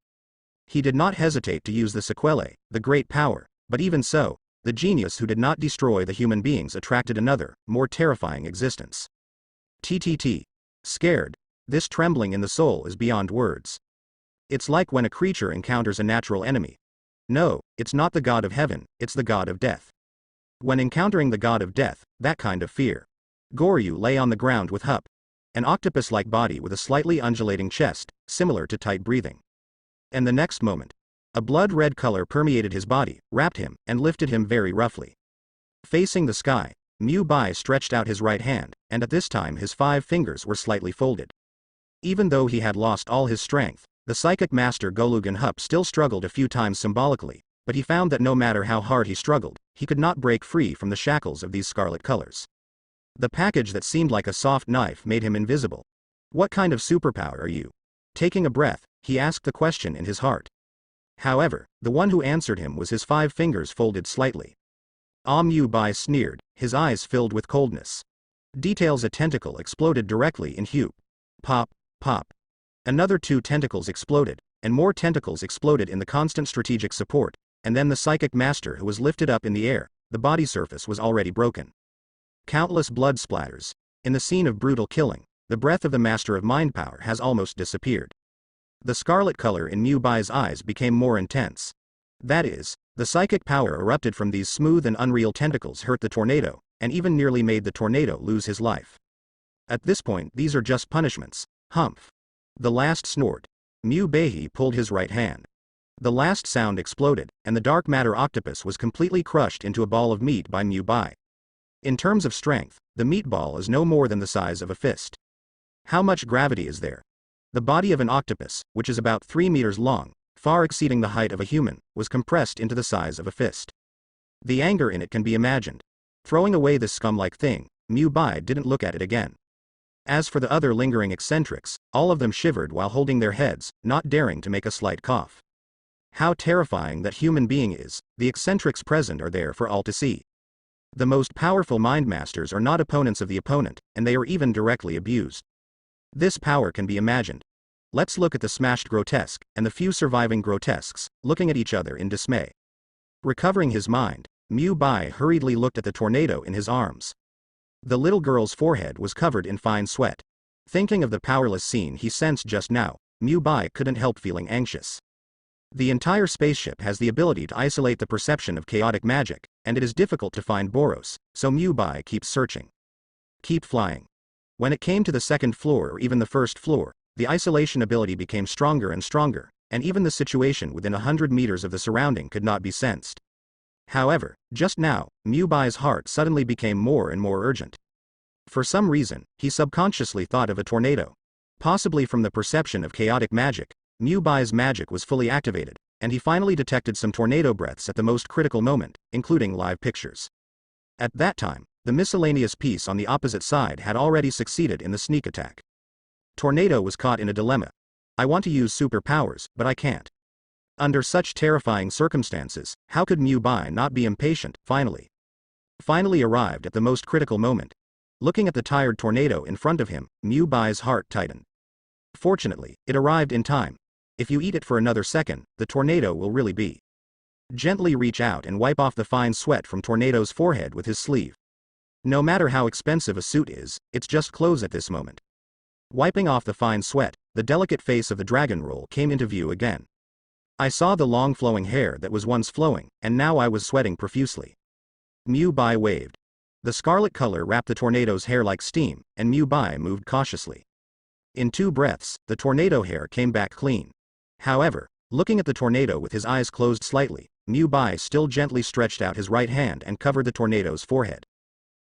he did not hesitate to use the sequelae, the great power, but even so, the genius who did not destroy the human beings attracted another, more terrifying existence. TTT. Scared. This trembling in the soul is beyond words. It's like when a creature encounters a natural enemy. No, it's not the god of heaven, it's the god of death. When encountering the god of death, that kind of fear. Goryu lay on the ground with Hup, an octopus-like body with a slightly undulating chest, similar to tight breathing. And the next moment, a blood-red color permeated his body, wrapped him, and lifted him very roughly. Facing the sky, Mu Bai stretched out his right hand, and at this time his 5 fingers were slightly folded. Even though he had lost all his strength, the psychic master Golugan Hup still struggled a few times symbolically, but he found that no matter how hard he struggled, he could not break free from the shackles of these scarlet colors. The package that seemed like a soft knife made him invisible. What kind of superpower are you? Taking a breath, he asked the question in his heart. However, the one who answered him was his 5 fingers folded slightly. Mu Bai sneered, his eyes filled with coldness. Details: a tentacle exploded directly in Hugh. Pop, pop. Another 2 tentacles exploded, and more tentacles exploded in the constant strategic support, and then the psychic master who was lifted up in the air, the body surface was already broken. Countless blood splatters. In the scene of brutal killing, the breath of the master of mind power has almost disappeared. The scarlet color in Mu Bai's eyes became more intense. That is, the psychic power erupted from these smooth and unreal tentacles hurt the tornado, and even nearly made the tornado lose his life. At this point, these are just punishments. Humph. The last snort. Mu Baihi pulled his right hand. The last sound exploded, and the dark matter octopus was completely crushed into a ball of meat by Mu Bai. In terms of strength, the meatball is no more than the size of a fist. How much gravity is there? The body of an octopus, which is about 3 meters long, far exceeding the height of a human, was compressed into the size of a fist. The anger in it can be imagined. Throwing away this scum-like thing, Mu Bai didn't look at it again. As for the other lingering eccentrics, all of them shivered while holding their heads, not daring to make a slight cough. How terrifying that human being is, the eccentrics present are there for all to see. The most powerful mind masters are not opponents of the opponent, and they are even directly abused. This power can be imagined. Let's look at the smashed grotesque, and the few surviving grotesques, looking at each other in dismay. Recovering his mind, Mu Bai hurriedly looked at the tornado in his arms. The little girl's forehead was covered in fine sweat. Thinking of the powerless scene he sensed just now, Mu Bai couldn't help feeling anxious. The entire spaceship has the ability to isolate the perception of chaotic magic, and it is difficult to find Boros, so Mu Bai keeps searching. Keep flying. When it came to the 2nd floor or even the 1st floor, the isolation ability became stronger and stronger, and even the situation within 100 meters of the surrounding could not be sensed. However, just now, Mu Bai's heart suddenly became more and more urgent. For some reason, he subconsciously thought of a tornado. Possibly from the perception of chaotic magic, Mu Bai's magic was fully activated, and he finally detected some tornado breaths at the most critical moment, including live pictures. At that time, the miscellaneous piece on the opposite side had already succeeded in the sneak attack. Tornado was caught in a dilemma. I want to use superpowers, but I can't. Under such terrifying circumstances, how could Mu Bai not be impatient? Finally arrived at the most critical moment. Looking at the tired tornado in front of him, Mu Bai's heart tightened. Fortunately, it arrived in time. If you eat it for another second, the tornado will really be. Gently reach out and wipe off the fine sweat from Tornado's forehead with his sleeve. No matter how expensive a suit is, it's just clothes at this moment. Wiping off the fine sweat, the delicate face of the dragon roll came into view again. I saw the long flowing hair that was once flowing, and now I was sweating profusely. Mu Bai waved. The scarlet color wrapped the tornado's hair like steam, and Mu Bai moved cautiously. In 2 breaths, the tornado hair came back clean. However, looking at the tornado with his eyes closed slightly, Mu Bai still gently stretched out his right hand and covered the tornado's forehead.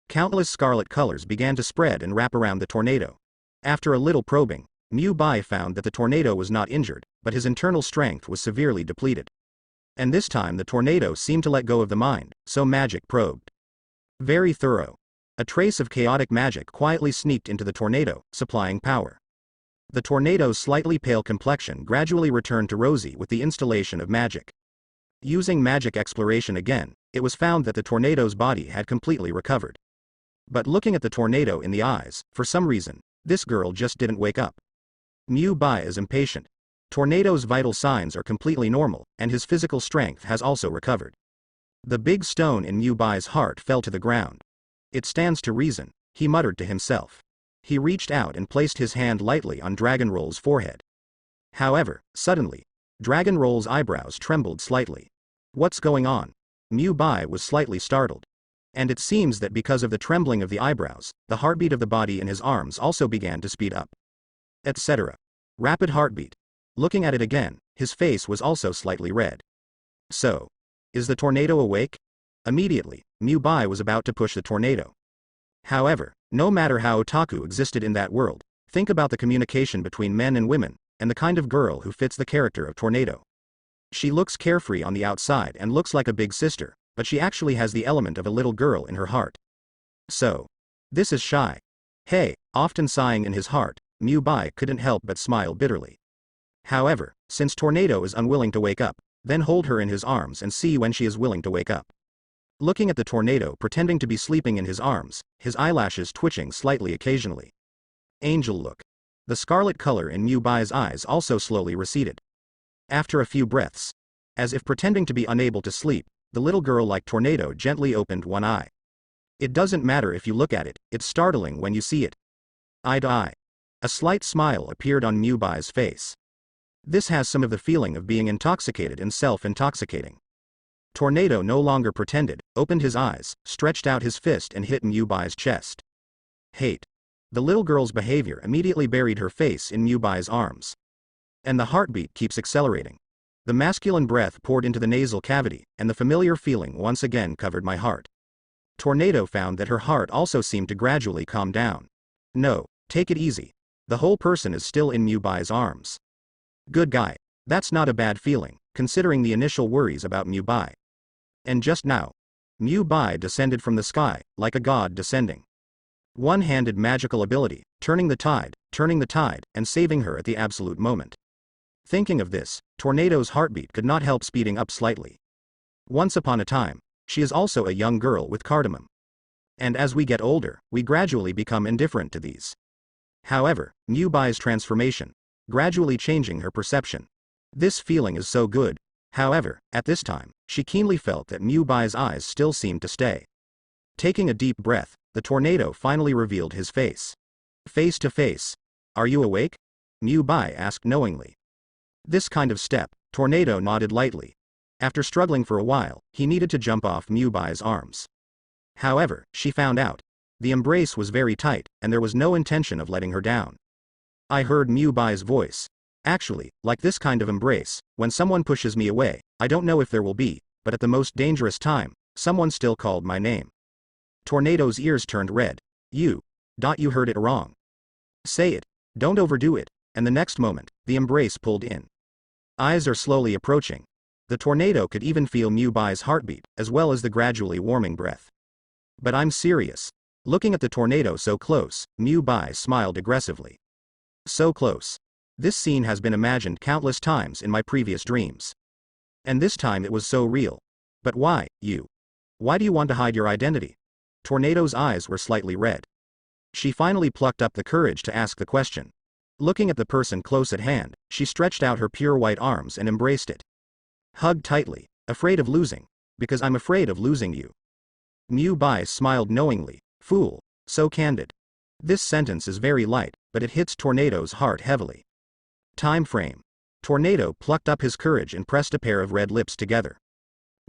Countless scarlet colors began to spread and wrap around the tornado. After a little probing, Mu Bai found that the tornado was not injured, but his internal strength was severely depleted. And this time the tornado seemed to let go of the mind, so magic probed. Very thorough. A trace of chaotic magic quietly sneaked into the tornado, supplying power. The tornado's slightly pale complexion gradually returned to rosy with the installation of magic. Using magic exploration again, it was found that the tornado's body had completely recovered. But looking at the tornado in the eyes, for some reason, this girl just didn't wake up. Mu Bai is impatient. Tornado's vital signs are completely normal, and his physical strength has also recovered. The big stone in Mu Bai's heart fell to the ground. It stands to reason, he muttered to himself. He reached out and placed his hand lightly on Dragon Roll's forehead. However, suddenly, Dragon Roll's eyebrows trembled slightly. What's going on? Mu Bai was slightly startled. And it seems that because of the trembling of the eyebrows, the heartbeat of the body in his arms also began to speed up. Etc. Rapid heartbeat. Looking at it again, his face was also slightly red. So, is the tornado awake? Immediately, Mubai was about to push the tornado. However, no matter how otaku existed in that world, think about the communication between men and women, and the kind of girl who fits the character of Tornado. She looks carefree on the outside and looks like a big sister, but she actually has the element of a little girl in her heart. So, this is shy. Hey, often sighing in his heart, Mubai couldn't help but smile bitterly. However, since Tornado is unwilling to wake up, then hold her in his arms and see when she is willing to wake up. Looking at the tornado pretending to be sleeping in his arms, his eyelashes twitching slightly occasionally. Angel look. The scarlet color in Mubai's eyes also slowly receded. After a few breaths, as if pretending to be unable to sleep, the little girl like Tornado gently opened one eye. It doesn't matter if you look at it, it's startling when you see it. Eye to eye. A slight smile appeared on Mubai's face. This has some of the feeling of being intoxicated and self-intoxicating. Tornado no longer pretended, opened his eyes, stretched out his fist and hit Mubai's chest. Hate. The little girl's behavior immediately buried her face in Mubai's arms. And the heartbeat keeps accelerating. The masculine breath poured into the nasal cavity, and the familiar feeling once again covered my heart. Tornado found that her heart also seemed to gradually calm down. No, take it easy. The whole person is still in Mubai's arms. Good guy. That's not a bad feeling, considering the initial worries about Mubai. And just now, Mubai descended from the sky, like a god descending. One-handed magical ability, turning the tide, and saving her at the absolute moment. Thinking of this, Tornado's heartbeat could not help speeding up slightly. Once upon a time, she is also a young girl with cardamom. And as we get older, we gradually become indifferent to these. However, Mubai's transformation, gradually changing her perception. This feeling is so good. However, at this time, she keenly felt that Mubai's eyes still seemed to stay. Taking a deep breath, the tornado finally revealed his face. Face to face. Are you awake? Mubai asked knowingly. This kind of step, Tornado nodded lightly. After struggling for a while, he needed to jump off Mubai's arms. However, she found out. The embrace was very tight, and there was no intention of letting her down. I heard Mubai's voice. Actually, like this kind of embrace, when someone pushes me away, I don't know if there will be, but at the most dangerous time, someone still called my name. Tornado's ears turned red. You heard it wrong. Say it. Don't overdo it. And the next moment, the embrace pulled in. Eyes are slowly approaching. The tornado could even feel Mubai's heartbeat, as well as the gradually warming breath. But I'm serious. Looking at the tornado so close, Mubai smiled aggressively. So close. This scene has been imagined countless times in my previous dreams. And this time it was so real. But why, you? Why do you want to hide your identity? Tornado's eyes were slightly red. She finally plucked up the courage to ask the question. Looking at the person close at hand, she stretched out her pure white arms and embraced it. Hugged tightly, afraid of losing. Because I'm afraid of losing you. Mubai smiled knowingly. Fool, so candid. This sentence is very light, but it hits Tornado's heart heavily. Time frame. Tornado plucked up his courage and pressed a pair of red lips together.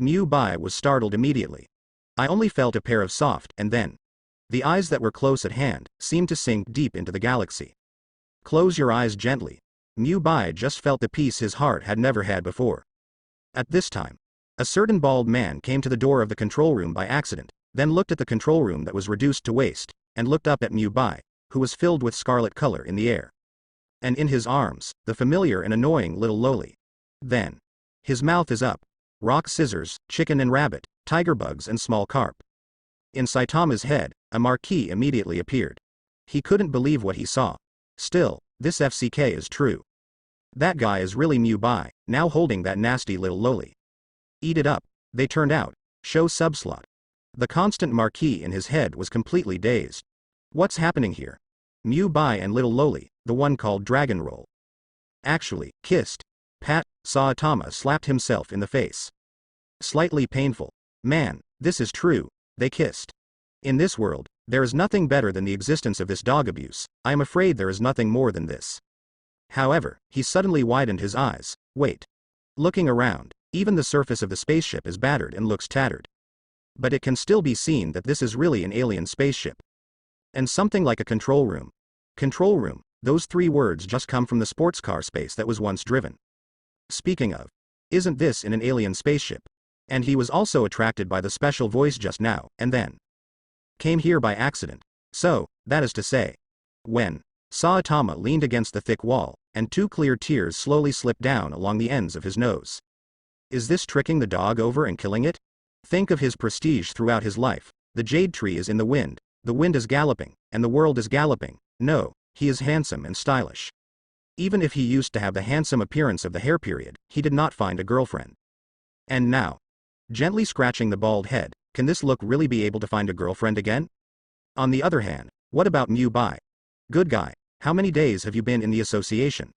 Mubai was startled immediately. I only felt a pair of soft, and then. The eyes that were close at hand, seemed to sink deep into the galaxy. Close your eyes gently. Mubai just felt the peace his heart had never had before. At this time, a certain bald man came to the door of the control room by accident, then looked at the control room that was reduced to waste, and looked up at Mubai, who was filled with scarlet color in the air. And in his arms, the familiar and annoying little loli. Then. His mouth is up. Rock scissors, chicken and rabbit, tiger bugs and small carp. In Saitama's head, a marquee immediately appeared. He couldn't believe what he saw. Still, this FCK is true. That guy is really Mubai, now holding that nasty little loli. Eat it up. They turned out. Show subslot. The constant marquee in his head was completely dazed. What's happening here? Mubai and little loli, the one called Dragon Roll. Actually, kissed. Pat, Saitama slapped himself in the face. Slightly painful. Man, this is true. They kissed. In this world, there is nothing better than the existence of this dog abuse. I am afraid there is nothing more than this. However, he suddenly widened his eyes. Wait. Looking around, even the surface of the spaceship is battered and looks tattered. But it can still be seen that this is really an alien spaceship. And something like a control room. Control room, those three words just come from the sports car space that was once driven. Speaking of, isn't this in an alien spaceship? And he was also attracted by the special voice just now, and then came here by accident. So, that is to say, when Saitama leaned against the thick wall, and two clear tears slowly slipped down along the ends of his nose. Is this tricking the dog over and killing it? Think of his prestige throughout his life. The jade tree is in the wind is galloping, and the world is galloping. No, he is handsome and stylish. Even if he used to have the handsome appearance of the hair period, he did not find a girlfriend. And now, gently scratching the bald head, can this look really be able to find a girlfriend again? On the other hand, what about Mu Bai? Good guy, how many days have you been in the association?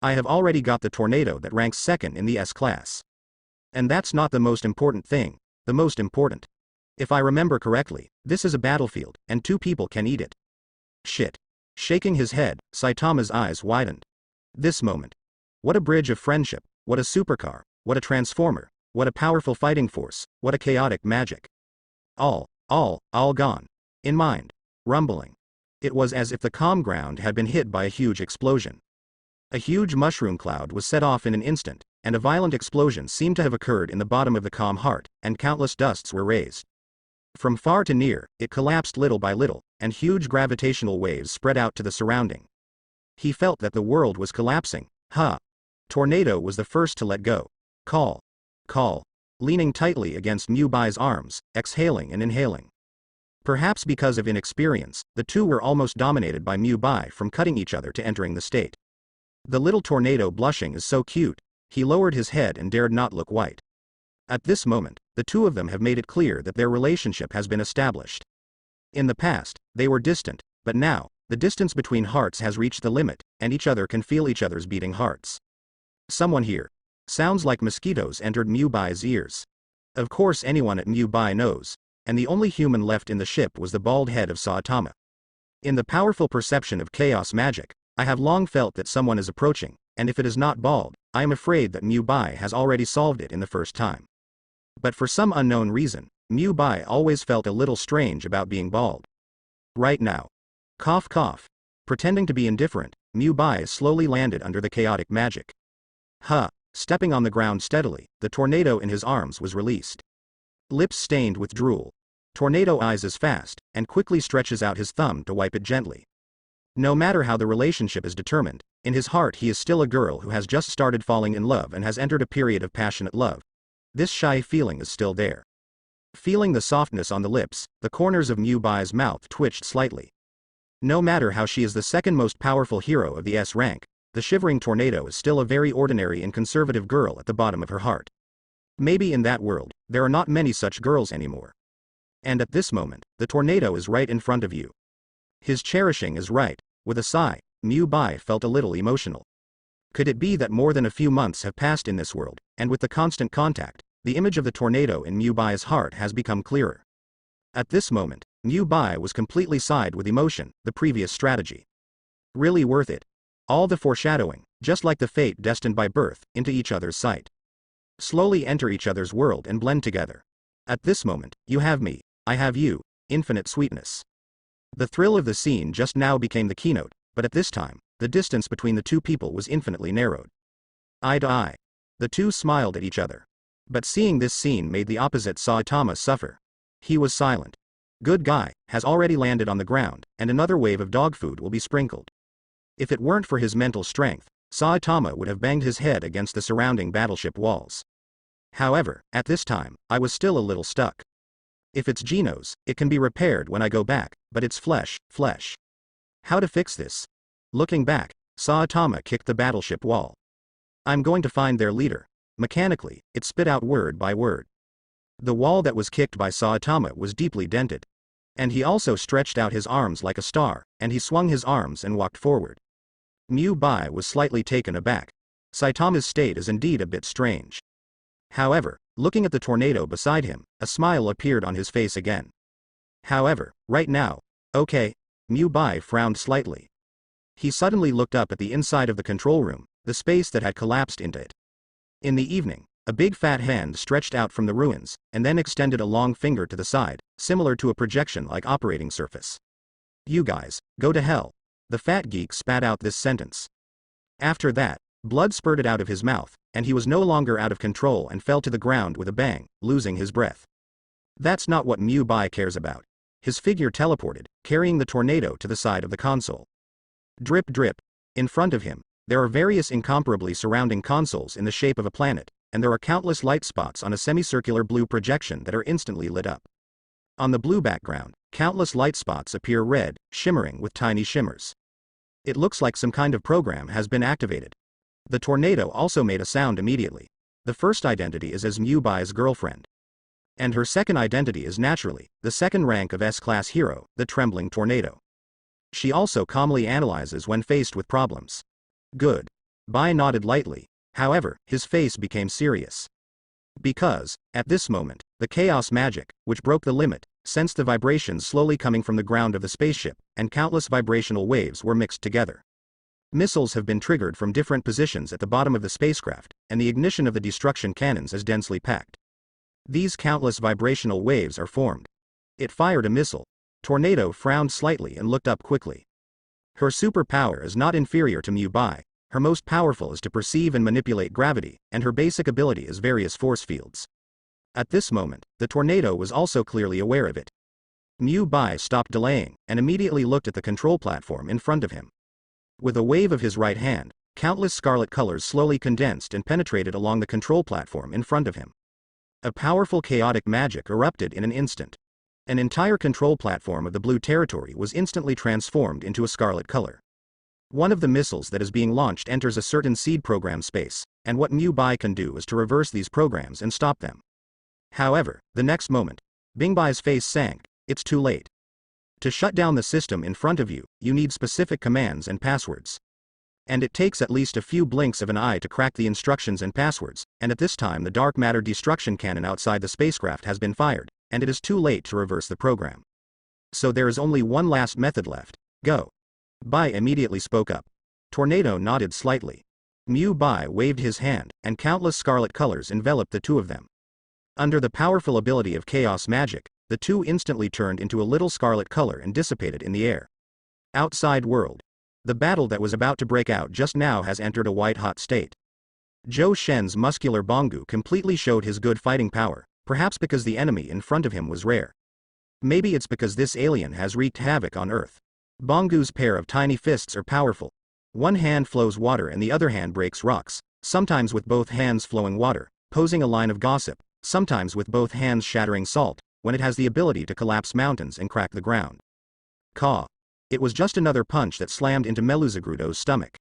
I have already got the tornado that ranks second in the S class. And that's not the most important thing. The most important. If I remember correctly, this is a battlefield, and two people can eat it. Shit. Shaking his head, Saitama's eyes widened. This moment. What a bridge of friendship, what a supercar, what a transformer, what a powerful fighting force, what a chaotic magic. All gone. In mind. Rumbling. It was as if the calm ground had been hit by a huge explosion. A huge mushroom cloud was set off in an instant, and a violent explosion seemed to have occurred in the bottom of the calm heart, and countless dusts were raised. From far to near, it collapsed little by little, and huge gravitational waves spread out to the surrounding. He felt that the world was collapsing. Tornado was the first to let go. Call. Leaning tightly against Mu Bai's arms, exhaling and inhaling. Perhaps because of inexperience, the two were almost dominated by Mu Bai from cutting each other to entering the state. The little tornado blushing is so cute. He lowered his head and dared not look white. At this moment, the two of them have made it clear that their relationship has been established. In the past, they were distant, but now, the distance between hearts has reached the limit, and each other can feel each other's beating hearts. Someone here. Sounds like mosquitoes entered Mu Bai's ears. Of course anyone at Mu Bai knows, and the only human left in the ship was the bald head of Saitama. In the powerful perception of chaos magic, I have long felt that someone is approaching, and if it is not bald, I am afraid that Mu Bai has already solved it in the first time. But for some unknown reason, Mu Bai always felt a little strange about being bald. Right now. Cough cough. Pretending to be indifferent, Mu Bai slowly landed under the chaotic magic. Stepping on the ground steadily, the tornado in his arms was released. Lips stained with drool. Tornado eyes as fast, and quickly stretches out his thumb to wipe it gently. No matter how the relationship is determined, in his heart he is still a girl who has just started falling in love and has entered a period of passionate love. This shy feeling is still there. Feeling the softness on the lips, the corners of Mu Bai's mouth twitched slightly. No matter how she is the second most powerful hero of the S rank, the shivering tornado is still a very ordinary and conservative girl at the bottom of her heart. Maybe in that world, there are not many such girls anymore. And at this moment, the tornado is right in front of you. His cherishing is right. With a sigh, Mu Bai felt a little emotional. Could it be that more than a few months have passed in this world, and with the constant contact, the image of the tornado in Mu Bai's heart has become clearer? At this moment, Mu Bai was completely sighed with emotion, the previous strategy. Really worth it. All the foreshadowing, just like the fate destined by birth, into each other's sight. Slowly enter each other's world and blend together. At this moment, you have me, I have you, infinite sweetness. The thrill of the scene just now became the keynote, but at this time, the distance between the two people was infinitely narrowed. Eye to eye. The two smiled at each other. But seeing this scene made the opposite Saitama suffer. He was silent. Good guy, has already landed on the ground, and another wave of dog food will be sprinkled. If it weren't for his mental strength, Saitama would have banged his head against the surrounding battleship walls. However, at this time, I was still a little stuck. If it's Geno's, it can be repaired when I go back, but it's flesh. How to fix this? Looking back, Saitama kicked the battleship wall. I'm going to find their leader. Mechanically, it spit out word by word. The wall that was kicked by Saitama was deeply dented. And he also stretched out his arms like a star, and he swung his arms and walked forward. Mu Bai was slightly taken aback. Saitama's state is indeed a bit strange. However, looking at the tornado beside him, a smile appeared on his face again. However, right now, okay, Mu Bai frowned slightly. He suddenly looked up at the inside of the control room, the space that had collapsed into it. In the evening, A big fat hand stretched out from the ruins, and then extended a long finger to the side, similar to a projection-like operating surface. "You guys, go to hell." The fat geek spat out this sentence. After that, blood spurted out of his mouth, and he was no longer out of control and fell to the ground with a bang, losing his breath. That's not what Mu Bai cares about. His figure teleported, carrying the tornado to the side of the console. Drip drip. In front of him, there are various incomparably surrounding consoles in the shape of a planet, and there are countless light spots on a semicircular blue projection that are instantly lit up. On the blue background, countless light spots appear red, shimmering with tiny shimmers. It looks like some kind of program has been activated. The tornado also made a sound immediately. The first identity is as Mu Bai's girlfriend. And her second identity is naturally, the second rank of S-class hero, the trembling tornado. She also calmly analyzes when faced with problems. Good. Bai nodded lightly, however, his face became serious. Because, at this moment, the chaos magic, which broke the limit, sensed the vibrations slowly coming from the ground of the spaceship, and countless vibrational waves were mixed together. Missiles have been triggered from different positions at the bottom of the spacecraft, and the ignition of the destruction cannons is densely packed. These countless vibrational waves are formed. It fired a missile. Tornado frowned slightly and looked up quickly. Her superpower is not inferior to Mu Bai. Her most powerful is to perceive and manipulate gravity, and her basic ability is various force fields. At this moment, the tornado was also clearly aware of it. Mu Bai stopped delaying, and immediately looked at the control platform in front of him. With a wave of his right hand, countless scarlet colors slowly condensed and penetrated along the control platform in front of him. A powerful chaotic magic erupted in an instant. An entire control platform of the blue territory was instantly transformed into a scarlet color. One of the missiles that is being launched enters a certain seed program space, and what Mu Bai can do is to reverse these programs and stop them. However, the next moment, Bing Bai's face sank. It's too late. To shut down the system in front of you, you need specific commands and passwords. And it takes at least a few blinks of an eye to crack the instructions and passwords, and at this time the dark matter destruction cannon outside the spacecraft has been fired, and it is too late to reverse the program. So there is only one last method left. Go. Bai immediately spoke up. Tornado nodded slightly. Mu Bai waved his hand, and countless scarlet colors enveloped the two of them. Under the powerful ability of chaos magic, the two instantly turned into a little scarlet color and dissipated in the air. Outside world. The battle that was about to break out just now has entered a white-hot state. Zhou Shen's muscular Bongu completely showed his good fighting power, perhaps because the enemy in front of him was rare. Maybe it's because this alien has wreaked havoc on Earth. Bongu's pair of tiny fists are powerful. One hand flows water and the other hand breaks rocks, sometimes with both hands flowing water, posing a line of gossip, sometimes with both hands shattering salt, when it has the ability to collapse mountains and crack the ground. Caw. It was just another punch that slammed into Meluzagrudo's stomach.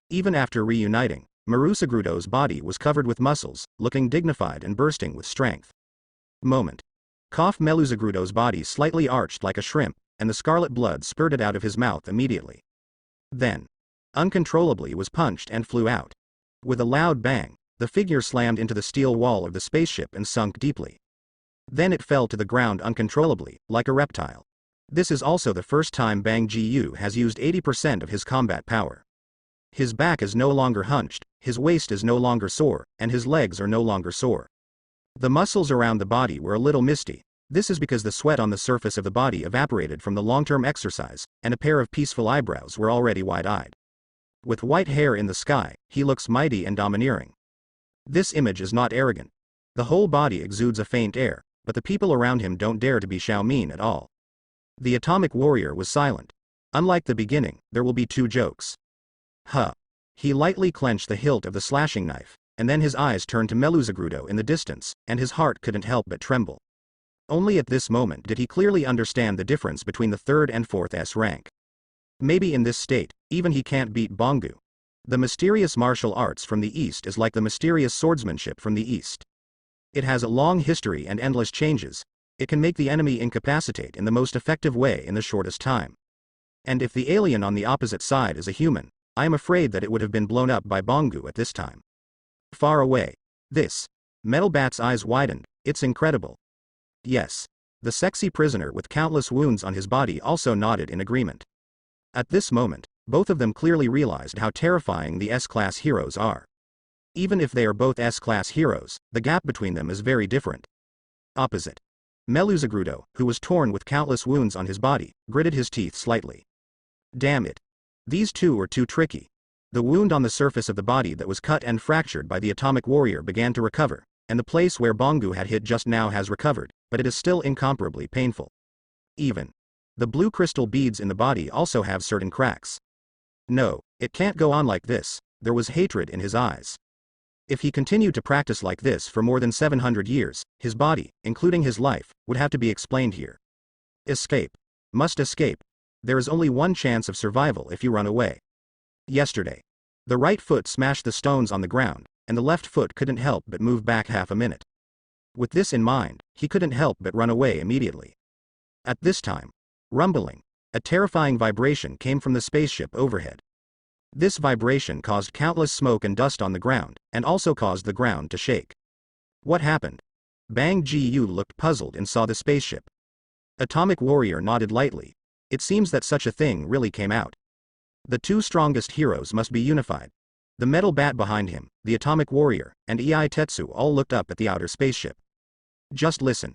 Even after reuniting, Marusagrudo's body was covered with muscles, looking dignified and bursting with strength. Moment. Cough. Meluzagrudo's body slightly arched like a shrimp, and the scarlet blood spurted out of his mouth immediately. Then, uncontrollably was punched and flew out. With a loud bang, the figure slammed into the steel wall of the spaceship and sunk deeply. Then it fell to the ground uncontrollably, like a reptile. This is also the first time Bang Ji-yu has used 80% of his combat power. His back is no longer hunched, his waist is no longer sore, and his legs are no longer sore. The muscles around the body were a little misty. This is because the sweat on the surface of the body evaporated from the long-term exercise, and a pair of peaceful eyebrows were already wide-eyed. With white hair in the sky, he looks mighty and domineering. This image is not arrogant. The whole body exudes a faint air, but the people around him don't dare to be Xiaomin at all. The atomic warrior was silent. Unlike the beginning, there will be two jokes. Huh. He lightly clenched the hilt of the slashing knife, and then his eyes turned to Meluzagrudo in the distance, and his heart couldn't help but tremble. Only at this moment did he clearly understand the difference between the third and fourth S rank. Maybe in this state, even he can't beat Bongu. The mysterious martial arts from the East is like the mysterious swordsmanship from the East. It has a long history and endless changes. It can make the enemy incapacitate in the most effective way in the shortest time. And if the alien on the opposite side is a human, I am afraid that it would have been blown up by Bongu at this time. Far away. This. Metalbat's eyes widened. It's incredible. Yes. The sexy prisoner with countless wounds on his body also nodded in agreement. At this moment, both of them clearly realized how terrifying the S-class heroes are. Even if they are both S-class heroes, the gap between them is very different. Opposite. Meluzagrudo, who was torn with countless wounds on his body, gritted his teeth slightly. Damn it. These two were too tricky. The wound on the surface of the body that was cut and fractured by the atomic warrior began to recover, and the place where Bongu had hit just now has recovered, but it is still incomparably painful. Even. The blue crystal beads in the body also have certain cracks. No, it can't go on like this. There was hatred in his eyes. If he continued to practice like this for more than 700 years, his body, including his life, would have to be explained here. Escape. Must escape. There is only one chance of survival if you run away. Yesterday. The right foot smashed the stones on the ground, and the left foot couldn't help but move back half a minute. With this in mind, he couldn't help but run away immediately. At this time, rumbling, a terrifying vibration came from the spaceship overhead. This vibration caused countless smoke and dust on the ground, and also caused the ground to shake. What happened? Bang Ji-yu looked puzzled and saw the spaceship. Atomic Warrior nodded lightly. It seems that such a thing really came out. The two strongest heroes must be unified. The metal bat behind him, the Atomic Warrior, and Ei Tetsu all looked up at the outer spaceship. Just listen.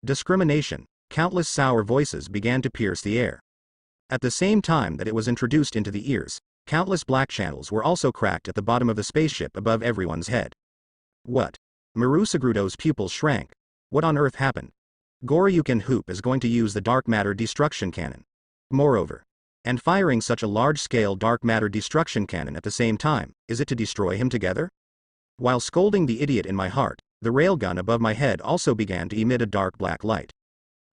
Discrimination. Countless sour voices began to pierce the air. At the same time that it was introduced into the ears, countless black channels were also cracked at the bottom of the spaceship above everyone's head. What? Marusagrudo's pupils shrank. What on earth happened? Goryukin Hoop is going to use the dark matter destruction cannon. Moreover, and firing such a large-scale dark matter destruction cannon at the same time, is it to destroy him together? While scolding the idiot in my heart, the railgun above my head also began to emit a dark black light.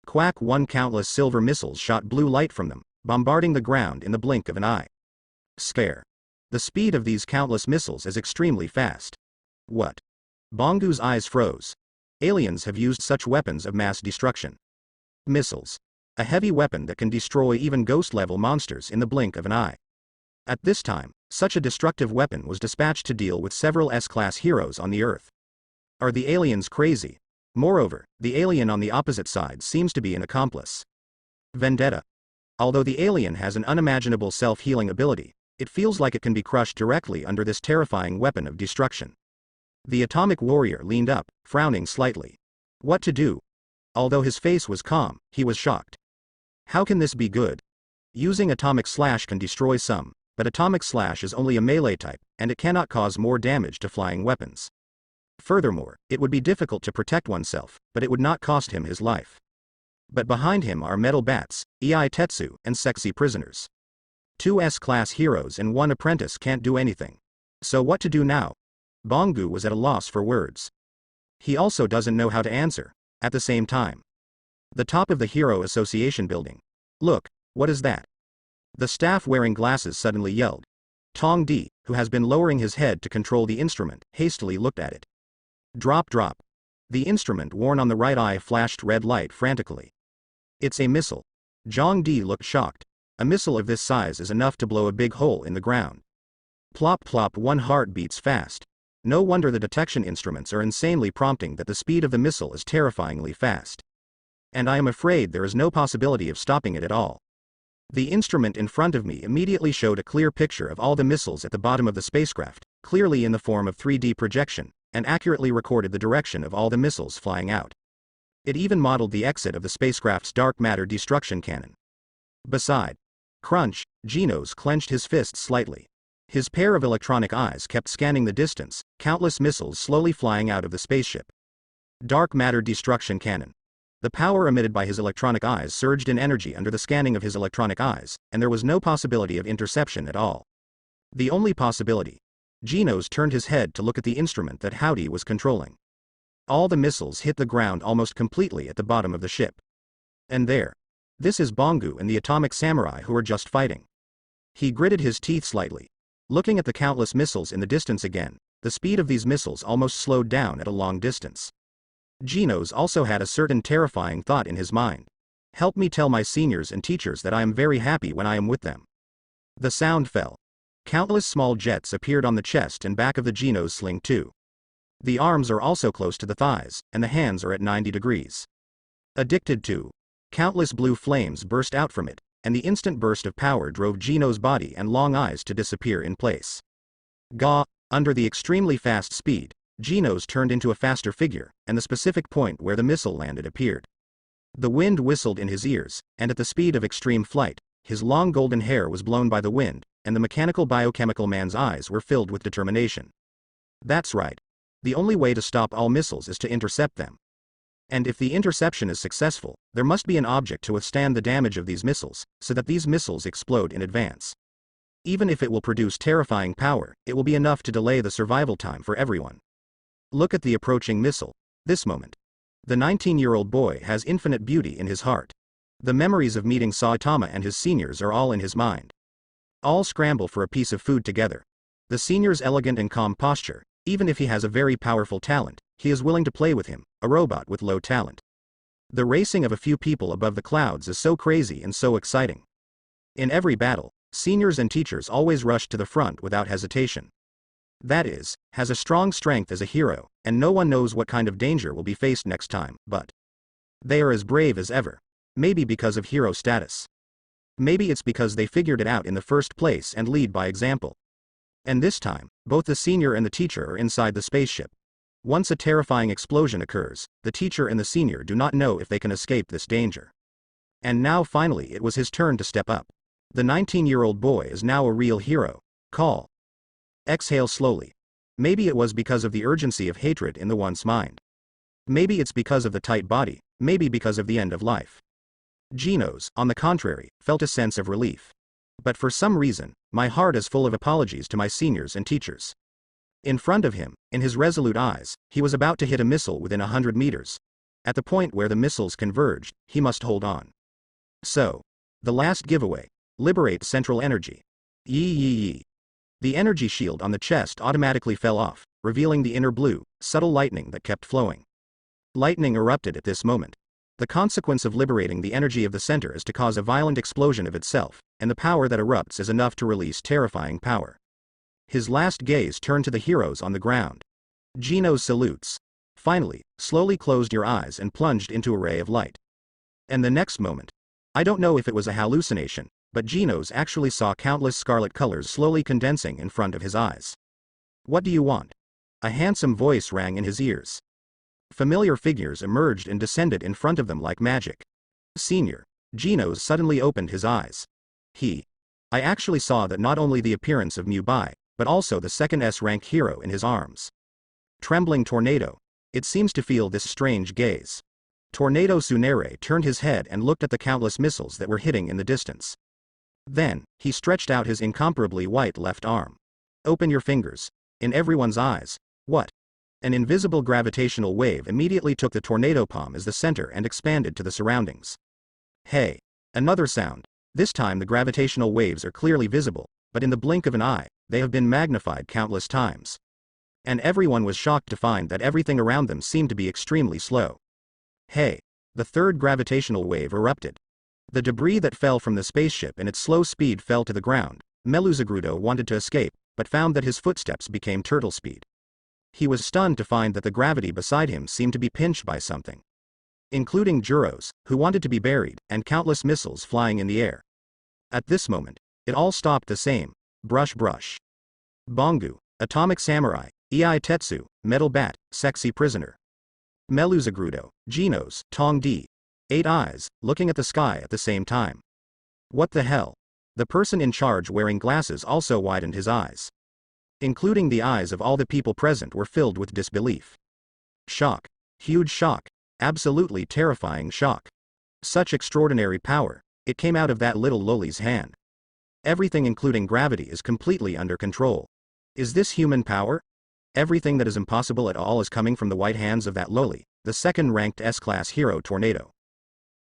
Quack one countless silver missiles shot blue light from them, bombarding the ground in the blink of an eye. Scare. The speed of these countless missiles is extremely fast. What? Bongu's eyes froze. Aliens have used such weapons of mass destruction. Missiles. A heavy weapon that can destroy even ghost-level monsters in the blink of an eye. At this time, such a destructive weapon was dispatched to deal with several S-class heroes on the Earth. Are the aliens crazy? Moreover, the alien on the opposite side seems to be an accomplice. Vendetta. Although the alien has an unimaginable self-healing ability, it feels like it can be crushed directly under this terrifying weapon of destruction. The Atomic Warrior leaned up, frowning slightly. What to do? Although his face was calm, he was shocked. How can this be good? Using Atomic Slash can destroy some, but Atomic Slash is only a melee type, and it cannot cause more damage to flying weapons. Furthermore, it would be difficult to protect oneself, but it would not cost him his life. But behind him are metal bats, Ei Tetsu, and sexy prisoners. Two S-class heroes and one apprentice can't do anything. So what to do now? Bongu was at a loss for words. He also doesn't know how to answer. At the same time. The top of the Hero Association building. Look, what is that? The staff wearing glasses suddenly yelled. Tong Di, who has been lowering his head to control the instrument, hastily looked at it. Drop drop. The instrument worn on the right eye flashed red light frantically. It's a missile. Zhang Di looked shocked. A missile of this size is enough to blow a big hole in the ground. Plop plop, one heart beats fast. No wonder the detection instruments are insanely prompting that the speed of the missile is terrifyingly fast. And I am afraid there is no possibility of stopping it at all. The instrument in front of me immediately showed a clear picture of all the missiles at the bottom of the spacecraft, clearly in the form of 3D projection, and accurately recorded the direction of all the missiles flying out. It even modeled the exit of the spacecraft's dark matter destruction cannon. Beside. Crunch, Genos clenched his fists slightly. His pair of electronic eyes kept scanning the distance, countless missiles slowly flying out of the spaceship. Dark matter destruction cannon. The power emitted by his electronic eyes surged in energy under the scanning of his electronic eyes, and there was no possibility of interception at all. The only possibility. Genos turned his head to look at the instrument that Howdy was controlling. All the missiles hit the ground almost completely at the bottom of the ship. And there. This is Bongu and the Atomic Samurai who are just fighting. He gritted his teeth slightly. Looking at the countless missiles in the distance again, the speed of these missiles almost slowed down at a long distance. Genos also had a certain terrifying thought in his mind. Help me tell my seniors and teachers that I am very happy when I am with them. The sound fell. Countless small jets appeared on the chest and back of the Genos sling too. The arms are also close to the thighs, and the hands are at 90 degrees. Addicted to. Countless blue flames burst out from it, and the instant burst of power drove Genos' body and long eyes to disappear in place. Gah! Under the extremely fast speed, Geno's turned into a faster figure, and the specific point where the missile landed appeared. The wind whistled in his ears, and at the speed of extreme flight, his long golden hair was blown by the wind, and the mechanical biochemical man's eyes were filled with determination. That's right. The only way to stop all missiles is to intercept them. And if the interception is successful, there must be an object to withstand the damage of these missiles, so that these missiles explode in advance. Even if it will produce terrifying power, it will be enough to delay the survival time for everyone. Look at the approaching missile. This moment. The 19-year-old boy has infinite beauty in his heart. The memories of meeting Saitama and his seniors are all in his mind. All scramble for a piece of food together. The senior's elegant and calm posture, even if he has a very powerful talent, he is willing to play with him, a robot with low talent. The racing of a few people above the clouds is so crazy and so exciting. In every battle, seniors and teachers always rush to the front without hesitation. That is, has a strong strength as a hero, and no one knows what kind of danger will be faced next time, but they are as brave as ever. Maybe because of hero status. Maybe it's because they figured it out in the first place and lead by example. And this time, both the senior and the teacher are inside the spaceship. Once a terrifying explosion occurs, the teacher and the senior do not know if they can escape this danger. And now finally it was his turn to step up. The 19-year-old boy is now a real hero. Call. Exhale slowly. Maybe it was because of the urgency of hatred in the one's mind. Maybe it's because of the tight body, maybe because of the end of life. Geno's, on the contrary, felt a sense of relief. But for some reason, my heart is full of apologies to my seniors and teachers. In front of him, in his resolute eyes, he was about to hit a missile within 100 meters. At the point where the missiles converged, he must hold on. So, the last giveaway. Liberate central energy. Yee. The energy shield on the chest automatically fell off, revealing the inner blue, subtle lightning that kept flowing. Lightning erupted at this moment. The consequence of liberating the energy of the center is to cause a violent explosion of itself, and the power that erupts is enough to release terrifying power. His last gaze turned to the heroes on the ground. Geno salutes. Finally, slowly closed your eyes and plunged into a ray of light. And the next moment. I don't know if it was a hallucination, but Geno's actually saw countless scarlet colors slowly condensing in front of his eyes. What do you want? A handsome voice rang in his ears. Familiar figures emerged and descended in front of them like magic. Senior. Geno's suddenly opened his eyes. I actually saw that not only the appearance of Mubai, but also the second S-rank hero in his arms. Trembling Tornado. It seems to feel this strange gaze. Tornado Tsunere turned his head and looked at the countless missiles that were hitting in the distance. Then, he stretched out his incomparably white left arm. Open your fingers. In everyone's eyes. What? An invisible gravitational wave immediately took the tornado palm as the center and expanded to the surroundings. Hey! Another sound. This time the gravitational waves are clearly visible, but in the blink of an eye, they have been magnified countless times. And everyone was shocked to find that everything around them seemed to be extremely slow. Hey! The third gravitational wave erupted. The debris that fell from the spaceship in its slow speed fell to the ground. Meluzagrudo wanted to escape, but found that his footsteps became turtle speed. He was stunned to find that the gravity beside him seemed to be pinched by something. Including Juros, who wanted to be buried, and countless missiles flying in the air. At this moment, it all stopped the same. Brush. Bongu, Atomic Samurai, Ei Tetsu, Metal Bat, Sexy Prisoner. Meluzagrudo, Geno's, Tong D. 8 eyes, looking at the sky at the same time. What the hell? The person in charge wearing glasses also widened his eyes. Including the eyes of all the people present were filled with disbelief. Shock. Huge shock. Absolutely terrifying shock. Such extraordinary power, it came out of that little loli's hand. Everything including gravity is completely under control. Is this human power? Everything that is impossible at all is coming from the white hands of that loli, the second-ranked S-class hero Tornado.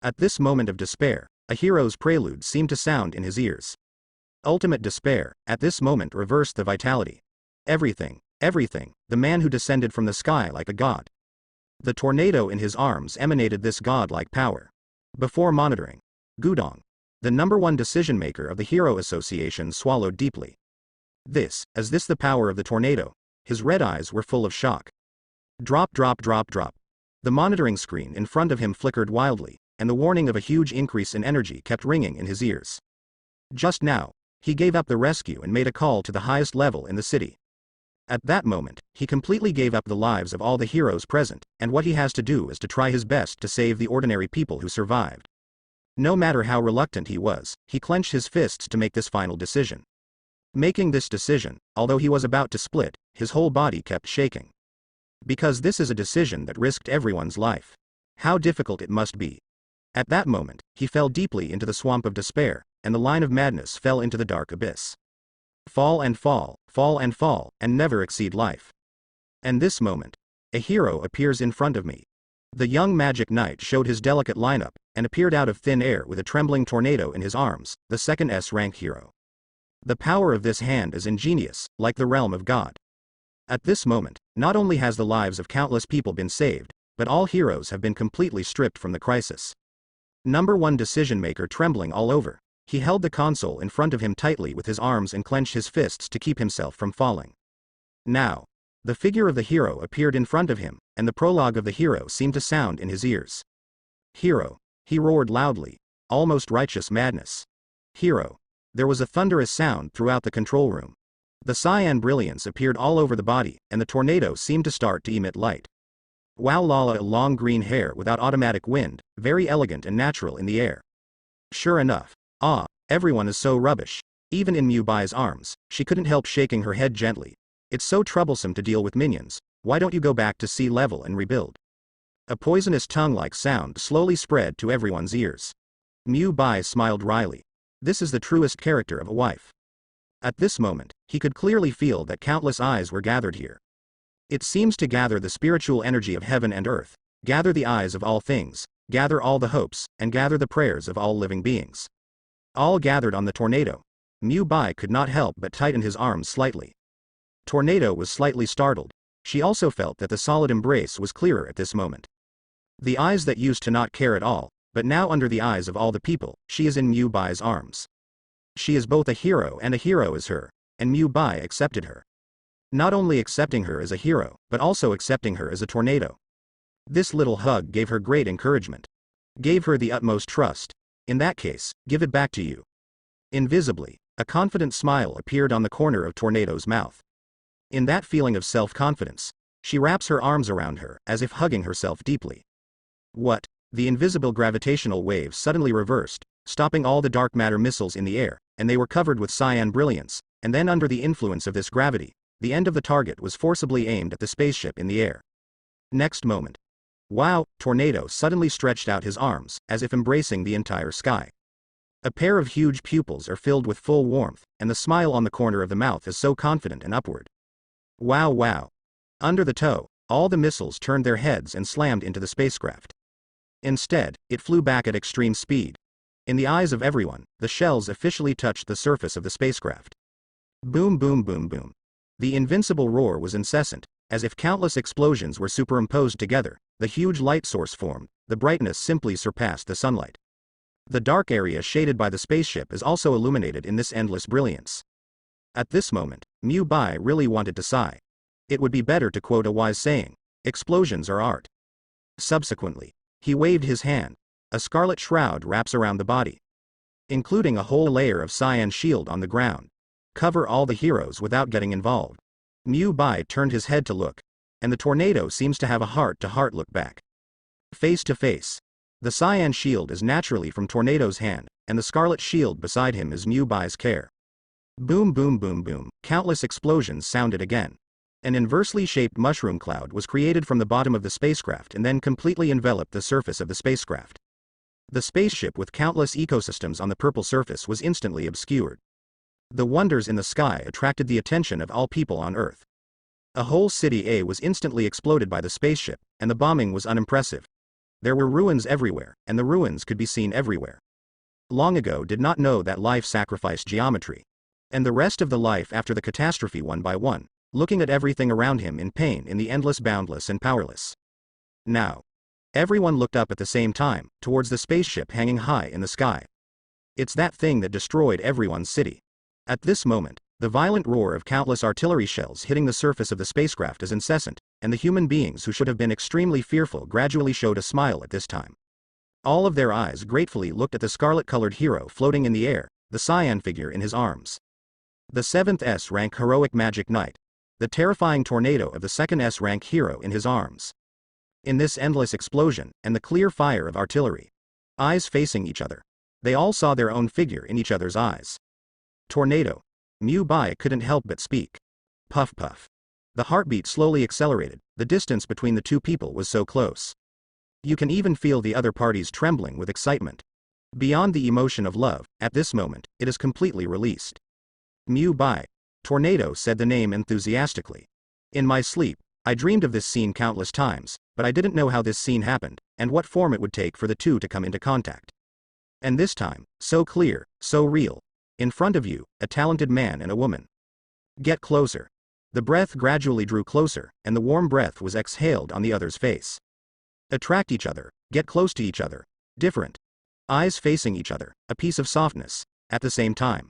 At this moment of despair, a hero's prelude seemed to sound in his ears. Ultimate despair, at this moment reversed the vitality. Everything, the man who descended from the sky like a god. The tornado in his arms emanated this god-like power. Before monitoring, Gudong, the #1 decision-maker of the Hero Association, swallowed deeply. Is this the power of the tornado? His red eyes were full of shock. Drop. The monitoring screen in front of him flickered wildly, and the warning of a huge increase in energy kept ringing in his ears. Just now, he gave up the rescue and made a call to the highest level in the city. At that moment, he completely gave up the lives of all the heroes present, and what he has to do is to try his best to save the ordinary people who survived. No matter how reluctant he was, he clenched his fists to make this final decision. Making this decision, although he was about to split, his whole body kept shaking. Because this is a decision that risked everyone's life. How difficult it must be. At that moment, he fell deeply into the swamp of despair, and the line of madness fell into the dark abyss. Fall and fall, and never exceed life. And this moment, a hero appears in front of me. The young magic knight showed his delicate lineup, and appeared out of thin air with a trembling tornado in his arms, the second S-rank hero. The power of this hand is ingenious, like the realm of God. At this moment, not only has the lives of countless people been saved, but all heroes have been completely stripped from the crisis. Number 1 decision maker trembling all over. He held the console in front of him tightly with his arms and clenched his fists to keep himself from falling. Now, the figure of the hero appeared in front of him, and the prologue of the hero seemed to sound in his ears. Hero, he roared loudly, almost righteous madness. Hero. There was a thunderous sound throughout the control room. The cyan brilliance appeared all over the body, and the tornado seemed to start to emit light. Wow, Lala, long green hair without automatic wind, very elegant and natural in the air. Sure enough. Everyone is so rubbish. Even in Mubai's arms, she couldn't help shaking her head gently. It's so troublesome to deal with minions, why don't you go back to sea level and rebuild? A poisonous tongue-like sound slowly spread to everyone's ears. Mubai smiled wryly. This is the truest character of a wife. At this moment, he could clearly feel that countless eyes were gathered here. It seems to gather the spiritual energy of heaven and earth, gather the eyes of all things, gather all the hopes, and gather the prayers of all living beings. All gathered on the tornado. Mubai could not help but tighten his arms slightly. Tornado was slightly startled. She also felt that the solid embrace was clearer at this moment. The eyes that used to not care at all, but now under the eyes of all the people, she is in Mubai's arms. She is both a hero and a hero is her, and Mubai accepted her. Not only accepting her as a hero, but also accepting her as a tornado. This little hug gave her great encouragement. Gave her the utmost trust. In that case, give it back to you. Invisibly, a confident smile appeared on the corner of Tornado's mouth. In that feeling of self-confidence, she wraps her arms around her, as if hugging herself deeply. What? The invisible gravitational waves suddenly reversed, stopping all the dark matter missiles in the air, and they were covered with cyan brilliance, and then under the influence of this gravity, the end of the target was forcibly aimed at the spaceship in the air. Next moment. Wow, Tornado suddenly stretched out his arms, as if embracing the entire sky. A pair of huge pupils are filled with full warmth, and the smile on the corner of the mouth is so confident and upward. Wow. Under the toe, all the missiles turned their heads and slammed into the spacecraft. Instead, it flew back at extreme speed. In the eyes of everyone, the shells officially touched the surface of the spacecraft. Boom, boom, boom, boom. The invincible roar was incessant, as if countless explosions were superimposed together. The huge light source formed, the brightness simply surpassed the sunlight. The dark area shaded by the spaceship is also illuminated in this endless brilliance. At this moment, Mubai really wanted to sigh. It would be better to quote a wise saying, explosions are art. Subsequently, he waved his hand. A scarlet shroud wraps around the body, including a whole layer of cyan shield on the ground. Cover all the heroes without getting involved. Mubai turned his head to look, and the tornado seems to have a heart-to-heart look back. Face to face. The cyan shield is naturally from Tornado's hand, and the scarlet shield beside him is Mubai's care. Boom, boom, boom, boom. Countless explosions sounded again. An inversely shaped mushroom cloud was created from the bottom of the spacecraft and then completely enveloped the surface of the spacecraft. The spaceship with countless ecosystems on the purple surface was instantly obscured. The wonders in the sky attracted the attention of all people on Earth. A whole city A was instantly exploded by the spaceship, and the bombing was unimpressive. There were ruins everywhere, and the ruins could be seen everywhere. Long ago did not know that life sacrificed geometry. And the rest of the life after the catastrophe one by one, looking at everything around him in pain in the endless boundless and powerless. Now. Everyone looked up at the same time, towards the spaceship hanging high in the sky. It's that thing that destroyed everyone's city. At this moment, the violent roar of countless artillery shells hitting the surface of the spacecraft is incessant, and the human beings who should have been extremely fearful gradually showed a smile at this time. All of their eyes gratefully looked at the scarlet-colored hero floating in the air, the cyan figure in his arms. The 7th S rank heroic magic knight. the terrifying tornado of the second S-rank hero in his arms. In this endless explosion, and the clear fire of artillery. Eyes facing each other. They all saw their own figure in each other's eyes. Tornado. Mu Bai couldn't help but speak. Puff puff. The heartbeat slowly accelerated, the distance between the two people was so close. You can even feel the other parties trembling with excitement. Beyond the emotion of love, at this moment, it is completely released. Mu Bai. Tornado said the name enthusiastically. In my sleep, I dreamed of this scene countless times, but I didn't know how this scene happened, and what form it would take for the two to come into contact. And this time, so clear, so real. In front of you, a talented man and a woman. Get closer. The breath gradually drew closer, and the warm breath was exhaled on the other's face. Attract each other, get close to each other. Different. Eyes facing each other, a piece of softness, at the same time.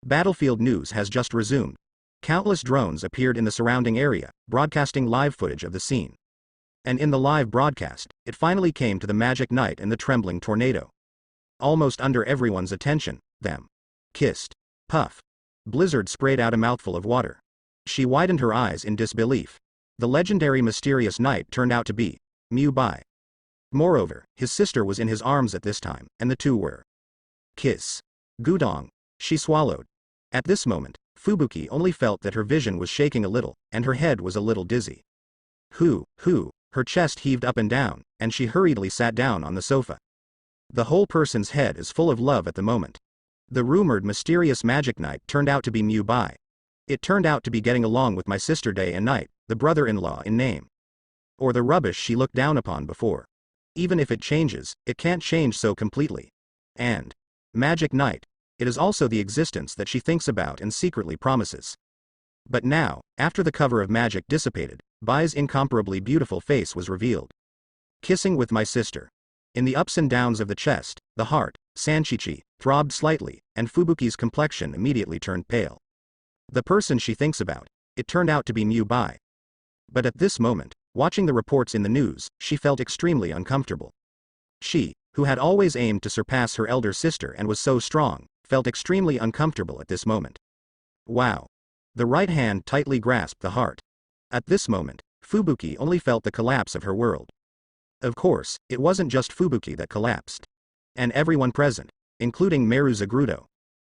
Battlefield news has just resumed. Countless drones appeared in the surrounding area, broadcasting live footage of the scene. And in the live broadcast, it finally came to the magic knight and the trembling tornado. Almost under everyone's attention, them. Kissed. Puff. Blizzard sprayed out a mouthful of water. She widened her eyes in disbelief. The legendary mysterious knight turned out to be Mu Bai. Moreover, his sister was in his arms at this time, and the two were. Kiss. Gudong. She swallowed. At this moment, Fubuki only felt that her vision was shaking a little, and her head was a little dizzy. Her chest heaved up and down, and she hurriedly sat down on the sofa. The whole person's head is full of love at the moment. The rumored mysterious magic knight turned out to be Mu Bai. It turned out to be getting along with my sister day and night, the brother-in-law in name. Or the rubbish she looked down upon before. Even if it changes, it can't change so completely. And magic knight. It is also the existence that she thinks about and secretly promises. But now, after the cover of magic dissipated, Bai's incomparably beautiful face was revealed. Kissing with my sister. In the ups and downs of the chest, the heart, Sanchichi, throbbed slightly, and Fubuki's complexion immediately turned pale. The person she thinks about, it turned out to be Mu Bai. But at this moment, watching the reports in the news, she felt extremely uncomfortable. She, who had always aimed to surpass her elder sister and was so strong, felt extremely uncomfortable at this moment. Wow. The right hand tightly grasped the heart. At this moment, Fubuki only felt the collapse of her world. Of course, it wasn't just Fubuki that collapsed. And everyone present, including Meru Zagrudo.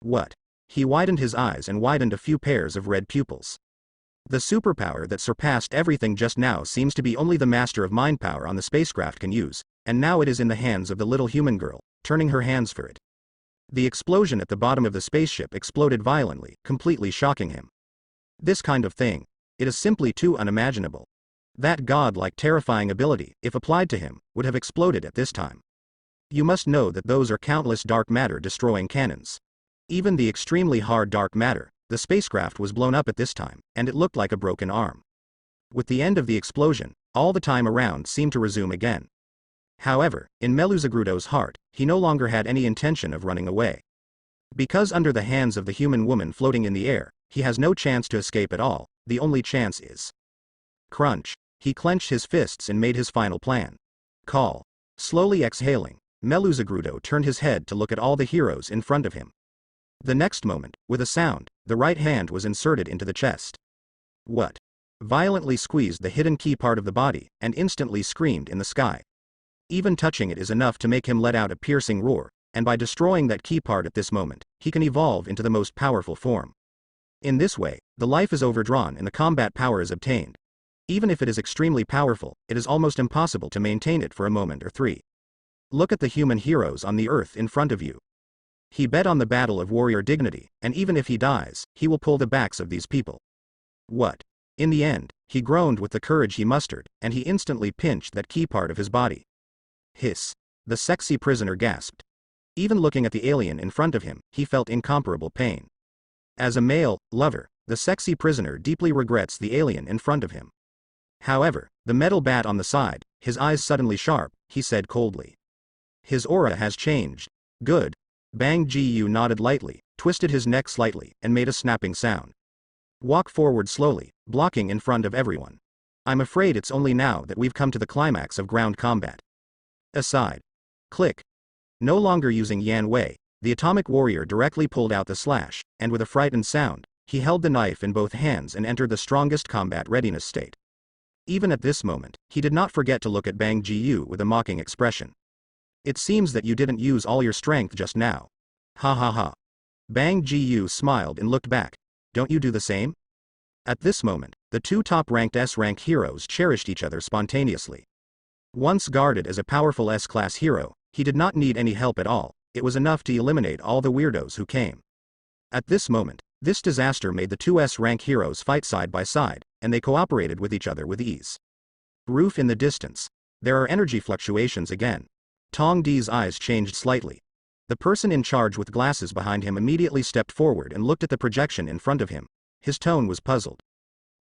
What? He widened his eyes and widened a few pairs of red pupils. The superpower that surpassed everything just now seems to be only the master of mind power on the spacecraft can use, and now it is in the hands of the little human girl, turning her hands for it. The explosion at the bottom of the spaceship exploded violently, completely shocking him. This kind of thing. It is simply too unimaginable. That god-like terrifying ability, if applied to him, would have exploded at this time. You must know that those are countless dark matter destroying cannons. Even the extremely hard dark matter, the spacecraft was blown up at this time, and it looked like a broken arm. With the end of the explosion, all the time around seemed to resume again. However, in Meluzagrudo's heart, he no longer had any intention of running away. Because under the hands of the human woman floating in the air, he has no chance to escape at all, the only chance is. Crunch. He clenched his fists and made his final plan. Call. Slowly exhaling, Meluzagrudo turned his head to look at all the heroes in front of him. The next moment, with a sound, the right hand was inserted into the chest. What? Violently squeezed the hidden key part of the body, and instantly screamed in the sky. Even touching it is enough to make him let out a piercing roar, and by destroying that key part at this moment, he can evolve into the most powerful form. In this way, the life is overdrawn and the combat power is obtained. Even if it is extremely powerful, it is almost impossible to maintain it for a moment or three. Look at the human heroes on the earth in front of you. He bet on the battle of warrior dignity, and even if he dies, he will pull the backs of these people. What? In the end, he groaned with the courage he mustered, and he instantly pinched that key part of his body. Hiss. The sexy prisoner gasped. Even looking at the alien in front of him, he felt incomparable pain. As a male lover, the sexy prisoner deeply regrets the alien in front of him. However, the metal bat on the side, his eyes suddenly sharp, he said coldly. His aura has changed. Good. Bang Gu nodded lightly, twisted his neck slightly, and made a snapping sound. Walk forward slowly, blocking in front of everyone. I'm afraid it's only now that we've come to the climax of ground combat. Aside. Click. No longer using Yan Wei, the atomic warrior directly pulled out the slash, and with a frightened sound, He held the knife in both hands and entered the strongest combat readiness state. Even at this moment, he did not forget to look at Bang Ji-yu with a mocking expression. It seems that you didn't use all your strength just now. Ha ha ha. Bang Ji-yu smiled and looked back. Don't you do the same? At this moment, the two top-ranked S-rank heroes cherished each other spontaneously. Once guarded as a powerful S-class hero, he did not need any help at all. It was enough to eliminate all the weirdos who came. At this moment, this disaster made the two S-rank heroes fight side by side, and they cooperated with each other with ease. Roof in the distance. There are energy fluctuations again. Tong Di's eyes changed slightly. The person in charge with glasses behind him immediately stepped forward and looked at the projection in front of him. His tone was puzzled.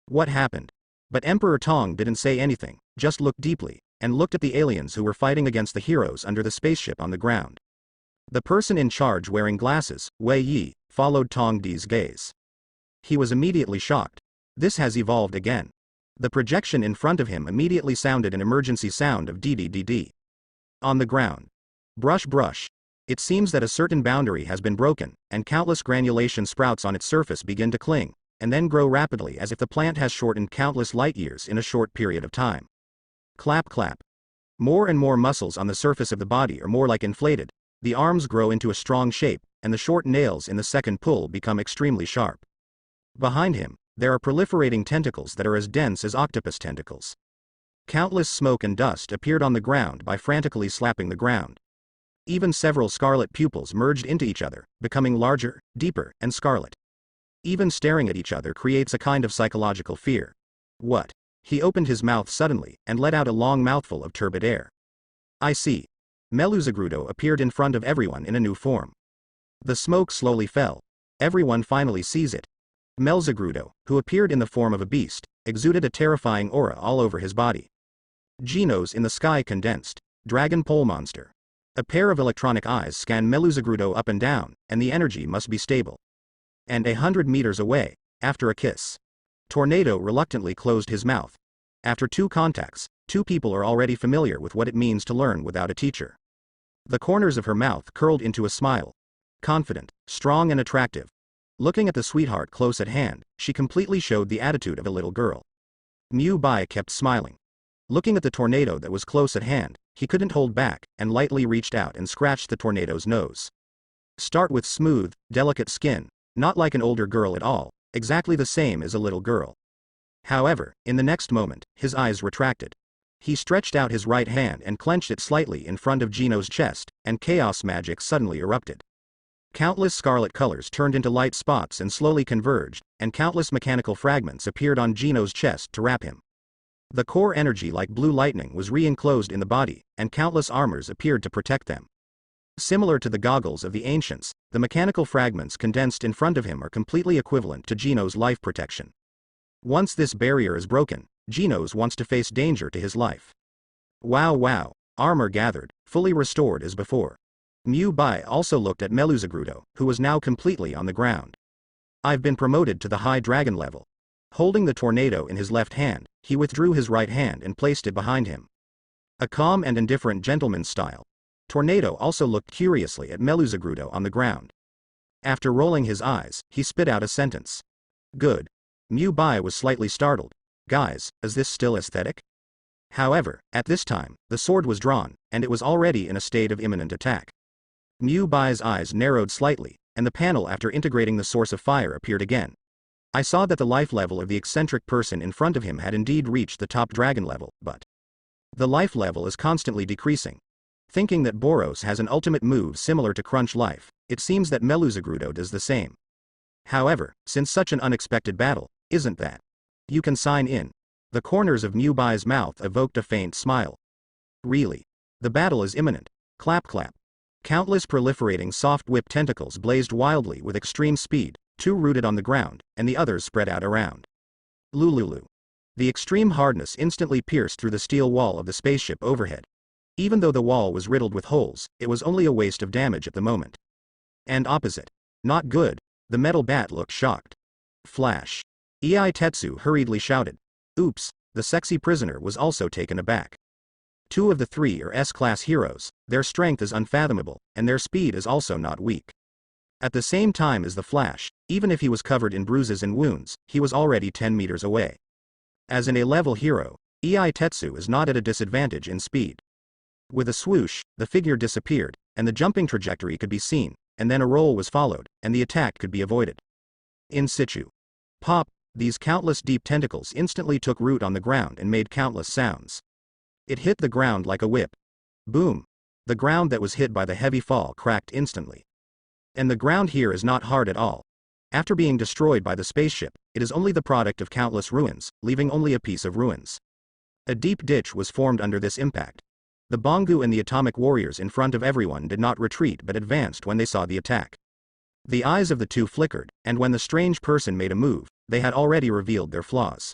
What happened? But Emperor Tong didn't say anything, just looked deeply, and looked at the aliens who were fighting against the heroes under the spaceship on the ground. The person in charge wearing glasses, Wei Yi, followed Tong Di's gaze. He was immediately shocked. This has evolved again. The projection in front of him immediately sounded an emergency sound of DDDD. On the ground. Brush brush. It seems that a certain boundary has been broken, and countless granulation sprouts on its surface begin to cling, and then grow rapidly as if the plant has shortened countless light years in a short period of time. Clap clap. More and more muscles on the surface of the body are more like inflated, the arms grow into a strong shape, and the short nails in the second pull become extremely sharp. Behind him, there are proliferating tentacles that are as dense as octopus tentacles. Countless smoke and dust appeared on the ground by frantically slapping the ground. Even several scarlet pupils merged into each other, becoming larger, deeper, and scarlet. Even staring at each other creates a kind of psychological fear. What? He opened his mouth suddenly, and let out a long mouthful of turbid air. I see. Meluzagrudo appeared in front of everyone in a new form. The smoke slowly fell. Everyone finally sees it. Meluzagrudo, who appeared in the form of a beast, exuded a terrifying aura all over his body. Genos in the sky condensed. Dragon pole monster. A pair of electronic eyes scan Meluzagrudo up and down, and the energy must be stable. And 100 meters away, after a kiss. Tornado reluctantly closed his mouth. After 2 contacts, 2 people are already familiar with what it means to learn without a teacher. The corners of her mouth curled into a smile. Confident, strong and attractive. Looking at the sweetheart close at hand, she completely showed the attitude of a little girl. Mu Bai kept smiling. Looking at the tornado that was close at hand, he couldn't hold back, and lightly reached out and scratched the tornado's nose. Start with smooth, delicate skin, not like an older girl at all, exactly the same as a little girl. However, in the next moment, his eyes retracted. He stretched out his right hand and clenched it slightly in front of Geno's chest, and chaos magic suddenly erupted. Countless scarlet colors turned into light spots and slowly converged, and countless mechanical fragments appeared on Geno's chest to wrap him. The core energy like blue lightning was re-enclosed in the body, and countless armors appeared to protect them. Similar to the goggles of the ancients, the mechanical fragments condensed in front of him are completely equivalent to Geno's life protection. Once this barrier is broken, Genos wants to face danger to his life. Wow wow, armor gathered, fully restored as before. Mu Bai also looked at Meluzagrudo, who was now completely on the ground. I've been promoted to the high dragon level. Holding the tornado in his left hand, he withdrew his right hand and placed it behind him. A calm and indifferent gentleman's style. Tornado also looked curiously at Meluzagrudo on the ground. After rolling his eyes, he spit out a sentence. Good. Mu Bai was slightly startled. Guys, is this still aesthetic? However, at this time, the sword was drawn, and it was already in a state of imminent attack. Mu Bai's eyes narrowed slightly, and the panel after integrating the source of fire appeared again. I saw that the life level of the eccentric person in front of him had indeed reached the top dragon level, but the life level is constantly decreasing. Thinking that Boros has an ultimate move similar to Crunch Life, it seems that Meluzagrudo does the same. However, since such an unexpected battle, isn't that? You can sign in. The corners of Mu Bai's mouth evoked a faint smile. Really? The battle is imminent. Clap clap. Countless proliferating soft whip tentacles blazed wildly with extreme speed, 2 rooted on the ground, and the others spread out around. Lululu. The extreme hardness instantly pierced through the steel wall of the spaceship overhead. Even though the wall was riddled with holes, it was only a waste of damage at the moment. And opposite. Not good. The metal bat looked shocked. Flash. Ei Tetsu hurriedly shouted. Oops, the sexy prisoner was also taken aback. 2 of the 3 are S-class heroes, their strength is unfathomable, and their speed is also not weak. At the same time as the flash, Even if he was covered in bruises and wounds, he was already 10 meters away. As an A-level hero, Tetsu is not at a disadvantage in speed. With a swoosh, the figure disappeared, and the jumping trajectory could be seen, and then a roll was followed, and the attack could be avoided. In situ. Pop, these countless deep tentacles instantly took root on the ground and made countless sounds. It hit the ground like a whip. Boom. The ground that was hit by the heavy fall cracked instantly. And the ground here is not hard at all. After being destroyed by the spaceship, it is only the product of countless ruins, leaving only a piece of ruins. A deep ditch was formed under this impact. The Bangu and the atomic warriors in front of everyone did not retreat but advanced when they saw the attack. The eyes of the two flickered, and when the strange person made a move, they had already revealed their flaws.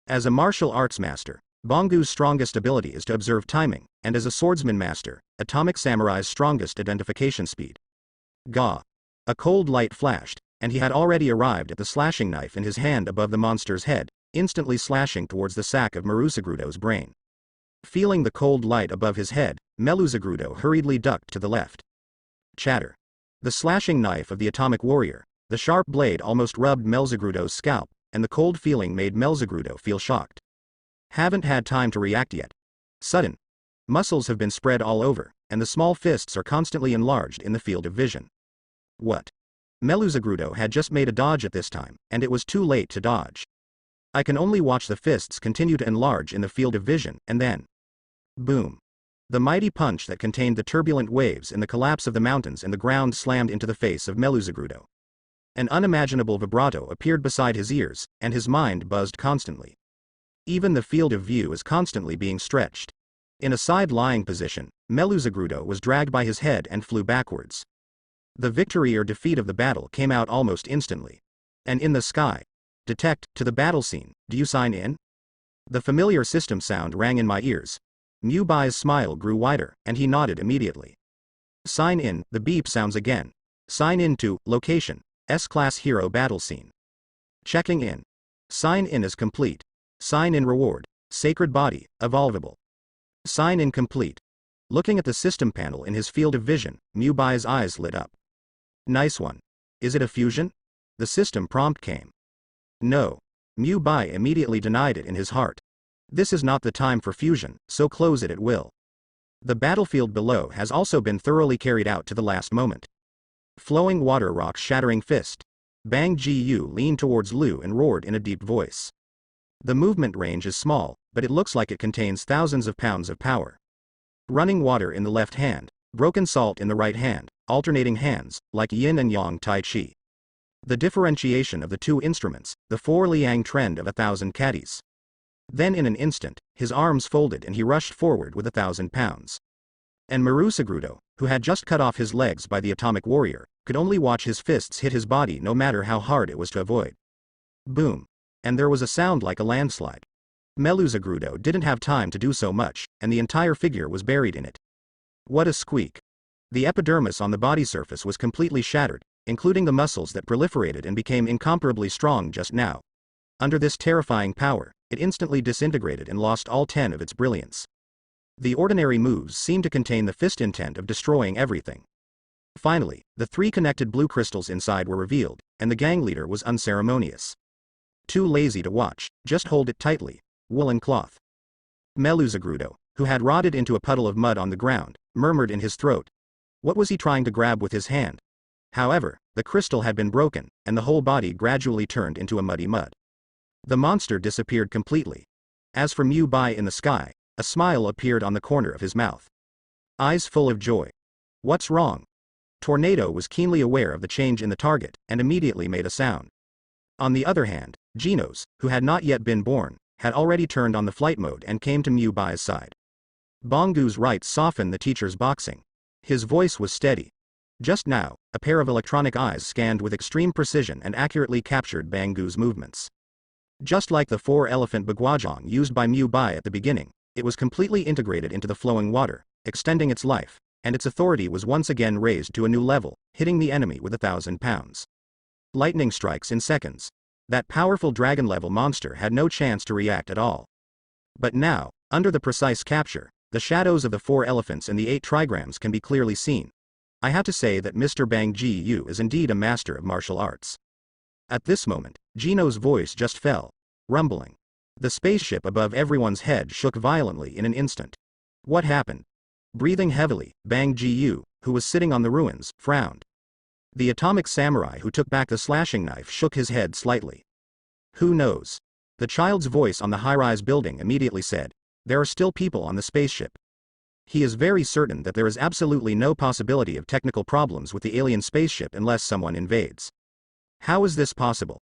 As a martial arts master, Bangu's strongest ability is to observe timing, and as a swordsman master, Atomic Samurai's strongest identification speed. Gah! A cold light flashed, and he had already arrived at the slashing knife in his hand above the monster's head, instantly slashing towards the sack of Marusagrudo's brain. Feeling the cold light above his head, Meluzagrudo hurriedly ducked to the left. Chatter. The slashing knife of the atomic warrior, the sharp blade almost rubbed Meluzagrudo's scalp, and the cold feeling made Meluzagrudo feel shocked. Haven't had time to react yet. Sudden. Muscles have been spread all over, and the small fists are constantly enlarged in the field of vision. What? Meluzagrudo had just made a dodge at this time, and it was too late to dodge. I can only watch the fists continue to enlarge in the field of vision, and then... boom. The mighty punch that contained the turbulent waves in the collapse of the mountains and the ground slammed into the face of Meluzagrudo. An unimaginable vibrato appeared beside his ears, and his mind buzzed constantly. Even the field of view is constantly being stretched. In a side-lying position, Meluzagrudo was dragged by his head and flew backwards. The victory or defeat of the battle came out almost instantly. And in the sky. Detect, to the battle scene, do you sign in? The familiar system sound rang in my ears. Mubai's smile grew wider, and he nodded immediately. Sign in, the beep sounds again. Sign in to, location, S-Class Hero Battle Scene. Checking in. Sign in is complete. Sign in reward, Sacred Body, evolvable. Sign in complete. Looking at the system panel in his field of vision, Mubai's eyes lit up. Nice one. Is it a fusion? The system prompt came. No. Mubai immediately denied it in his heart. This is not the time for fusion, so close it at will. The battlefield below has also been thoroughly carried out to the last moment. Flowing water rocks shattering fist. Bang Ji-yu leaned towards Lu and roared in a deep voice. The movement range is small, but it looks like it contains thousands of pounds of power. Running water in the left hand, broken salt in the right hand, alternating hands, like yin and yang tai chi. The differentiation of the two instruments, the four liang trend of 1,000 caddies. Then in an instant, his arms folded and he rushed forward with 1,000 pounds. And Marusagrudo, who had just cut off his legs by the atomic warrior, could only watch his fists hit his body no matter how hard it was to avoid. Boom. And there was a sound like a landslide. Meluzagrudo didn't have time to do so much, and the entire figure was buried in it. What a squeak. The epidermis on the body surface was completely shattered, including the muscles that proliferated and became incomparably strong just now. Under this terrifying power, it instantly disintegrated and lost all 10 of its brilliance. The ordinary moves seemed to contain the fist intent of destroying everything. Finally, the 3 connected blue crystals inside were revealed, and the gang leader was unceremonious. Too lazy to watch, just hold it tightly. Woolen cloth. Meluzagrudo, who had rotted into a puddle of mud on the ground, murmured in his throat. What was he trying to grab with his hand? However, the crystal had been broken, and the whole body gradually turned into a muddy mud. The monster disappeared completely. As for Mubai in the sky, a smile appeared on the corner of his mouth. Eyes full of joy. What's wrong? Tornado was keenly aware of the change in the target, and immediately made a sound. On the other hand, Genos, who had not yet been born, had already turned on the flight mode and came to Mubai's side. Bangu's right softened the teacher's boxing. His voice was steady. Just now, a pair of electronic eyes scanned with extreme precision and accurately captured Bangu's movements. Just like the 4-elephant bagwajong used by Mubai at the beginning, it was completely integrated into the flowing water, extending its life, and its authority was once again raised to a new level, hitting the enemy with 1,000 pounds. Lightning strikes in seconds. That powerful dragon-level monster had no chance to react at all. But now, under the precise capture, the shadows of the 4 elephants and the 8 trigrams can be clearly seen. I have to say that Mr. Bang Ji-yu is indeed a master of martial arts. At this moment, Gino's voice just fell, rumbling. The spaceship above everyone's head shook violently in an instant. What happened? Breathing heavily, Bang Ji-yu, who was sitting on the ruins, frowned. The atomic samurai who took back the slashing knife shook his head slightly. Who knows? The child's voice on the high-rise building immediately said, there are still people on the spaceship. He is very certain that there is absolutely no possibility of technical problems with the alien spaceship unless someone invades. How is this possible?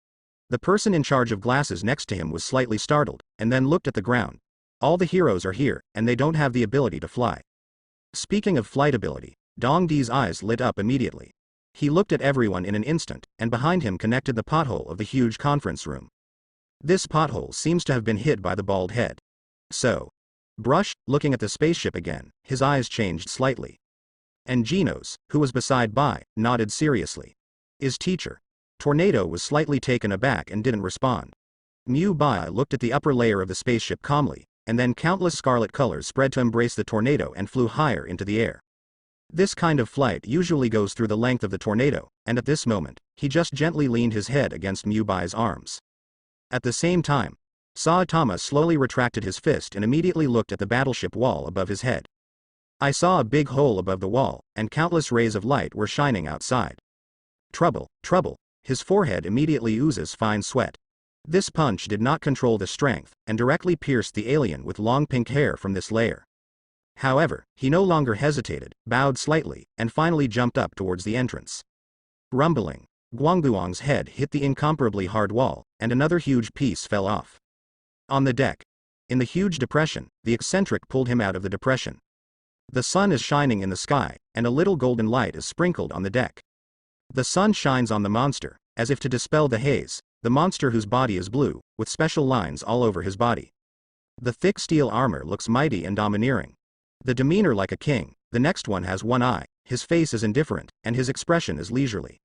The person in charge of glasses next to him was slightly startled, and then looked at the ground. All the heroes are here, and they don't have the ability to fly. Speaking of flight ability, Dong Di's eyes lit up immediately. He looked at everyone in an instant, and behind him connected the pothole of the huge conference room. This pothole seems to have been hit by the bald head. So. Brush, looking at the spaceship again, his eyes changed slightly. And Genos, who was beside Bai, nodded seriously. Is teacher. Tornado was slightly taken aback and didn't respond. Mu Bai looked at the upper layer of the spaceship calmly, and then countless scarlet colors spread to embrace the tornado and flew higher into the air. This kind of flight usually goes through the length of the tornado, and at this moment, he just gently leaned his head against Mu Bai's arms. At the same time, Saitama slowly retracted his fist and immediately looked at the battleship wall above his head. I saw a big hole above the wall, and countless rays of light were shining outside. Trouble, trouble, his forehead immediately oozes fine sweat. This punch did not control the strength, and directly pierced the alien with long pink hair from this layer. However, he no longer hesitated, bowed slightly, and finally jumped up towards the entrance. Rumbling, Guangguang's head hit the incomparably hard wall, and another huge piece fell off. On the deck. In the huge depression, the eccentric pulled him out of the depression. The sun is shining in the sky, and a little golden light is sprinkled on the deck. The sun shines on the monster, as if to dispel the haze, the monster whose body is blue, with special lines all over his body. The thick steel armor looks mighty and domineering. The demeanor like a king, the next one has one eye, his face is indifferent, and his expression is leisurely.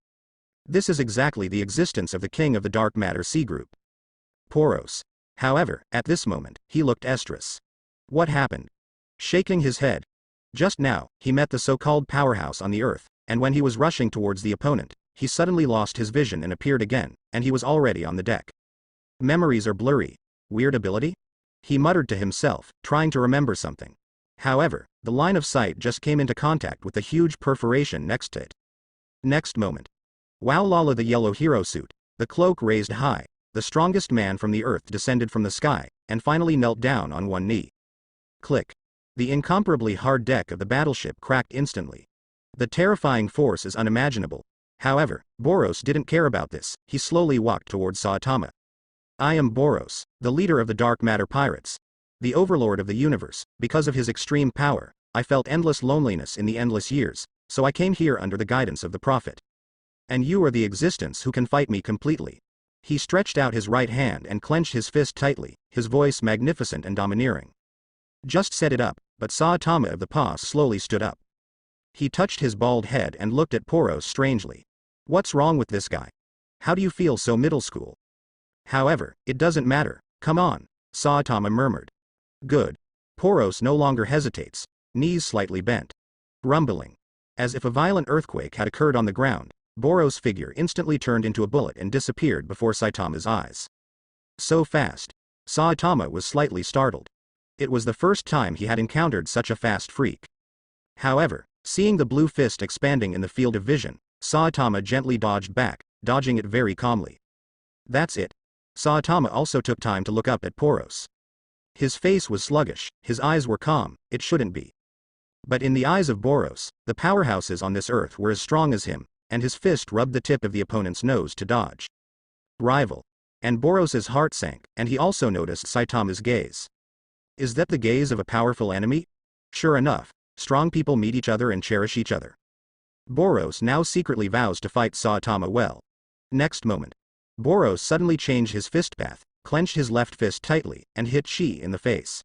This is exactly the existence of the king of the dark matter C group. Poros. However, at this moment, he looked estrus. What happened? Shaking his head. Just now, he met the so-called powerhouse on the earth, and when he was rushing towards the opponent, he suddenly lost his vision and appeared again, and he was already on the deck. Memories are blurry. Weird ability? He muttered to himself, trying to remember something. However, the line of sight just came into contact with the huge perforation next to it. Next moment. Wow Lala, the yellow hero suit, the cloak raised high, the strongest man from the earth descended from the sky, and finally knelt down on one knee. Click. The incomparably hard deck of the battleship cracked instantly. The terrifying force is unimaginable. However, Boros didn't care about this, he slowly walked towards Saitama. I am Boros, the leader of the dark matter pirates. The overlord of the universe. Because of his extreme power, I felt endless loneliness in the endless years, so I came here under the guidance of the prophet. And you are the existence who can fight me completely. He stretched out his right hand and clenched his fist tightly, his voice magnificent and domineering. Just set it up, but Saitama of the Pass slowly stood up. He touched his bald head and looked at Poros strangely. What's wrong with this guy? How do you feel so middle school? However, it doesn't matter, come on, Saitama murmured. Good. Poros no longer hesitates, knees slightly bent. Rumbling. As if a violent earthquake had occurred on the ground, Boros' figure instantly turned into a bullet and disappeared before Saitama's eyes. So fast. Saitama was slightly startled. It was the first time he had encountered such a fast freak. However, seeing the blue fist expanding in the field of vision, Saitama gently dodged back, dodging it very calmly. That's it. Saitama also took time to look up at Poros. His face was sluggish, his eyes were calm, it shouldn't be. But in the eyes of Boros, the powerhouses on this earth were as strong as him, and his fist rubbed the tip of the opponent's nose to dodge. Rival. And Boros's heart sank, and he also noticed Saitama's gaze. Is that the gaze of a powerful enemy? Sure enough, strong people meet each other and cherish each other. Boros now secretly vows to fight Saitama well. Next moment. Boros suddenly changed his fist path, clenched his left fist tightly, and hit Shi in the face.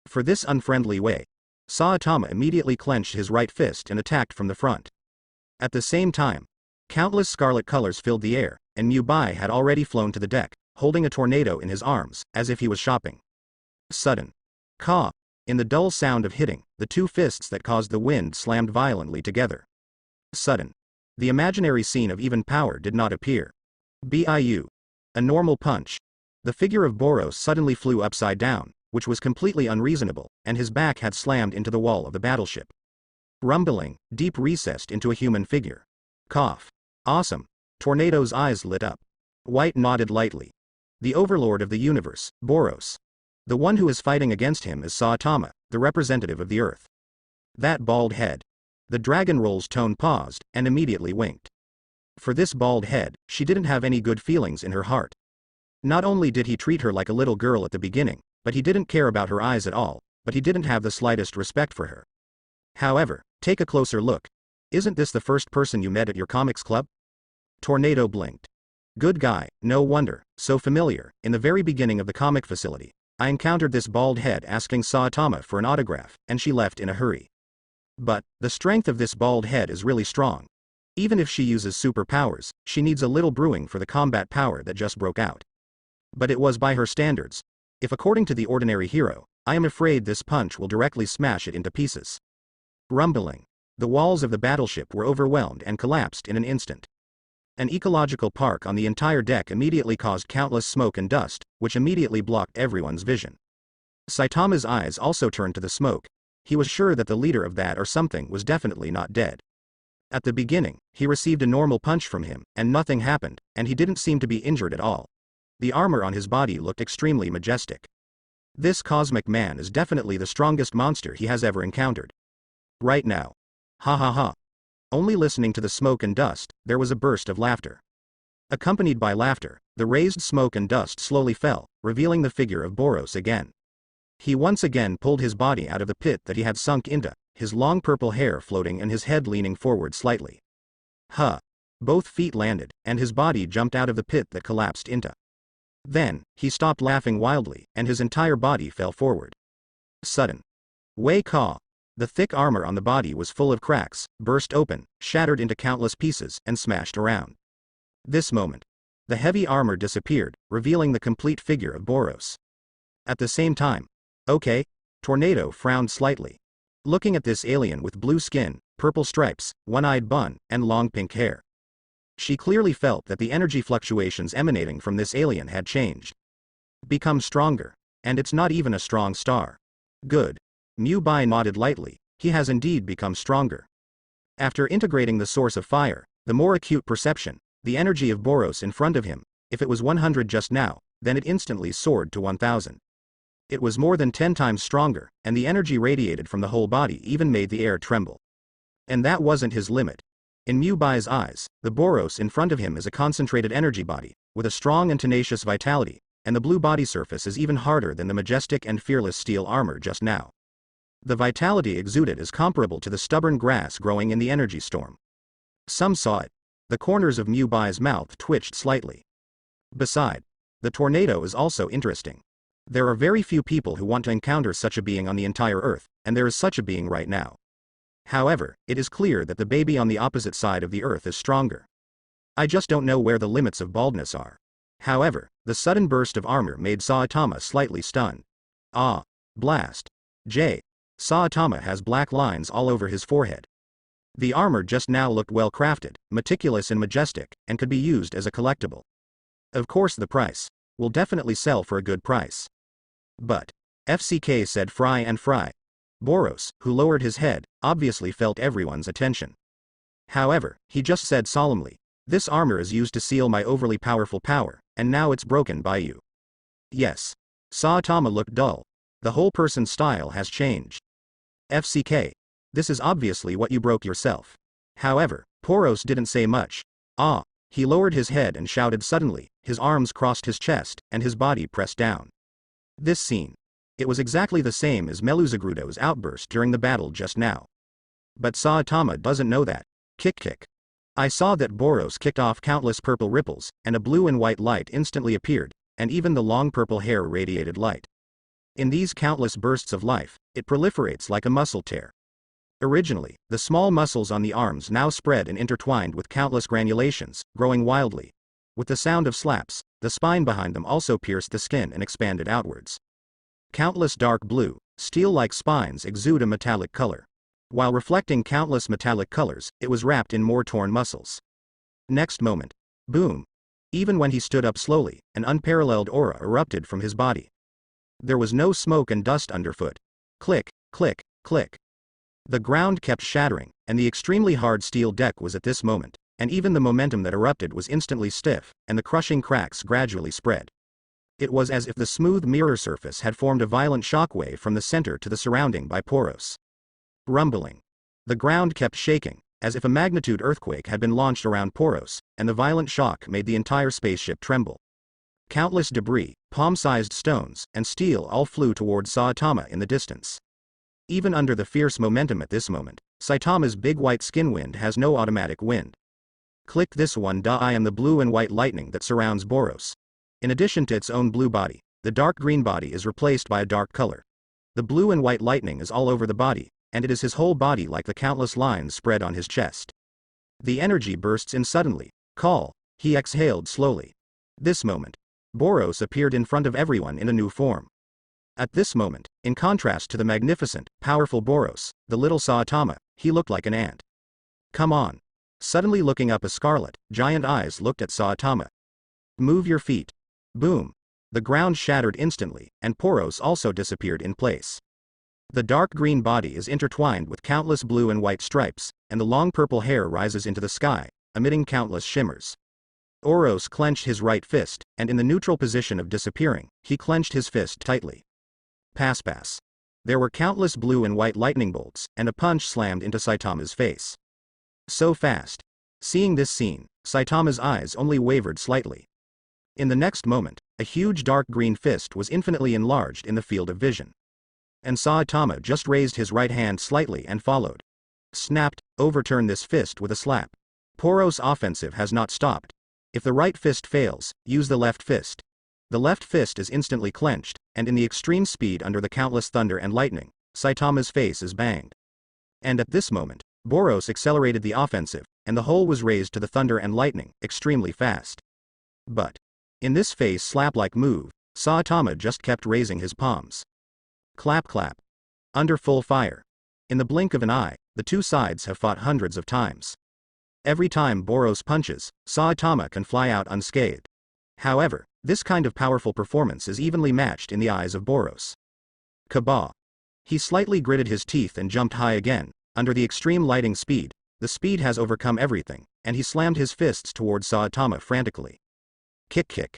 For this unfriendly way, Saitama immediately clenched his right fist and attacked from the front. At the same time, countless scarlet colors filled the air, and Mubai had already flown to the deck, holding a tornado in his arms, as if he was shopping. Sudden. Caw. In the dull sound of hitting, the two fists that caused the wind slammed violently together. Sudden. The imaginary scene of even power did not appear. BIU. A normal punch. The figure of Boros suddenly flew upside down, which was completely unreasonable, and his back had slammed into the wall of the battleship. Rumbling, deep recessed into a human figure. Cough. Awesome. Tornado's eyes lit up. White nodded lightly. The overlord of the universe, Boros. The one who is fighting against him is Saitama, the representative of the earth. That bald head. The dragon roll's tone paused, and immediately winked. For this bald head, she didn't have any good feelings in her heart. Not only did he treat her like a little girl at the beginning, but he didn't care about her eyes at all, but he didn't have the slightest respect for her. However, take a closer look. Isn't this the first person you met at your comics club? Tornado blinked. Good guy, no wonder, so familiar. In the very beginning of the comic facility, I encountered this bald head asking Saitama for an autograph, and she left in a hurry. But, the strength of this bald head is really strong. Even if she uses superpowers, she needs a little brewing for the combat power that just broke out. But it was by her standards. If according to the ordinary hero, I am afraid this punch will directly smash it into pieces. Rumbling. The walls of the battleship were overwhelmed and collapsed in an instant. An ecological park on the entire deck immediately caused countless smoke and dust, which immediately blocked everyone's vision. Saitama's eyes also turned to the smoke. He was sure that the leader of that or something was definitely not dead. At the beginning, he received a normal punch from him, and nothing happened, and he didn't seem to be injured at all. The armor on his body looked extremely majestic. This cosmic man is definitely the strongest monster he has ever encountered. Right now. Ha ha ha. Only listening to the smoke and dust, there was a burst of laughter. Accompanied by laughter, the raised smoke and dust slowly fell, revealing the figure of Boros again. He once again pulled his body out of the pit that he had sunk into, his long purple hair floating and his head leaning forward slightly. Huh. Both feet landed, and his body jumped out of the pit that collapsed into. Then, he stopped laughing wildly, and his entire body fell forward. Sudden. Wei Ka. The thick armor on the body was full of cracks, burst open, shattered into countless pieces, and smashed around. This moment. The heavy armor disappeared, revealing the complete figure of Boros. At the same time. Okay. Tornado frowned slightly. Looking at this alien with blue skin, purple stripes, one-eyed bun, and long pink hair. She clearly felt that the energy fluctuations emanating from this alien had changed. Become stronger. And it's not even a strong star. Good. Mu Bai nodded lightly. He has indeed become stronger. After integrating the source of fire, the more acute perception, the energy of Boros in front of him, if it was 100 just now, then it instantly soared to 1000. It was more than 10 times stronger, and the energy radiated from the whole body even made the air tremble. And that wasn't his limit. In Mu Bai's eyes, the Boros in front of him is a concentrated energy body, with a strong and tenacious vitality, and the blue body surface is even harder than the majestic and fearless steel armor just now. The vitality exuded is comparable to the stubborn grass growing in the energy storm. Some saw it. The corners of Mu Bai's mouth twitched slightly. Beside, the tornado is also interesting. There are very few people who want to encounter such a being on the entire Earth, and there is such a being right now. However, it is clear that the baby on the opposite side of the Earth is stronger. I just don't know where the limits of baldness are. However, the sudden burst of armor made Saitama slightly stunned. Ah. Blast. Saitama has black lines all over his forehead. The armor just now looked well crafted, meticulous and majestic, and could be used as a collectible. Of course the price will definitely sell for a good price. But, FCK said Fry and Fry. Boros, who lowered his head, obviously felt everyone's attention. However, he just said solemnly, this armor is used to seal my overly powerful power, and now it's broken by you. Yes. Saitama looked dull. The whole person's style has changed. FCK. This is obviously what you broke yourself. However, Boros didn't say much. Ah. He lowered his head and shouted suddenly, his arms crossed his chest, and his body pressed down. This scene. It was exactly the same as Meluzagrudo's outburst during the battle just now. But Saitama doesn't know that. Kick. I saw that Boros kicked off countless purple ripples, and a blue and white light instantly appeared, and even the long purple hair radiated light. In these countless bursts of life, it proliferates like a muscle tear. Originally, the small muscles on the arms now spread and intertwined with countless granulations, growing wildly. With the sound of slaps, the spine behind them also pierced the skin and expanded outwards. Countless dark blue, steel-like spines exude a metallic color. While reflecting countless metallic colors, it was wrapped in more torn muscles. Next moment. Boom. Even when he stood up slowly, an unparalleled aura erupted from his body. There was no smoke and dust underfoot. Click, click, click. The ground kept shattering, and the extremely hard steel deck was at this moment, and even the momentum that erupted was instantly stiff, and the crushing cracks gradually spread. It was as if the smooth mirror surface had formed a violent shockwave from the center to the surrounding by Poros. Rumbling. The ground kept shaking, as if a magnitude earthquake had been launched around Poros, and the violent shock made the entire spaceship tremble. Countless debris, palm-sized stones, and steel all flew towards Saitama in the distance. Even under the fierce momentum at this moment, Saitama's big white skin wind has no automatic wind. Click this one. I am the blue and white lightning that surrounds Boros. In addition to its own blue body, the dark green body is replaced by a dark color. The blue and white lightning is all over the body, and it is his whole body like the countless lines spread on his chest. The energy bursts in suddenly. Call. He exhaled slowly. This moment, Boros appeared in front of everyone in a new form. At this moment, in contrast to the magnificent, powerful Boros, the little Saitama, he looked like an ant. Come on. Suddenly looking up, a scarlet, giant eyes looked at Saitama. Move your feet. Boom. The ground shattered instantly, and Poros also disappeared in place. The dark green body is intertwined with countless blue and white stripes, and the long purple hair rises into the sky, emitting countless shimmers. Oros clenched his right fist, and in the neutral position of disappearing, he clenched his fist tightly. Pass. There were countless blue and white lightning bolts, and a punch slammed into Saitama's face. So fast. Seeing this scene, Saitama's eyes only wavered slightly. In the next moment, a huge dark green fist was infinitely enlarged in the field of vision. And Saitama just raised his right hand slightly and followed. Snapped, overturn this fist with a slap. Poros' offensive has not stopped. If the right fist fails, use the left fist. The left fist is instantly clenched, and in the extreme speed under the countless thunder and lightning, Saitama's face is banged. And at this moment, Boros accelerated the offensive, and the whole was raised to the thunder and lightning, extremely fast. But, in this face slap-like move, Saitama just kept raising his palms. Clap clap. Under full fire. In the blink of an eye, the two sides have fought hundreds of times. Every time Boros punches, Saitama can fly out unscathed. However, this kind of powerful performance is evenly matched in the eyes of Boros. Kabah. He slightly gritted his teeth and jumped high again. Under the extreme lighting speed, the speed has overcome everything, and he slammed his fists towards Saitama frantically. Kick.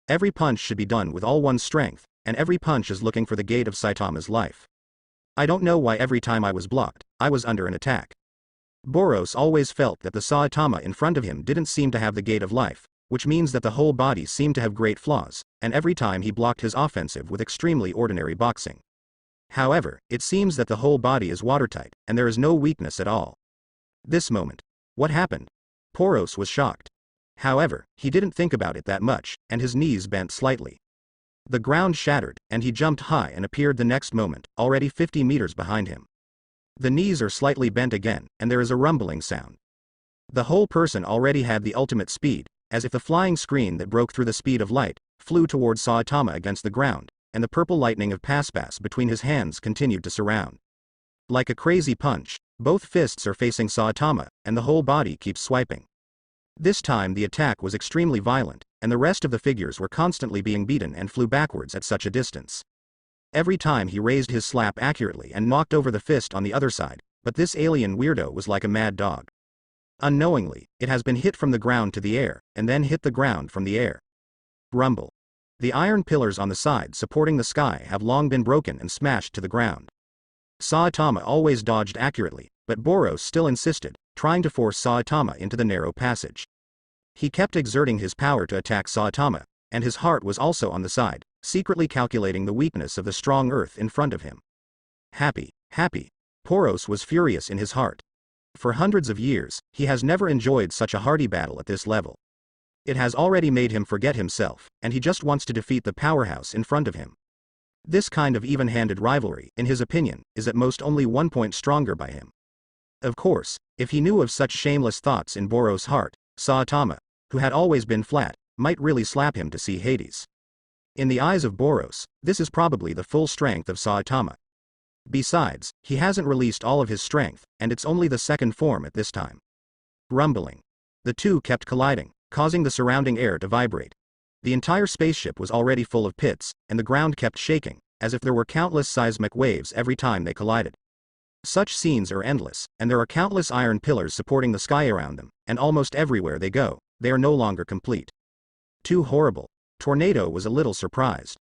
Every punch should be done with all one's strength, and every punch is looking for the gate of Saitama's life. I don't know why every time I was blocked, I was under an attack. Boros always felt that the Saitama in front of him didn't seem to have the gate of life, which means that the whole body seemed to have great flaws, and every time he blocked his offensive with extremely ordinary boxing. However, it seems that the whole body is watertight, and there is no weakness at all. This moment. What happened? Poros was shocked. However, he didn't think about it that much, and his knees bent slightly. The ground shattered, and he jumped high and appeared the next moment, already 50 meters behind him. The knees are slightly bent again, and there is a rumbling sound. The whole person already had the ultimate speed, as if the flying screen that broke through the speed of light, flew towards Saitama against the ground, and the purple lightning of Pass between his hands continued to surround. Like a crazy punch, both fists are facing Saitama, and the whole body keeps swiping. This time the attack was extremely violent, and the rest of the figures were constantly being beaten and flew backwards at such a distance. Every time he raised his slap accurately and knocked over the fist on the other side, but this alien weirdo was like a mad dog. Unknowingly, it has been hit from the ground to the air, and then hit the ground from the air. Rumble. The iron pillars on the side supporting the sky have long been broken and smashed to the ground. Saitama always dodged accurately, but Boros still insisted, trying to force Saitama into the narrow passage. He kept exerting his power to attack Saitama, and his heart was also on the side, secretly calculating the weakness of the strong earth in front of him. Happy. Poros was furious in his heart. For hundreds of years, he has never enjoyed such a hearty battle at this level. It has already made him forget himself, and he just wants to defeat the powerhouse in front of him. This kind of even-handed rivalry, in his opinion, is at most only 1 point stronger by him. Of course, if he knew of such shameless thoughts in Boros' heart, Saitama, who had always been flat, might really slap him to see Hades. In the eyes of Boros, this is probably the full strength of Saitama. Besides, he hasn't released all of his strength, and it's only the second form at this time. Rumbling. The two kept colliding, causing the surrounding air to vibrate. The entire spaceship was already full of pits, and the ground kept shaking, as if there were countless seismic waves every time they collided. Such scenes are endless, and there are countless iron pillars supporting the sky around them, and almost everywhere they go, they are no longer complete. Too horrible. Tornado was a little surprised.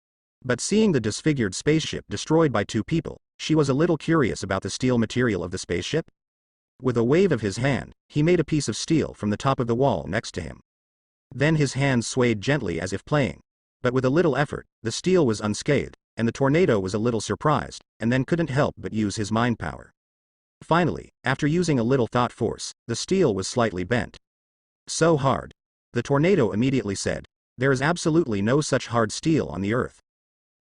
But seeing the disfigured spaceship destroyed by two people, she was a little curious about the steel material of the spaceship. With a wave of his hand, he made a piece of steel from the top of the wall next to him. Then his hands swayed gently as if playing. But with a little effort, the steel was unscathed, and the tornado was a little surprised, and then couldn't help but use his mind power. Finally, after using a little thought force, the steel was slightly bent. So hard. The tornado immediately said, "There is absolutely no such hard steel on the earth."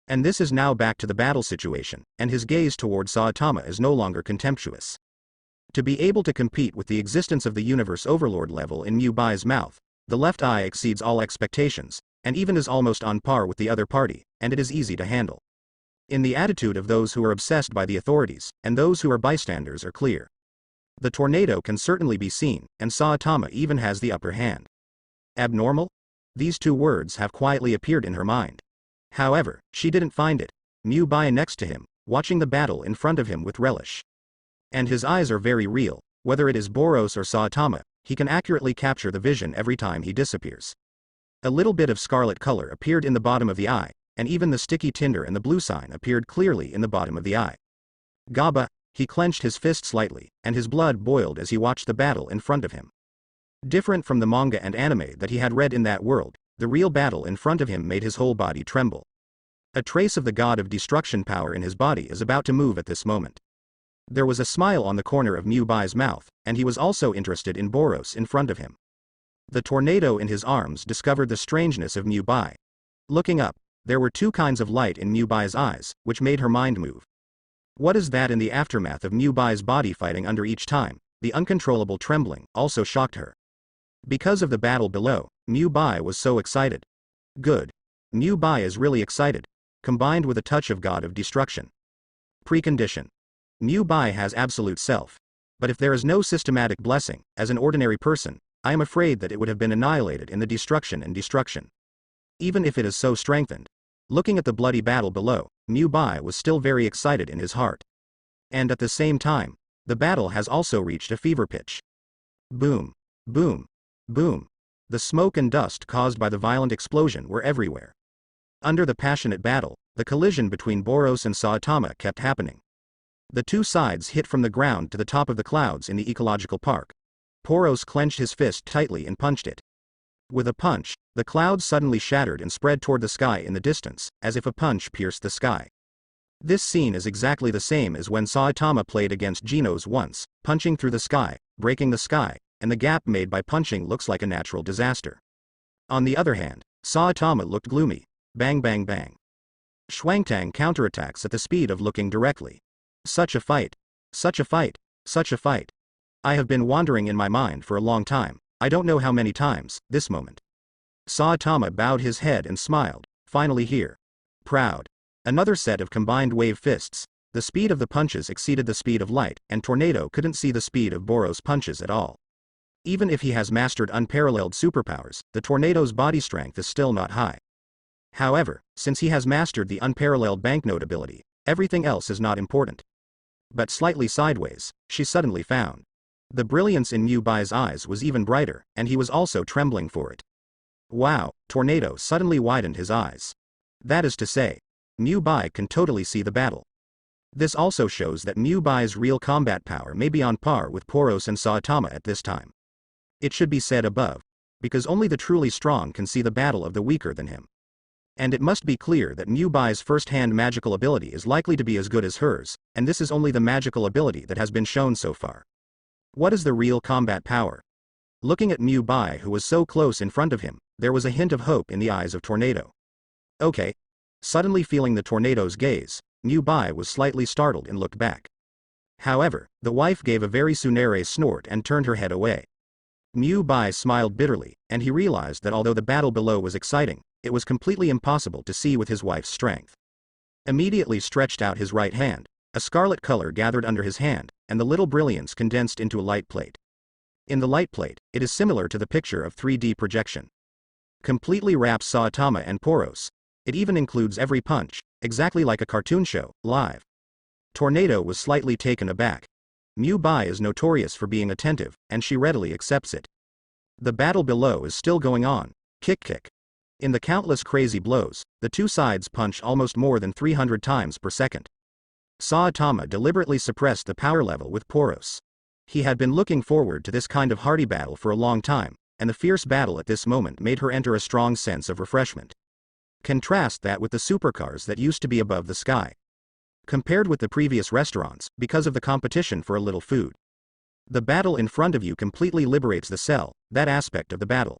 And this is now back to the battle situation, and his gaze toward Saitama is no longer contemptuous. To be able to compete with the existence of the universe overlord level in Mubai's mouth, the left eye exceeds all expectations, and even is almost on par with the other party, and it is easy to handle. In the attitude of those who are obsessed by the authorities, and those who are bystanders are clear. The tornado can certainly be seen, and Saitama even has the upper hand. Abnormal? These two words have quietly appeared in her mind. However, she didn't find it. Mubai next to him, watching the battle in front of him with relish. And his eyes are very real, whether it is Boros or Saitama, he can accurately capture the vision every time he disappears. A little bit of scarlet color appeared in the bottom of the eye, and even the sticky tinder and the blue sign appeared clearly in the bottom of the eye. Gaba, he clenched his fist slightly, and his blood boiled as he watched the battle in front of him. Different from the manga and anime that he had read in that world, the real battle in front of him made his whole body tremble. A trace of the god of destruction power in his body is about to move at this moment. There was a smile on the corner of Mubai's mouth, and he was also interested in Boros in front of him. The tornado in his arms discovered the strangeness of Mubai. Looking up, there were two kinds of light in Mubai's eyes, which made her mind move. What is that in the aftermath of Mubai's body fighting under each time? The uncontrollable trembling also shocked her. Because of the battle below, Mubai was so excited. Good. Mubai is really excited, combined with a touch of God of Destruction. Precondition. Mubai has absolute self. But if there is no systematic blessing, as an ordinary person, I am afraid that it would have been annihilated in the destruction and destruction. Even if it is so strengthened. Looking at the bloody battle below, Mubai was still very excited in his heart. And at the same time, the battle has also reached a fever pitch. Boom. Boom. Boom. The smoke and dust caused by the violent explosion were everywhere. Under the passionate battle, the collision between Boros and Saitama kept happening. The two sides hit from the ground to the top of the clouds in the ecological park. Boros clenched his fist tightly and punched it. With a punch, the clouds suddenly shattered and spread toward the sky in the distance, as if a punch pierced the sky. This scene is exactly the same as when Saitama played against Genos once, punching through the sky, breaking the sky, and the gap made by punching looks like a natural disaster. On the other hand, Saitama looked gloomy. Bang bang bang. Shuangtang counterattacks at the speed of looking directly. Such a fight. Such a fight. Such a fight. I have been wandering in my mind for a long time, I don't know how many times, this moment. Saitama bowed his head and smiled, finally here. Proud. Another set of combined wave fists. The speed of the punches exceeded the speed of light, and Tornado couldn't see the speed of Boros' punches at all. Even if he has mastered unparalleled superpowers, the Tornado's body strength is still not high. However, since he has mastered the unparalleled banknote ability, everything else is not important. But slightly sideways, she suddenly found. The brilliance in Mubai's eyes was even brighter, and he was also trembling for it. Wow, Tornado suddenly widened his eyes. That is to say, Mubai can totally see the battle. This also shows that Mubai's real combat power may be on par with Boros and Saitama at this time. It should be said above, because only the truly strong can see the battle of the weaker than him. And it must be clear that Mubai's first-hand magical ability is likely to be as good as hers, and this is only the magical ability that has been shown so far. What is the real combat power? Looking at Mubai, who was so close in front of him, there was a hint of hope in the eyes of Tornado. Okay. Suddenly feeling the Tornado's gaze, Mubai was slightly startled and looked back. However, the wife gave a very Tsunere snort and turned her head away. Mubai smiled bitterly, and he realized that although the battle below was exciting, it was completely impossible to see with his wife's strength. Immediately stretched out his right hand, a scarlet color gathered under his hand, and the little brilliance condensed into a light plate. In the light plate, it is similar to the picture of 3D projection. Completely wraps Saitama and Poros. It even includes every punch, exactly like a cartoon show, live. Tornado was slightly taken aback. Bai is notorious for being attentive, and she readily accepts it. The battle below is still going on. Kick kick. In the countless crazy blows, the two sides punch almost more than 300 times per second. Saitama deliberately suppressed the power level with Poros. He had been looking forward to this kind of hearty battle for a long time, and the fierce battle at this moment made her enter a strong sense of refreshment. Contrast that with the supercars that used to be above the sky. Compared with the previous restaurants, because of the competition for a little food. The battle in front of you completely liberates the cell, that aspect of the battle.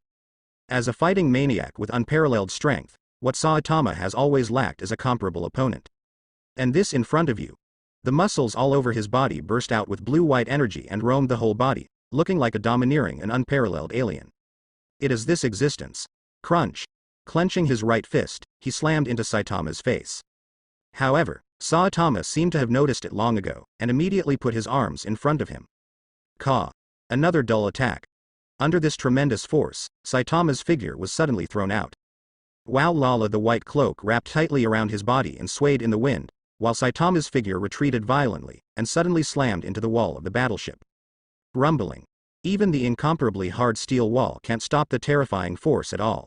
As a fighting maniac with unparalleled strength, what Saitama has always lacked is a comparable opponent. And this in front of you. The muscles all over his body burst out with blue-white energy and roamed the whole body, looking like a domineering and unparalleled alien. It is this existence. Crunch. Clenching his right fist, he slammed into Saitama's face. However, Saitama seemed to have noticed it long ago, and immediately put his arms in front of him. Ka. Another dull attack. Under this tremendous force, Saitama's figure was suddenly thrown out. Wow Lala, the white cloak wrapped tightly around his body and swayed in the wind, while Saitama's figure retreated violently, and suddenly slammed into the wall of the battleship. Rumbling. Even the incomparably hard steel wall can't stop the terrifying force at all.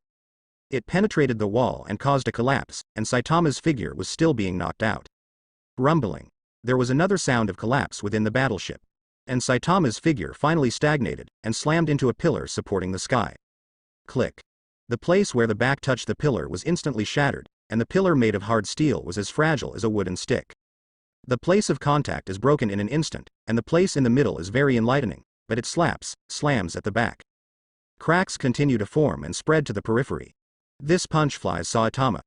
It penetrated the wall and caused a collapse, and Saitama's figure was still being knocked out. Rumbling. There was another sound of collapse within the battleship. And Saitama's figure finally stagnated, and slammed into a pillar supporting the sky. Click. The place where the back touched the pillar was instantly shattered, and the pillar made of hard steel was as fragile as a wooden stick. The place of contact is broken in an instant, and the place in the middle is very enlightening, but it slams at the back. Cracks continue to form and spread to the periphery. This punch flies Saitama.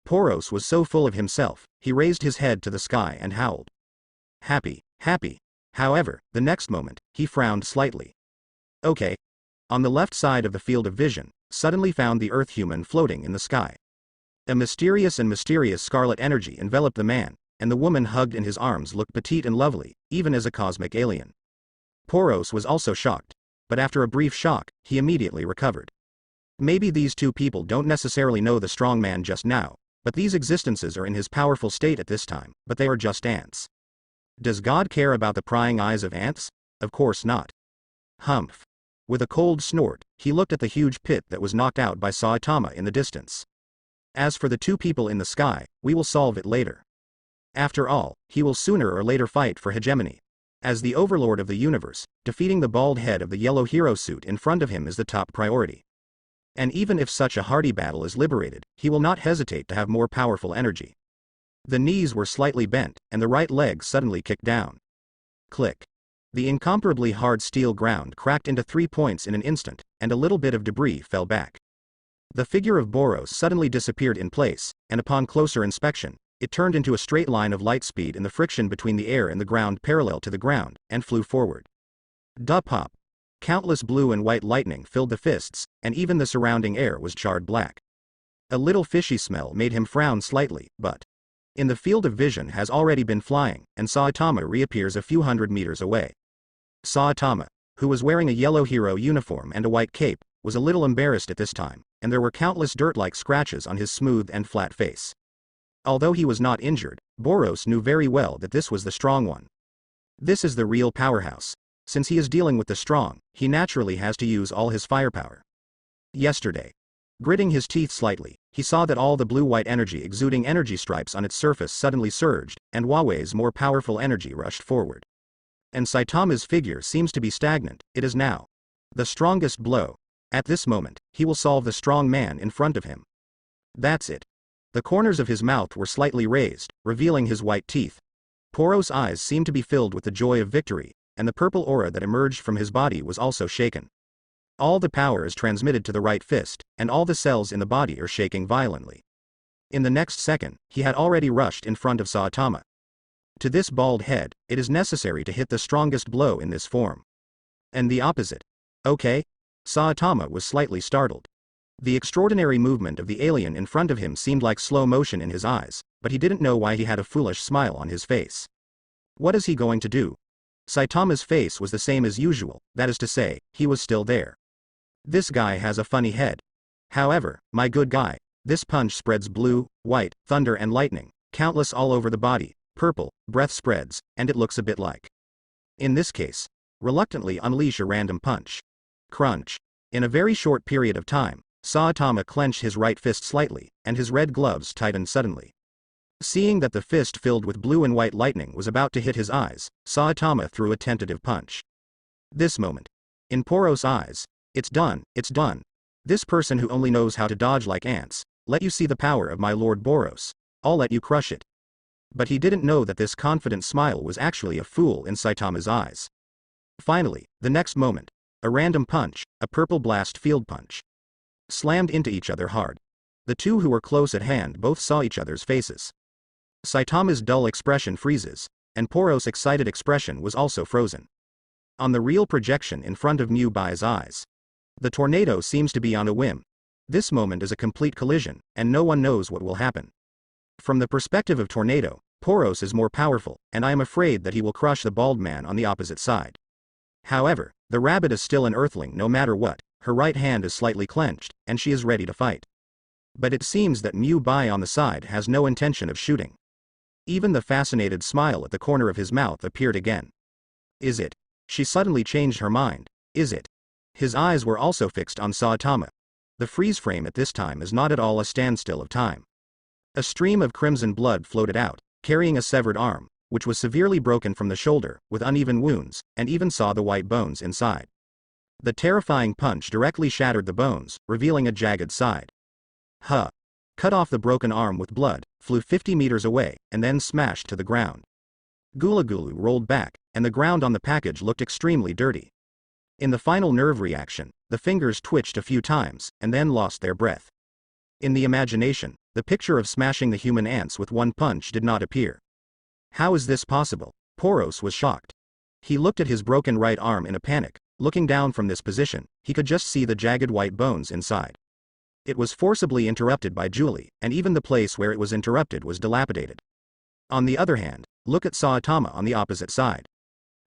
Poros was so full of himself, he raised his head to the sky and howled. Happy, happy. However, the next moment, he frowned slightly. Okay. On the left side of the field of vision, suddenly found the Earth human floating in the sky. A mysterious scarlet energy enveloped the man, and the woman hugged in his arms looked petite and lovely, even as a cosmic alien. Poros was also shocked, but after a brief shock, he immediately recovered. Maybe these two people don't necessarily know the strong man just now, but these existences are in his powerful state at this time, but they are just ants. Does God care about the prying eyes of ants? Of course not. Humph. With a cold snort, he looked at the huge pit that was knocked out by Saitama in the distance. As for the two people in the sky, we will solve it later. After all, he will sooner or later fight for hegemony. As the overlord of the universe, defeating the bald head of the yellow hero suit in front of him is the top priority. And even if such a hardy battle is liberated, he will not hesitate to have more powerful energy. The knees were slightly bent, and the right leg suddenly kicked down. Click. The incomparably hard steel ground cracked into 3 points in an instant, and a little bit of debris fell back. The figure of Boros suddenly disappeared in place, and upon closer inspection, it turned into a straight line of light speed in the friction between the air and the ground parallel to the ground, and flew forward. Pop. Countless blue and white lightning filled the fists, and even the surrounding air was charred black. A little fishy smell made him frown slightly, but in the field of vision has already been flying, and Saitama reappears a few hundred meters away. Saitama, who was wearing a yellow hero uniform and a white cape, was a little embarrassed at this time, and there were countless dirt-like scratches on his smooth and flat face. Although he was not injured, Boros knew very well that this was the strong one. This is the real powerhouse. Since he is dealing with the strong, he naturally has to use all his firepower. Yesterday. Gritting his teeth slightly, he saw that all the blue-white energy exuding energy stripes on its surface suddenly surged, and Huawei's more powerful energy rushed forward. And Saitama's figure seems to be stagnant. It is now the strongest blow. At this moment, he will solve the strong man in front of him. That's it. The corners of his mouth were slightly raised, revealing his white teeth. Poros' eyes seemed to be filled with the joy of victory, and the purple aura that emerged from his body was also shaken. All the power is transmitted to the right fist, and all the cells in the body are shaking violently. In the next second, he had already rushed in front of Saitama. To this bald head, it is necessary to hit the strongest blow in this form. And the opposite. Okay? Saitama was slightly startled. The extraordinary movement of the alien in front of him seemed like slow motion in his eyes, but he didn't know why he had a foolish smile on his face. What is he going to do? Saitama's face was the same as usual, that is to say, he was still there. This guy has a funny head. However, my good guy, this punch spreads blue, white, thunder and lightning, countless all over the body, purple, breath spreads, and it looks a bit like. In this case, reluctantly unleash a random punch. Crunch. In a very short period of time, Saitama clenched his right fist slightly, and his red gloves tightened suddenly. Seeing that the fist filled with blue and white lightning was about to hit his eyes, Saitama threw a tentative punch. This moment. In Poros' eyes, it's done, it's done. This person who only knows how to dodge like ants, let you see the power of my Lord Boros, I'll let you crush it. But he didn't know that this confident smile was actually a fool in Saitama's eyes. Finally, the next moment, a random punch, a purple blast field punch, slammed into each other hard. The two who were close at hand both saw each other's faces. Saitama's dull expression freezes, and Poros' excited expression was also frozen. On the real projection in front of Mubai's eyes, the tornado seems to be on a whim. This moment is a complete collision, and no one knows what will happen. From the perspective of Tornado, Poros is more powerful, and I am afraid that he will crush the bald man on the opposite side. However, the rabbit is still an earthling no matter what, her right hand is slightly clenched, and she is ready to fight. But it seems that Mubai on the side has no intention of shooting. Even the fascinated smile at the corner of his mouth appeared again. Is it? She suddenly changed her mind. Is it? His eyes were also fixed on Saitama. The freeze frame at this time is not at all a standstill of time. A stream of crimson blood floated out, carrying a severed arm, which was severely broken from the shoulder, with uneven wounds, and even saw the white bones inside. The terrifying punch directly shattered the bones, revealing a jagged side. Huh. Cut off the broken arm with blood, flew 50 meters away, and then smashed to the ground. Gula Gulu rolled back, and the ground on the package looked extremely dirty. In the final nerve reaction, the fingers twitched a few times, and then lost their breath. In the imagination, the picture of smashing the human ants with one punch did not appear. How is this possible? Poros was shocked. He looked at his broken right arm in a panic. Looking down from this position, he could just see the jagged white bones inside. It was forcibly interrupted by Julie, and even the place where it was interrupted was dilapidated. On the other hand, look at Saitama on the opposite side.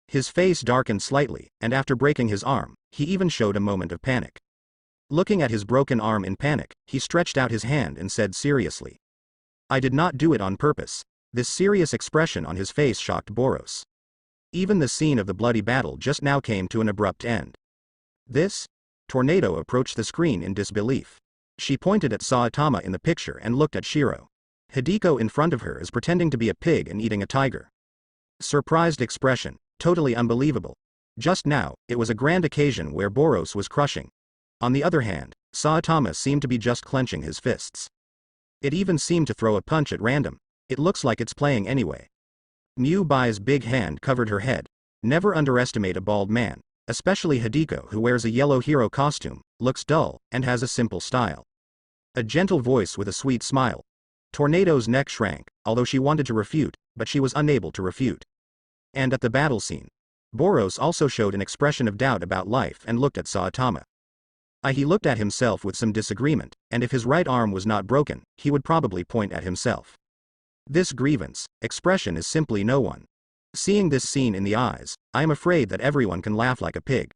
His face darkened slightly, and after breaking his arm, he even showed a moment of panic. Looking at his broken arm in panic, he stretched out his hand and said seriously, "I did not do it on purpose." This serious expression on his face shocked Boros. Even the scene of the bloody battle just now came to an abrupt end. This? Tornado approached the screen in disbelief. She pointed at Saitama in the picture and looked at Shiro. Hideko in front of her is pretending to be a pig and eating a tiger. Surprised expression, totally unbelievable. Just now, it was a grand occasion where Boros was crushing. On the other hand, Saitama seemed to be just clenching his fists. It even seemed to throw a punch at random. It looks like it's playing anyway. Mubai's big hand covered her head. Never underestimate a bald man, especially Hideko who wears a yellow hero costume, looks dull, and has a simple style. A gentle voice with a sweet smile. Tornado's neck shrank, although she wanted to refute, but she was unable to refute. And at the battle scene, Boros also showed an expression of doubt about life and looked at Saitama. He looked at himself with some disagreement, and if his right arm was not broken, he would probably point at himself. This grievance expression is simply no one. Seeing this scene in the eyes, I am afraid that everyone can laugh like a pig.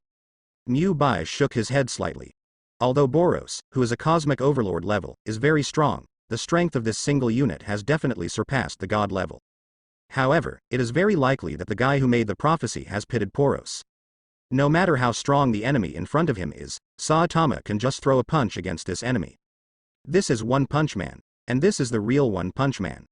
Mubai shook his head slightly. Although Boros, who is a cosmic overlord level, is very strong, the strength of this single unit has definitely surpassed the god level. However, it is very likely that the guy who made the prophecy has pitted Poros. No matter how strong the enemy in front of him is, Saitama can just throw a punch against this enemy. This is One Punch Man, and this is the real One Punch Man.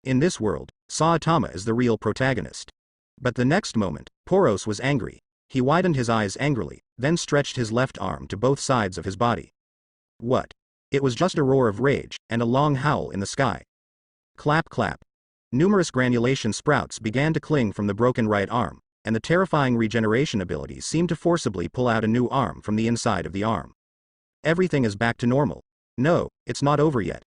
In this world, Saitama is the real protagonist. But the next moment, Poros was angry. He widened his eyes angrily, then stretched his left arm to both sides of his body. What? It was just a roar of rage, and a long howl in the sky. Clap clap. Numerous granulation sprouts began to cling from the broken right arm, and the terrifying regeneration ability seemed to forcibly pull out a new arm from the inside of the arm. Everything is back to normal. No, it's not over yet.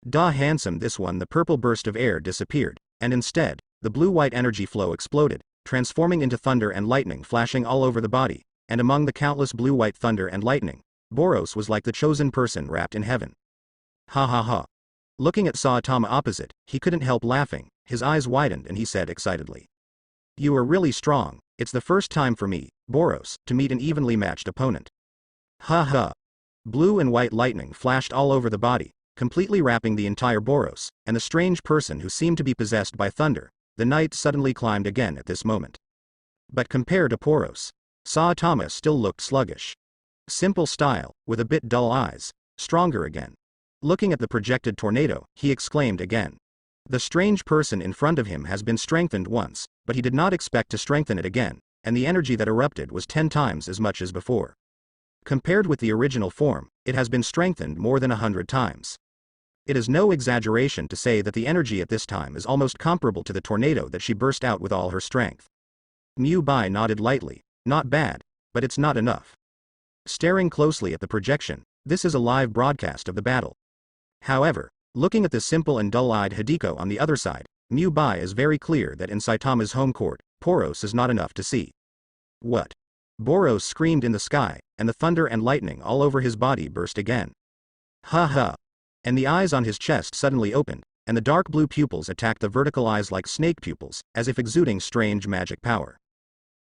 Da handsome this one. The purple burst of air disappeared, and instead, the blue-white energy flow exploded, transforming into thunder and lightning flashing all over the body, and among the countless blue-white thunder and lightning, Boros was like the chosen person wrapped in heaven. Ha ha ha. Looking at Saitama opposite, he couldn't help laughing, his eyes widened and he said excitedly, You are really strong. It's the first time for me, Boros, to meet an evenly matched opponent. Ha ha. Blue and white lightning flashed all over the body, completely wrapping the entire Boros, and the strange person who seemed to be possessed by thunder. The knight suddenly climbed again at this moment. But compared to Poros, Saitama still looked sluggish. Simple style, with a bit dull eyes, stronger again. Looking at the projected tornado, he exclaimed again. The strange person in front of him has been strengthened once, but he did not expect to strengthen it again, and the energy that erupted was 10 times as much as before. Compared with the original form, it has been strengthened more than 100 times. It is no exaggeration to say that the energy at this time is almost comparable to the tornado that she burst out with all her strength. Mu Bai nodded lightly. Not bad, but it's not enough. Staring closely at the projection, this is a live broadcast of the battle. However, looking at the simple and dull-eyed Hideko on the other side, Mu Bai is very clear that in Saitama's home court, Poros is not enough to see. What? Boros screamed in the sky, and the thunder and lightning all over his body burst again. Ha ha. And the eyes on his chest suddenly opened, and the dark blue pupils attacked the vertical eyes like snake pupils, as if exuding strange magic power.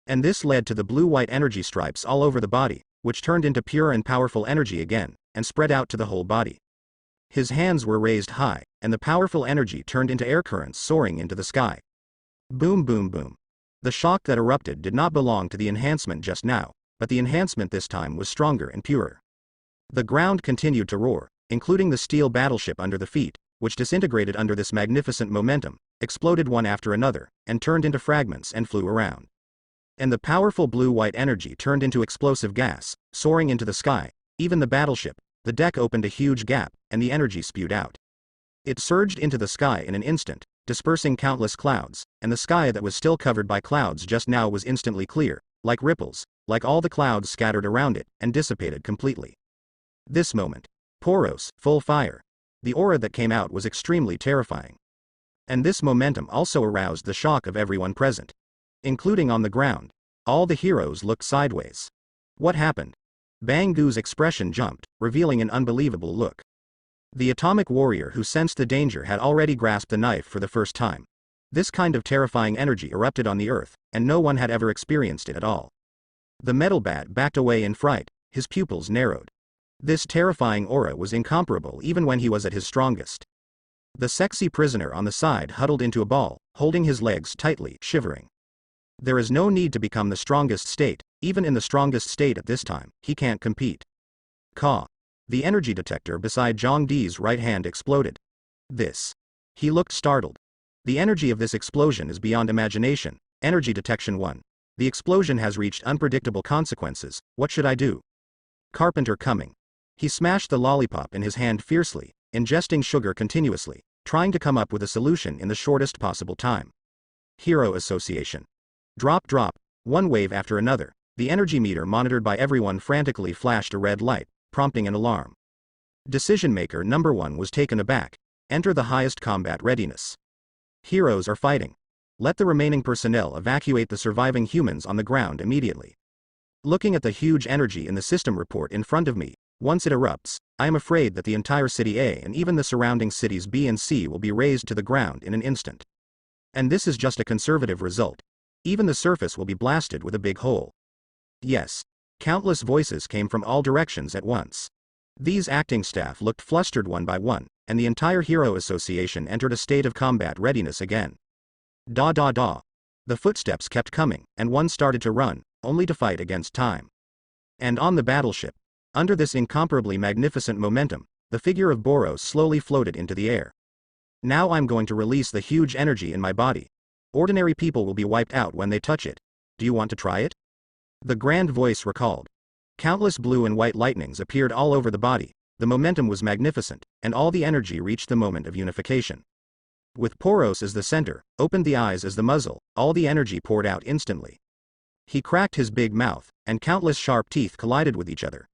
And this led to the blue-white energy stripes all over the body, which turned into pure and powerful energy again, and spread out to the whole body. His hands were raised high, and the powerful energy turned into air currents soaring into the sky. Boom boom boom. The shock that erupted did not belong to the enhancement just now, but the enhancement this time was stronger and purer. The ground continued to roar, including the steel battleship under the feet, which disintegrated under this magnificent momentum, exploded one after another, and turned into fragments and flew around. And the powerful blue-white energy turned into explosive gas, soaring into the sky. Even the battleship, the deck opened a huge gap, and the energy spewed out. It surged into the sky in an instant, dispersing countless clouds, and the sky that was still covered by clouds just now was instantly clear, like ripples, like all the clouds scattered around it, and dissipated completely. This moment, Poros, full fire. The aura that came out was extremely terrifying. And this momentum also aroused the shock of everyone present. Including on the ground. All the heroes looked sideways. What happened? Bangu's expression jumped, revealing an unbelievable look. The atomic warrior who sensed the danger had already grasped the knife for the first time. This kind of terrifying energy erupted on the earth, and no one had ever experienced it at all. The metal bat backed away in fright, his pupils narrowed. This terrifying aura was incomparable even when he was at his strongest. The sexy prisoner on the side huddled into a ball, holding his legs tightly, shivering. There is no need to become the strongest state, even in the strongest state at this time, he can't compete. Ka. The energy detector beside Zhang Di's right hand exploded. This. He looked startled. The energy of this explosion is beyond imagination. Energy detection 1. The explosion has reached unpredictable consequences. What should I do? Carpenter coming. He smashed the lollipop in his hand fiercely, ingesting sugar continuously, trying to come up with a solution in the shortest possible time. Hero Association. Drop drop, one wave after another, the energy meter monitored by everyone frantically flashed a red light, prompting an alarm. Decision maker number 1 was taken aback. Enter the highest combat readiness. Heroes are fighting. Let the remaining personnel evacuate the surviving humans on the ground immediately. Looking at the huge energy in the system report in front of me, once it erupts, I am afraid that the entire city A and even the surrounding cities B and C will be razed to the ground in an instant. And this is just a conservative result. Even the surface will be blasted with a big hole. Yes. Countless voices came from all directions at once. These acting staff looked flustered one by one, and the entire Hero Association entered a state of combat readiness again. Da da da. The footsteps kept coming, and one started to run, only to fight against time. And on the battleship, under this incomparably magnificent momentum, the figure of Boros slowly floated into the air. Now I'm going to release the huge energy in my body. Ordinary people will be wiped out when they touch it. Do you want to try it? The grand voice recalled. Countless blue and white lightnings appeared all over the body, the momentum was magnificent, and all the energy reached the moment of unification. With Poros as the center, opened the eyes as the muzzle, all the energy poured out instantly. He cracked his big mouth, and countless sharp teeth collided with each other.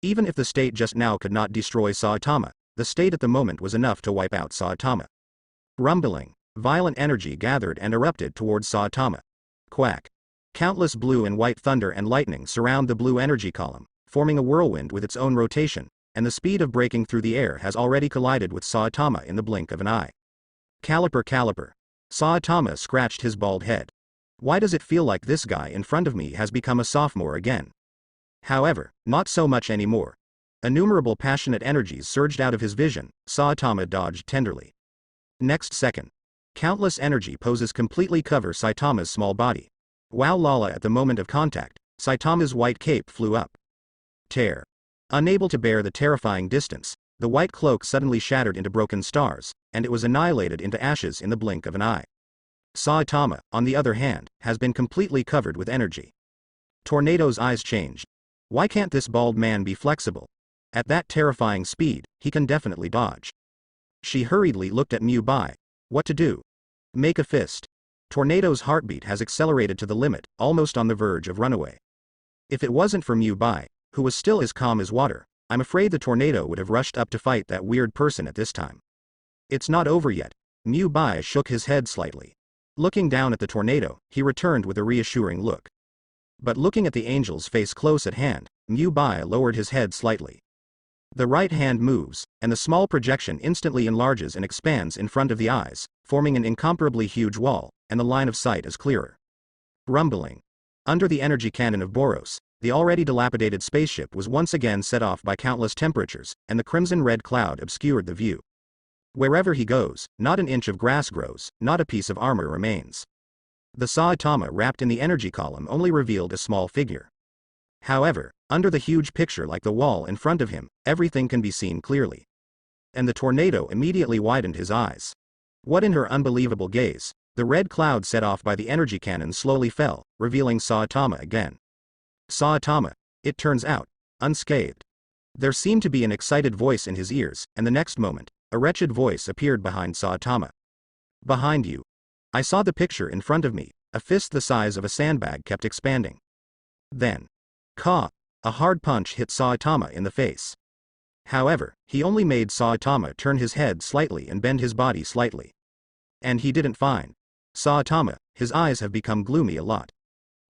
Even if the state just now could not destroy Saitama, the state at the moment was enough to wipe out Saitama. Rumbling, violent energy gathered and erupted towards Saitama. Quack. Countless blue and white thunder and lightning surround the blue energy column, forming a whirlwind with its own rotation, and the speed of breaking through the air has already collided with Saitama in the blink of an eye. Caliper caliper. Saitama scratched his bald head. Why does it feel like this guy in front of me has become a sophomore again? However, not so much anymore. Innumerable passionate energies surged out of his vision. Saitama dodged tenderly. Next second, countless energy poses completely cover Saitama's small body. Wow lala, at the moment of contact, Saitama's white cape flew up. Tear. Unable to bear the terrifying distance, the white cloak suddenly shattered into broken stars, and it was annihilated into ashes in the blink of an eye. Saitama, on the other hand, has been completely covered with energy. Tornado's eyes changed. Why can't this bald man be flexible? At that terrifying speed, he can definitely dodge. She hurriedly looked at Mu Bai. What to do? Make a fist. Tornado's heartbeat has accelerated to the limit, almost on the verge of runaway. If it wasn't for Mu Bai, who was still as calm as water, I'm afraid the tornado would have rushed up to fight that weird person at this time. It's not over yet. Mu Bai shook his head slightly. Looking down at the tornado, he returned with a reassuring look. But looking at the angel's face close at hand, Mu Bai lowered his head slightly. The right hand moves, and the small projection instantly enlarges and expands in front of the eyes, forming an incomparably huge wall, and the line of sight is clearer. Rumbling. Under the energy cannon of Boros, the already dilapidated spaceship was once again set off by countless temperatures, and the crimson-red cloud obscured the view. Wherever he goes, not an inch of grass grows, not a piece of armor remains. The Saitama wrapped in the energy column only revealed a small figure. However, under the huge picture like the wall in front of him, everything can be seen clearly. And the tornado immediately widened his eyes. What in her unbelievable gaze? The red cloud set off by the energy cannon slowly fell, revealing Saitama again. Saitama, it turns out, unscathed. There seemed to be an excited voice in his ears, and the next moment, a wretched voice appeared behind Saitama. Behind you. I saw the picture in front of me, a fist the size of a sandbag kept expanding. Then, ka! A hard punch hit Saitama in the face. However, he only made Saitama turn his head slightly and bend his body slightly. And he didn't find Saitama, his eyes have become gloomy a lot.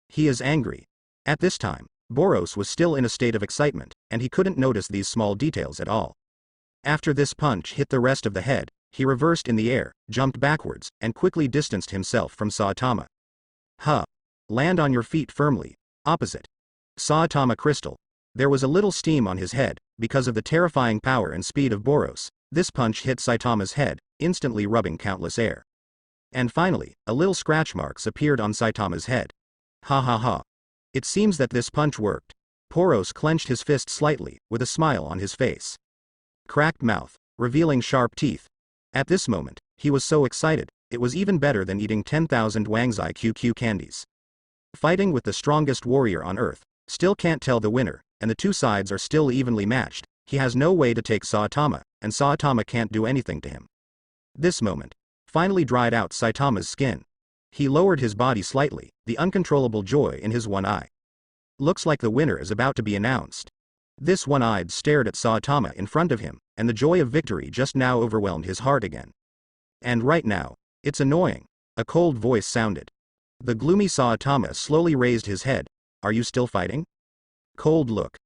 He is angry. At this time, Boros was still in a state of excitement, and he couldn't notice these small details at all. After this punch hit the rest of the head, he reversed in the air, jumped backwards, and quickly distanced himself from Saitama. Huh. Land on your feet firmly. Opposite. Saitama crystal. There was a little steam on his head, because of the terrifying power and speed of Boros. This punch hit Saitama's head, instantly rubbing countless air. And finally, a little scratch marks appeared on Saitama's head. Ha ha ha. It seems that this punch worked. Boros clenched his fist slightly, with a smile on his face. Cracked mouth, revealing sharp teeth. At this moment, he was so excited, it was even better than eating 10,000 Wangzai QQ candies. Fighting with the strongest warrior on Earth, still can't tell the winner, and the two sides are still evenly matched. He has no way to take Saitama, and Saitama can't do anything to him. This moment finally dried out Saitama's skin. He lowered his body slightly, the uncontrollable joy in his one eye. Looks like the winner is about to be announced. This one-eyed stared at Saitama in front of him, and the joy of victory just now overwhelmed his heart again. And right now, it's annoying. A cold voice sounded. The gloomy Saitama slowly raised his head. Are you still fighting? Cold look.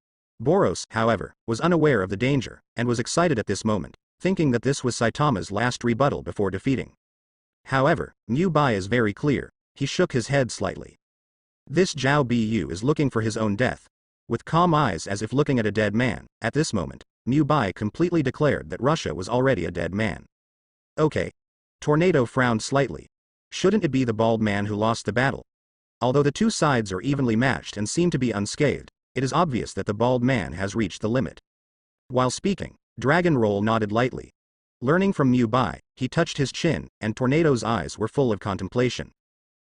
Boros, however, was unaware of the danger, and was excited at this moment, thinking that this was Saitama's last rebuttal before defeating. However, Mu Bai is very clear. He shook his head slightly. This Zhao Bu is looking for his own death. With calm eyes as if looking at a dead man, at this moment, Mu Bai completely declared that Russia was already a dead man. Okay. Tornado frowned slightly. Shouldn't it be the bald man who lost the battle? Although the two sides are evenly matched and seem to be unscathed, it is obvious that the bald man has reached the limit. While speaking, Dragon Roll nodded lightly. Learning from Mu Bai, he touched his chin, and Tornado's eyes were full of contemplation.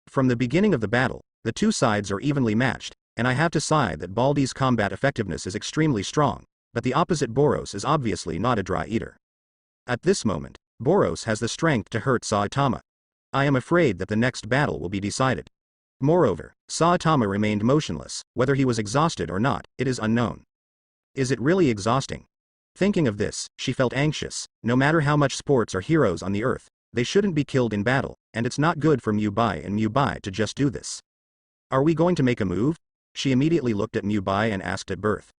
From the beginning of the battle, the two sides are evenly matched, and I have to say that Baldi's combat effectiveness is extremely strong, but the opposite Boros is obviously not a dry eater. At this moment, Boros has the strength to hurt Saitama. I am afraid that the next battle will be decided. Moreover, Saitama remained motionless. Whether he was exhausted or not, it is unknown. Is it really exhausting? Thinking of this, she felt anxious. No matter how much sports are heroes on the earth, they shouldn't be killed in battle, and it's not good for Mu Bai and Mu Bai to just do this. Are we going to make a move? She immediately looked at Mu Bai and asked at birth.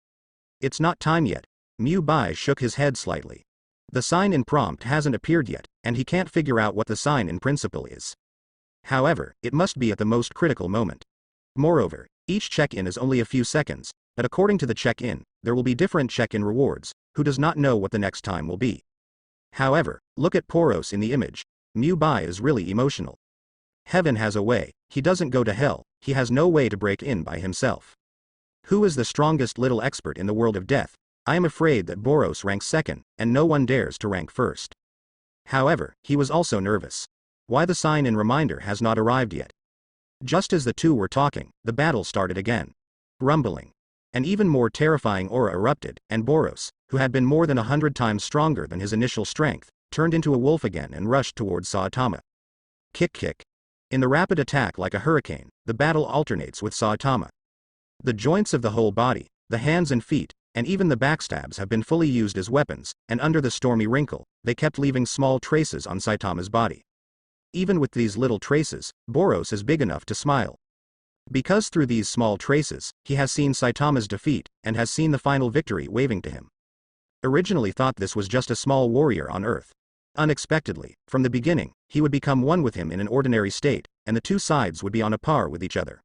It's not time yet. Mu Bai shook his head slightly. The sign in prompt hasn't appeared yet, and he can't figure out what the sign in principle is. However, it must be at the most critical moment. Moreover, each check-in is only a few seconds, but according to the check-in, there will be different check-in rewards. Who does not know what the next time will be? However, look at Poros in the image. Bai is really emotional. Heaven has a way, he doesn't go to hell, he has no way to break in by himself. Who is the strongest little expert in the world of death? I am afraid that Boros ranks second, and no one dares to rank first. However, he was also nervous. Why the sign in reminder has not arrived yet? Just as the two were talking, the battle started again. Rumbling. An even more terrifying aura erupted, and Boros, who had been more than 100 times stronger than his initial strength, turned into a wolf again and rushed towards Saitama. Kick kick. In the rapid attack like a hurricane, the battle alternates with Saitama. The joints of the whole body, the hands and feet, and even the backstabs have been fully used as weapons, and under the stormy wrinkle, they kept leaving small traces on Saitama's body. Even with these little traces, Boros is big enough to smile. Because through these small traces, he has seen Saitama's defeat, and has seen the final victory waving to him. Originally thought this was just a small warrior on Earth. Unexpectedly, from the beginning, he would become one with him in an ordinary state, and the two sides would be on a par with each other.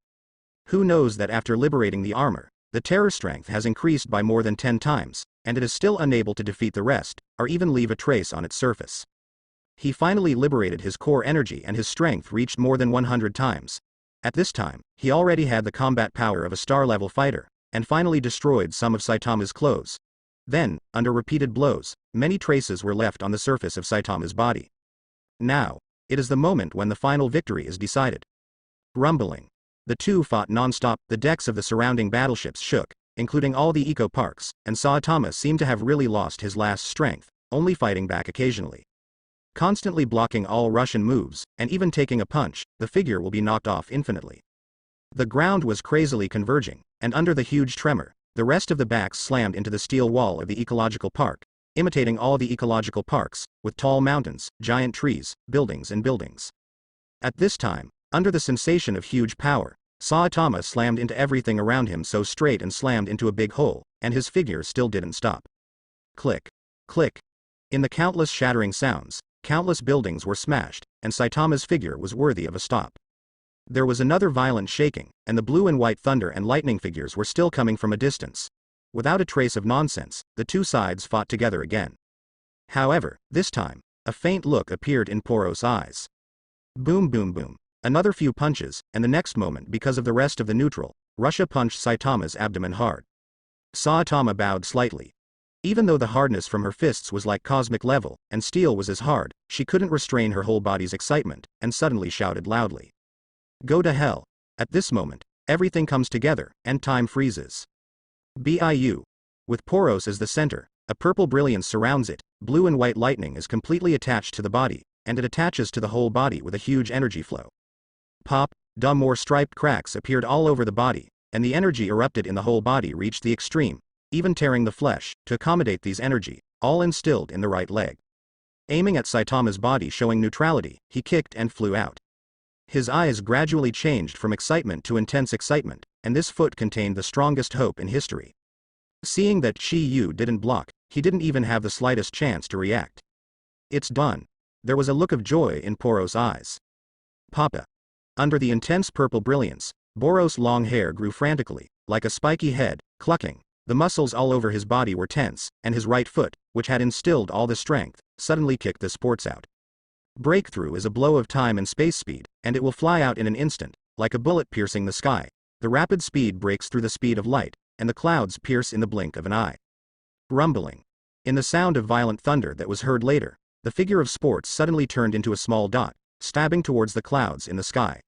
Who knows that after liberating the armor, the terror strength has increased by more than 10 times, and it is still unable to defeat the rest, or even leave a trace on its surface. He finally liberated his core energy and his strength reached more than 100 times. At this time, he already had the combat power of a star-level fighter, and finally destroyed some of Saitama's clothes. Then, under repeated blows, many traces were left on the surface of Saitama's body. Now, it is the moment when the final victory is decided. Rumbling. The two fought non-stop, the decks of the surrounding battleships shook, including all the eco-parks, and Saitama seemed to have really lost his last strength, only fighting back occasionally. Constantly blocking all Russian moves, and even taking a punch, the figure will be knocked off infinitely. The ground was crazily converging, and under the huge tremor, the rest of the backs slammed into the steel wall of the ecological park, imitating all the ecological parks, with tall mountains, giant trees, buildings and buildings. At this time, under the sensation of huge power, Saitama slammed into everything around him so straight and slammed into a big hole, and his figure still didn't stop. Click. Click. In the countless shattering sounds, countless buildings were smashed, and Saitama's figure was worthy of a stop. There was another violent shaking, and the blue and white thunder and lightning figures were still coming from a distance. Without a trace of nonsense, the two sides fought together again. However, this time, a faint look appeared in Poros' eyes. Boom boom boom. Another few punches, and the next moment because of the rest of the neutral, Russia punched Saitama's abdomen hard. Saitama bowed slightly. Even though the hardness from her fists was like cosmic level, and steel was as hard, she couldn't restrain her whole body's excitement, and suddenly shouted loudly. Go to hell. At this moment, everything comes together, and time freezes. BIU. With Poros as the center, a purple brilliance surrounds it, blue and white lightning is completely attached to the body, and it attaches to the whole body with a huge energy flow. Pop, more striped cracks appeared all over the body, and the energy erupted in the whole body reached the extreme, even tearing the flesh, to accommodate these energy, all instilled in the right leg. Aiming at Saitama's body showing neutrality, he kicked and flew out. His eyes gradually changed from excitement to intense excitement, and this foot contained the strongest hope in history. Seeing that Chi Yu didn't block, he didn't even have the slightest chance to react. It's done. There was a look of joy in Poros' eyes. Papa. Under the intense purple brilliance, Boros' long hair grew frantically, like a spiky head, clucking. The muscles all over his body were tense, and his right foot, which had instilled all the strength, suddenly kicked the sports out. Breakthrough is a blow of time and space speed, and it will fly out in an instant, like a bullet piercing the sky. The rapid speed breaks through the speed of light, and the clouds pierce in the blink of an eye. Rumbling. In the sound of violent thunder that was heard later, the figure of sports suddenly turned into a small dot, stabbing towards the clouds in the sky.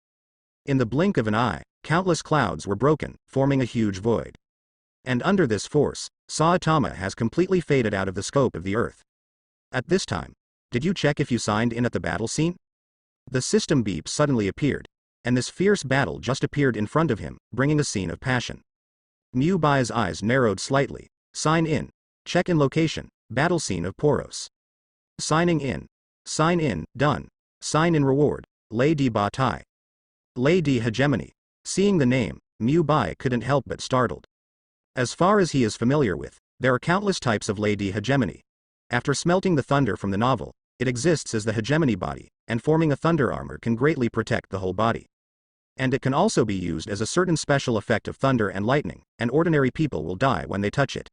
In the blink of an eye, countless clouds were broken, forming a huge void. And under this force, Saitama has completely faded out of the scope of the earth. At this time, did you check if you signed in at the battle scene? The system beep suddenly appeared, and this fierce battle just appeared in front of him, bringing a scene of passion. Bai's eyes narrowed slightly. Sign in. Check in location, battle scene of Poros. Signing in. Sign in, done. Sign in reward, Lady Ba Tai. Lady Hegemony. Seeing the name, Bai couldn't help but startled. As far as he is familiar with, there are countless types of Lady Hegemony. After smelting the thunder from the novel, it exists as the Hegemony body, and forming a thunder armor can greatly protect the whole body. And it can also be used as a certain special effect of thunder and lightning, and ordinary people will die when they touch it.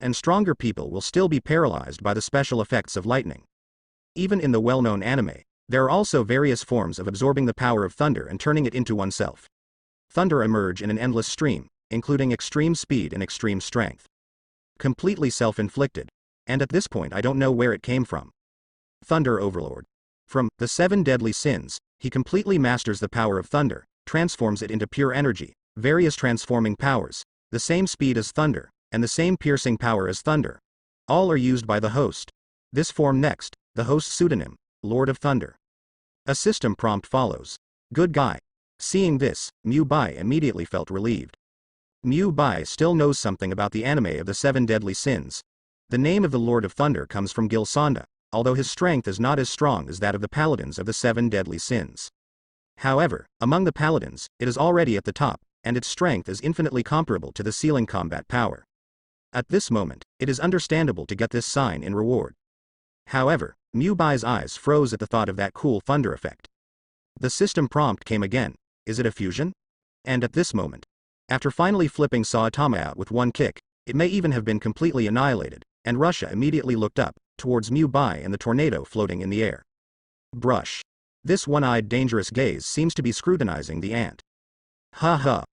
And stronger people will still be paralyzed by the special effects of lightning. Even in the well-known anime, there are also various forms of absorbing the power of thunder and turning it into oneself. Thunder emerge in an endless stream, including extreme speed and extreme strength. Completely self-inflicted. And at this point I don't know where it came from. Thunder Overlord. From the 7 Deadly Sins, he completely masters the power of thunder, transforms it into pure energy, various transforming powers, the same speed as thunder, and the same piercing power as thunder. All are used by the host. This form next, the host's pseudonym, Lord of Thunder. A system prompt follows. Good guy. Seeing this, Mu Bai immediately felt relieved. Mu Bai still knows something about the anime of the 7 Deadly Sins. The name of the Lord of Thunder comes from Gil Sonda, although his strength is not as strong as that of the paladins of the 7 Deadly Sins. However, among the paladins, it is already at the top, and its strength is infinitely comparable to the ceiling combat power. At this moment, it is understandable to get this sign in reward. However, Mu Bai's eyes froze at the thought of that cool thunder effect. The system prompt came again. Is it a fusion? And at this moment, after finally flipping Saitama out with one kick, it may even have been completely annihilated, and Russia immediately looked up, towards Mu Bai and the tornado floating in the air. Brush. This one-eyed dangerous gaze seems to be scrutinizing the ant. Ha ha.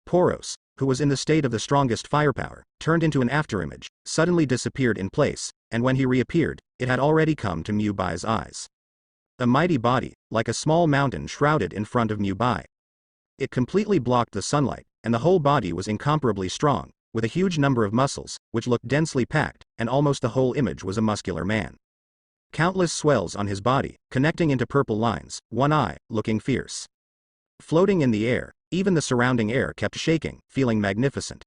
Poros, who was in the state of the strongest firepower, turned into an afterimage, suddenly disappeared in place, and when he reappeared, it had already come to Mu Bai's eyes. A mighty body, like a small mountain shrouded in front of Mu Bai. It completely blocked the sunlight, and the whole body was incomparably strong, with a huge number of muscles, which looked densely packed, and almost the whole image was a muscular man. Countless swells on his body, connecting into purple lines, one eye, looking fierce. Floating in the air, even the surrounding air kept shaking, feeling magnificent.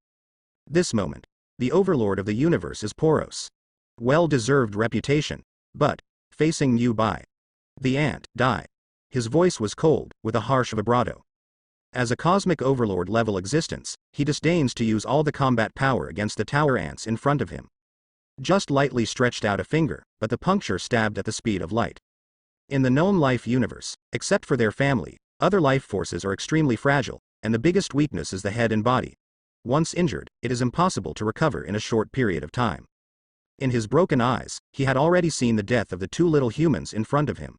This moment, the overlord of the universe is Poros. Well-deserved reputation, but, facing Mu Bai. The ant, die. His voice was cold, with a harsh vibrato. As a cosmic overlord level existence, he disdains to use all the combat power against the tower ants in front of him. Just lightly stretched out a finger, but the puncture stabbed at the speed of light. In the known life universe, except for their family, other life forces are extremely fragile, and the biggest weakness is the head and body. Once injured, it is impossible to recover in a short period of time. In his broken eyes, he had already seen the death of the 2 little humans in front of him.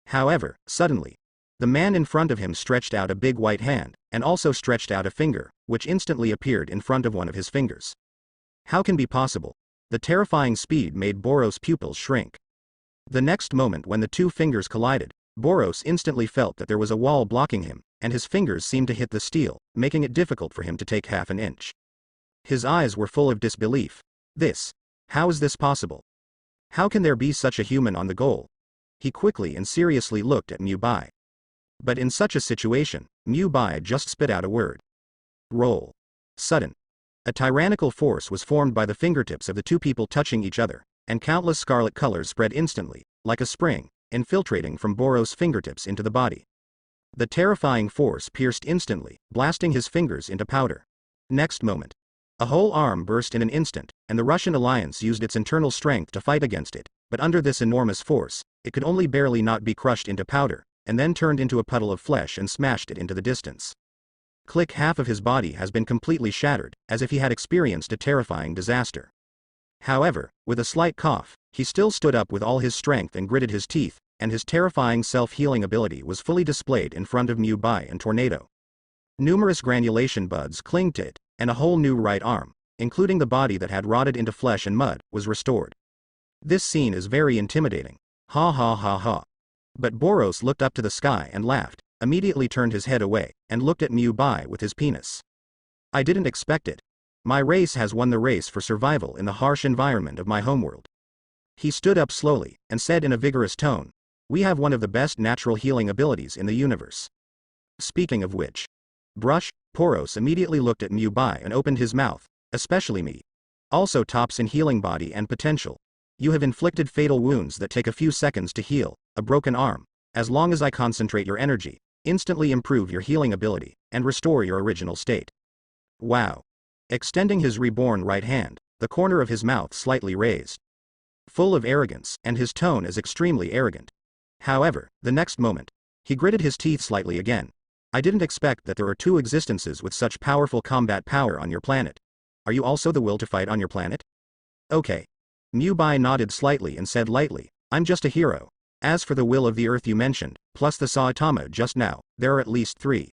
However, suddenly, the man in front of him stretched out a big white hand, and also stretched out a finger, which instantly appeared in front of one of his fingers. How can be possible? The terrifying speed made Boros' pupils shrink. The next moment when the 2 fingers collided, Boros instantly felt that there was a wall blocking him, and his fingers seemed to hit the steel, making it difficult for him to take half an inch. His eyes were full of disbelief. How is this possible? How can there be such a human on the goal? He quickly and seriously looked at Mu Bai. But in such a situation, Mu Bai just spit out a word. Roll. Sudden. A tyrannical force was formed by the fingertips of the 2 people touching each other, and countless scarlet colors spread instantly, like a spring, infiltrating from Boros' fingertips into the body. The terrifying force pierced instantly, blasting his fingers into powder. Next moment, a whole arm burst in an instant, and the Russian alliance used its internal strength to fight against it, but under this enormous force, it could only barely not be crushed into powder, and then turned into a puddle of flesh and smashed it into the distance. Click. Half of his body has been completely shattered, as if he had experienced a terrifying disaster. However, with a slight cough, he still stood up with all his strength and gritted his teeth, and his terrifying self-healing ability was fully displayed in front of Mu Bai and Tornado. Numerous granulation buds clinged to it, and a whole new right arm, including the body that had rotted into flesh and mud, was restored. This scene is very intimidating. Ha ha ha ha. But Boros looked up to the sky and laughed, immediately turned his head away, and looked at Mu Bai with his penis. I didn't expect it. My race has won the race for survival in the harsh environment of my homeworld. He stood up slowly, and said in a vigorous tone, we have one of the best natural healing abilities in the universe. Speaking of which, brush, Poros immediately looked at Mu Bai and opened his mouth, especially me. Also tops in healing body and potential. You have inflicted fatal wounds that take a few seconds to heal, a broken arm. As long as I concentrate your energy, instantly improve your healing ability, and restore your original state. Wow. Extending his reborn right hand, the corner of his mouth slightly raised. Full of arrogance, and his tone is extremely arrogant. However, the next moment, he gritted his teeth slightly again. I didn't expect that there are two existences with such powerful combat power on your planet. Are you also the will to fight on your planet? Okay. Mubai nodded slightly and said lightly, I'm just a hero. As for the will of the earth you mentioned, plus the Saitama just now, there are at least 3.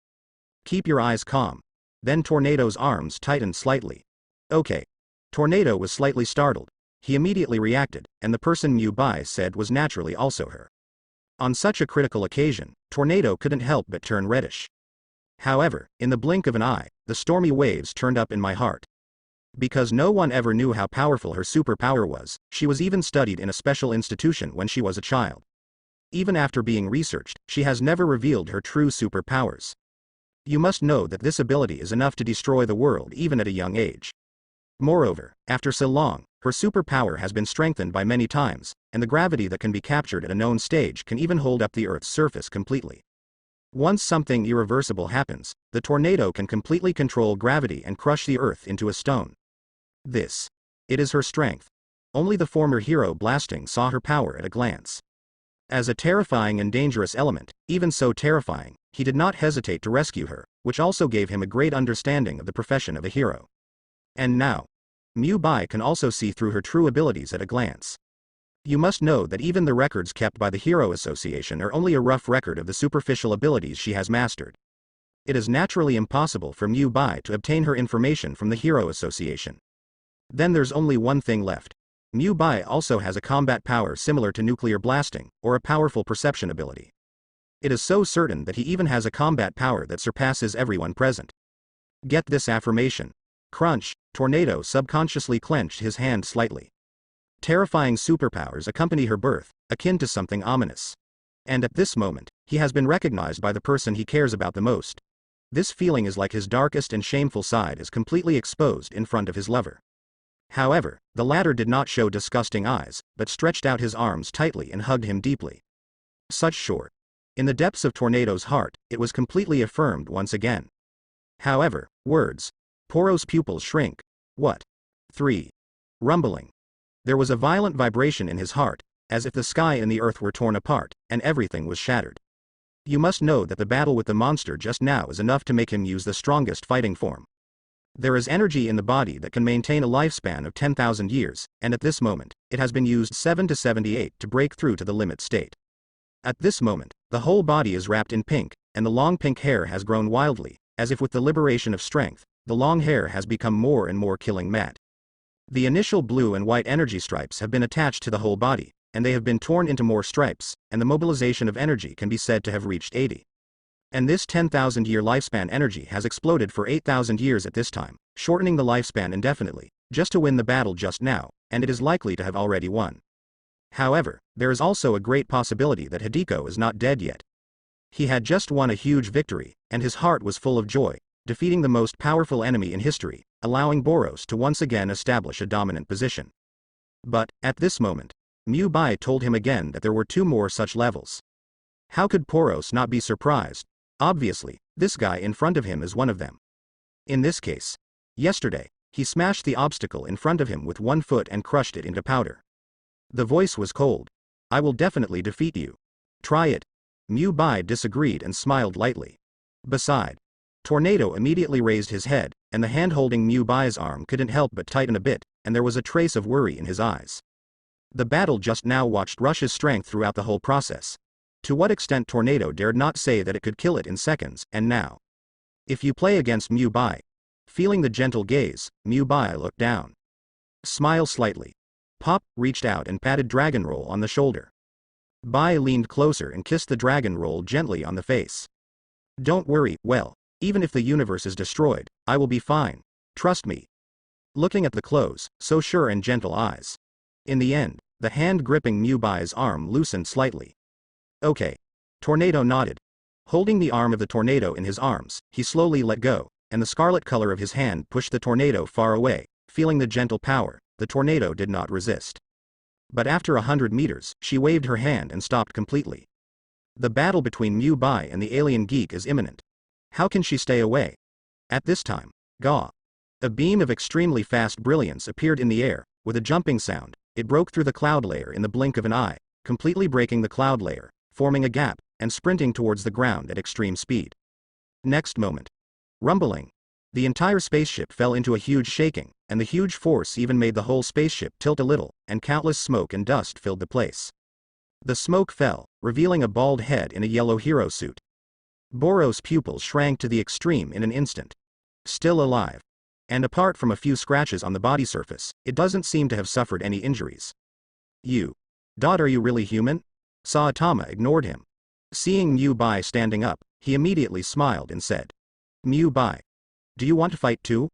Keep your eyes calm. Then Tornado's arms tightened slightly. Okay. Tornado was slightly startled. He immediately reacted, and the person Mubai said was naturally also her. On such a critical occasion, Tornado couldn't help but turn reddish. However, in the blink of an eye, the stormy waves turned up in my heart. Because no one ever knew how powerful her superpower was, she was even studied in a special institution when she was a child. Even after being researched, she has never revealed her true superpowers. You must know that this ability is enough to destroy the world even at a young age. Moreover, after so long, her superpower has been strengthened by many times, and the gravity that can be captured at a known stage can even hold up the Earth's surface completely. Once something irreversible happens, the tornado can completely control gravity and crush the Earth into a stone. It is her strength. Only the former hero blasting saw her power at a glance. As a terrifying and dangerous element, even so terrifying, he did not hesitate to rescue her, which also gave him a great understanding of the profession of a hero. And now, Mubai can also see through her true abilities at a glance. You must know that even the records kept by the Hero Association are only a rough record of the superficial abilities she has mastered. It is naturally impossible for Mubai to obtain her information from the Hero Association. Then there's only one thing left. Mubai also has a combat power similar to nuclear blasting, or a powerful perception ability. It is so certain that he even has a combat power that surpasses everyone present. Get this affirmation. Crunch, Tornado subconsciously clenched his hand slightly. Terrifying superpowers accompany her birth, akin to something ominous. And at this moment, he has been recognized by the person he cares about the most. This feeling is like his darkest and shameful side is completely exposed in front of his lover. However, the latter did not show disgusting eyes, but stretched out his arms tightly and hugged him deeply. Such short. In the depths of Tornado's heart, it was completely affirmed once again. However, words. Poro's pupils shrink. What? 3. Rumbling. There was a violent vibration in his heart, as if the sky and the earth were torn apart, and everything was shattered. You must know that the battle with the monster just now is enough to make him use the strongest fighting form. There is energy in the body that can maintain a lifespan of 10,000 years, and at this moment, it has been used 7 to 78 to break through to the limit state. At this moment, the whole body is wrapped in pink, and the long pink hair has grown wildly, as if with the liberation of strength, the long hair has become more and more killing matte. The initial blue and white energy stripes have been attached to the whole body, and they have been torn into more stripes, and the mobilization of energy can be said to have reached 80. And this 10,000-year lifespan energy has exploded for 8,000 years at this time, shortening the lifespan indefinitely, just to win the battle just now, and it is likely to have already won. However, there is also a great possibility that Hideko is not dead yet. He had just won a huge victory, and his heart was full of joy, defeating the most powerful enemy in history, allowing Boros to once again establish a dominant position. But, at this moment, Mubai told him again that there were 2 more such levels. How could Poros not be surprised? Obviously, this guy in front of him is one of them. In this case, yesterday, he smashed the obstacle in front of him with 1 foot and crushed it into powder. The voice was cold. I will definitely defeat you. Try it. Mubai disagreed and smiled lightly. Beside, Tornado immediately raised his head, and the hand holding Mubai's arm couldn't help but tighten a bit, and there was a trace of worry in his eyes. The battle just now watched Rush's strength throughout the whole process. To what extent Tornado dared not say that it could kill it in seconds, and now. If you play against Mubai. Feeling the gentle gaze, Mubai looked down. Smile slightly. Pop reached out and patted Dragon Roll on the shoulder. Bai leaned closer and kissed the Dragon Roll gently on the face. Don't worry, well, even if the universe is destroyed, I will be fine. Trust me. Looking at the close, so sure and gentle eyes. In the end, the hand gripping Mubai's arm loosened slightly. Okay. Tornado nodded. Holding the arm of the tornado in his arms, he slowly let go, and the scarlet color of his hand pushed the tornado far away. Feeling the gentle power, the tornado did not resist. But after 100 meters, she waved her hand and stopped completely. The battle between Mubai and the alien geek is imminent. How can she stay away? At this time, Gaw. A beam of extremely fast brilliance appeared in the air. With a jumping sound, it broke through the cloud layer in the blink of an eye, completely breaking the cloud layer, forming a gap, and sprinting towards the ground at extreme speed. Next moment. Rumbling. The entire spaceship fell into a huge shaking, and the huge force even made the whole spaceship tilt a little, and countless smoke and dust filled the place. The smoke fell, revealing a bald head in a yellow hero suit. Boros' pupils shrank to the extreme in an instant. Still alive. And apart from a few scratches on the body surface, it doesn't seem to have suffered any injuries. Are you really human? Saitama ignored him. Seeing Mu Bai standing up, he immediately smiled and said, Mu Bai. Do you want to fight too?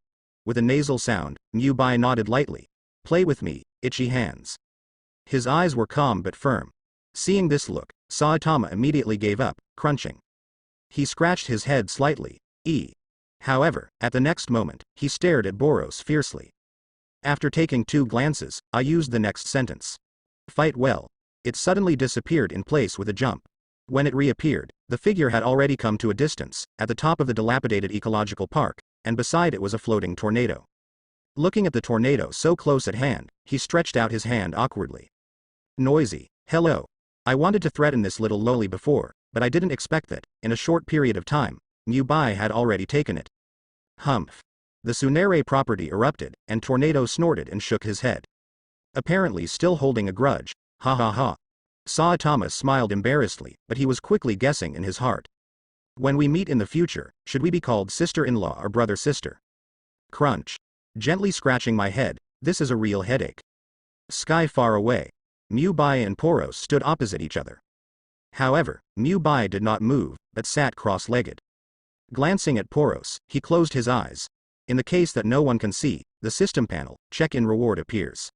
With a nasal sound, Mu Bai nodded lightly. Play with me, itchy hands. His eyes were calm but firm. Seeing this look, Saitama immediately gave up, crunching. He scratched his head slightly. However, at the next moment, he stared at Boros fiercely. After taking 2 glances, I used the next sentence. Fight well. It suddenly disappeared in place with a jump. When it reappeared, the figure had already come to a distance, at the top of the dilapidated ecological park, and beside it was a floating tornado. Looking at the tornado so close at hand, he stretched out his hand awkwardly. Noisy. Hello. I wanted to threaten this little loli before, but I didn't expect that, in a short period of time, Mu Bai had already taken it. Humph. The Tsunere property erupted, and Tornado snorted and shook his head. Apparently still holding a grudge. Ha ha ha. Saitama smiled embarrassedly, but he was quickly guessing in his heart. When we meet in the future, should we be called sister-in-law or brother-sister? Crunch. Gently scratching my head, this is a real headache. Sky far away. Mu Bai and Poros stood opposite each other. However, Mu Bai did not move, but sat cross-legged. Glancing at Poros, he closed his eyes. In the case that no one can see, the system panel, check-in reward appears.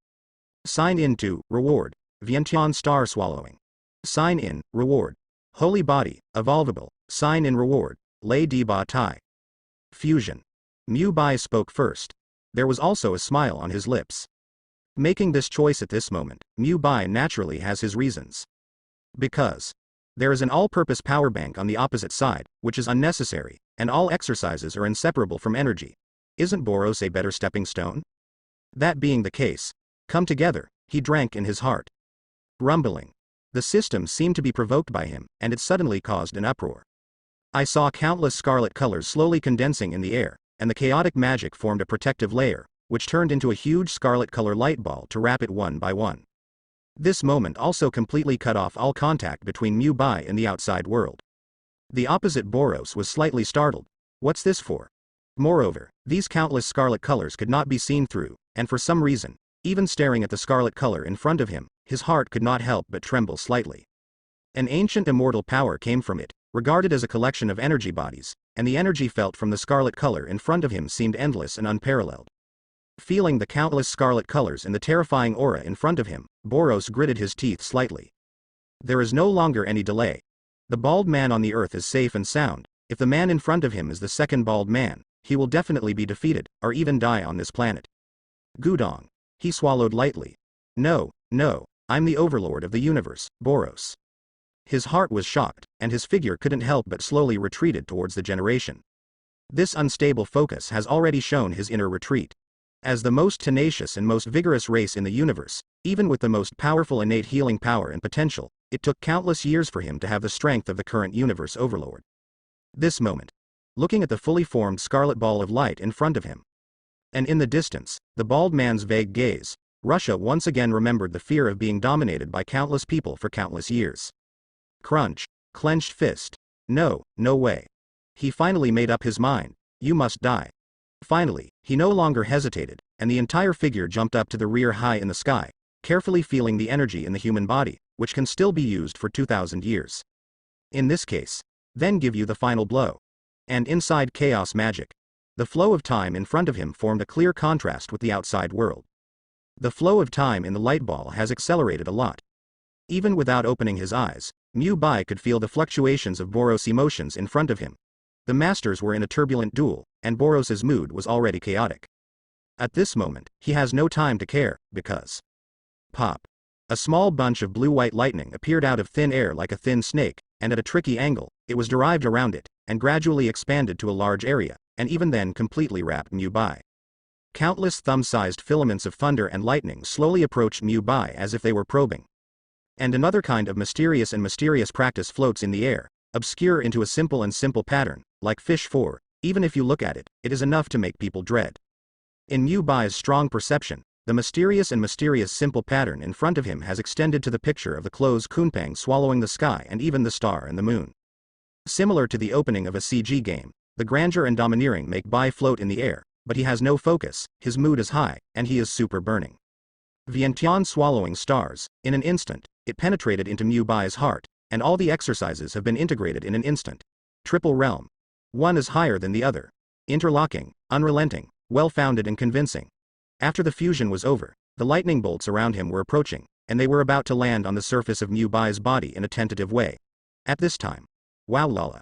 Sign in to, reward, Vientiane star swallowing. Sign in, reward. Holy body, evolvable, sign in reward, Lei Di Ba Tai. Fusion. Mu Bai spoke first. There was also a smile on his lips. Making this choice at this moment, Mu Bai naturally has his reasons. Because there is an all-purpose power bank on the opposite side, which is unnecessary, and all exercises are inseparable from energy. Isn't Boros a better stepping stone? That being the case, come together, he drank in his heart. Rumbling. The system seemed to be provoked by him, and it suddenly caused an uproar. I saw countless scarlet colors slowly condensing in the air, and the chaotic magic formed a protective layer, which turned into a huge scarlet color light ball to wrap it one by one. This moment also completely cut off all contact between Mu Bai and the outside world. The opposite Boros was slightly startled. What's this for? Moreover, these countless scarlet colors could not be seen through, and for some reason, even staring at the scarlet color in front of him, his heart could not help but tremble slightly. An ancient immortal power came from it, regarded as a collection of energy bodies, and the energy felt from the scarlet color in front of him seemed endless and unparalleled. Feeling the countless scarlet colors in the terrifying aura in front of him, Boros gritted his teeth slightly. There is no longer any delay. The bald man on the earth is safe and sound. If the man in front of him is the second bald man, he will definitely be defeated, or even die on this planet. Gudong. He swallowed lightly. No, I'm the overlord of the universe, Boros. His heart was shocked, and his figure couldn't help but slowly retreated towards the generation. This unstable focus has already shown his inner retreat. As the most tenacious and most vigorous race in the universe, even with the most powerful innate healing power and potential, it took countless years for him to have the strength of the current universe overlord. This moment. Looking at the fully formed scarlet ball of light in front of him. And in the distance, the bald man's vague gaze, Russia once again remembered the fear of being dominated by countless people for countless years. Crunch. Clenched fist. No way. He finally made up his mind. You must die. Finally, he no longer hesitated, and the entire figure jumped up to the rear high in the sky, carefully feeling the energy in the human body, which can still be used for 2,000 years. In this case, then give you the final blow. And inside chaos magic, the flow of time in front of him formed a clear contrast with the outside world. The flow of time in the light ball has accelerated a lot. Even without opening his eyes, Mu Bai could feel the fluctuations of Boros' emotions in front of him. The masters were in a turbulent duel, and Boros' mood was already chaotic. At this moment, he has no time to care, because... Pop. A small bunch of blue-white lightning appeared out of thin air like a thin snake, and at a tricky angle, it was derived around it, and gradually expanded to a large area, and even then completely wrapped Mu Bai. Countless thumb-sized filaments of thunder and lightning slowly approached Mu Bai as if they were probing. And another kind of mysterious practice floats in the air, obscure into a simple pattern, like fish 4, even if you look at it, it is enough to make people dread. In Mu Bai's strong perception, the mysterious simple pattern in front of him has extended to the picture of the closed kunpang swallowing the sky and even the star and the moon. Similar to the opening of a CG game, the grandeur and domineering make Bai float in the air, but he has no focus, his mood is high, and he is super burning. Vientiane swallowing stars, in an instant, it penetrated into Mu Bai's heart, and all the exercises have been integrated in an instant. Triple realm. One is higher than the other. Interlocking, unrelenting, well-founded and convincing. After the fusion was over, the lightning bolts around him were approaching, and they were about to land on the surface of Mu Bai's body in a tentative way. At this time. Wow lala.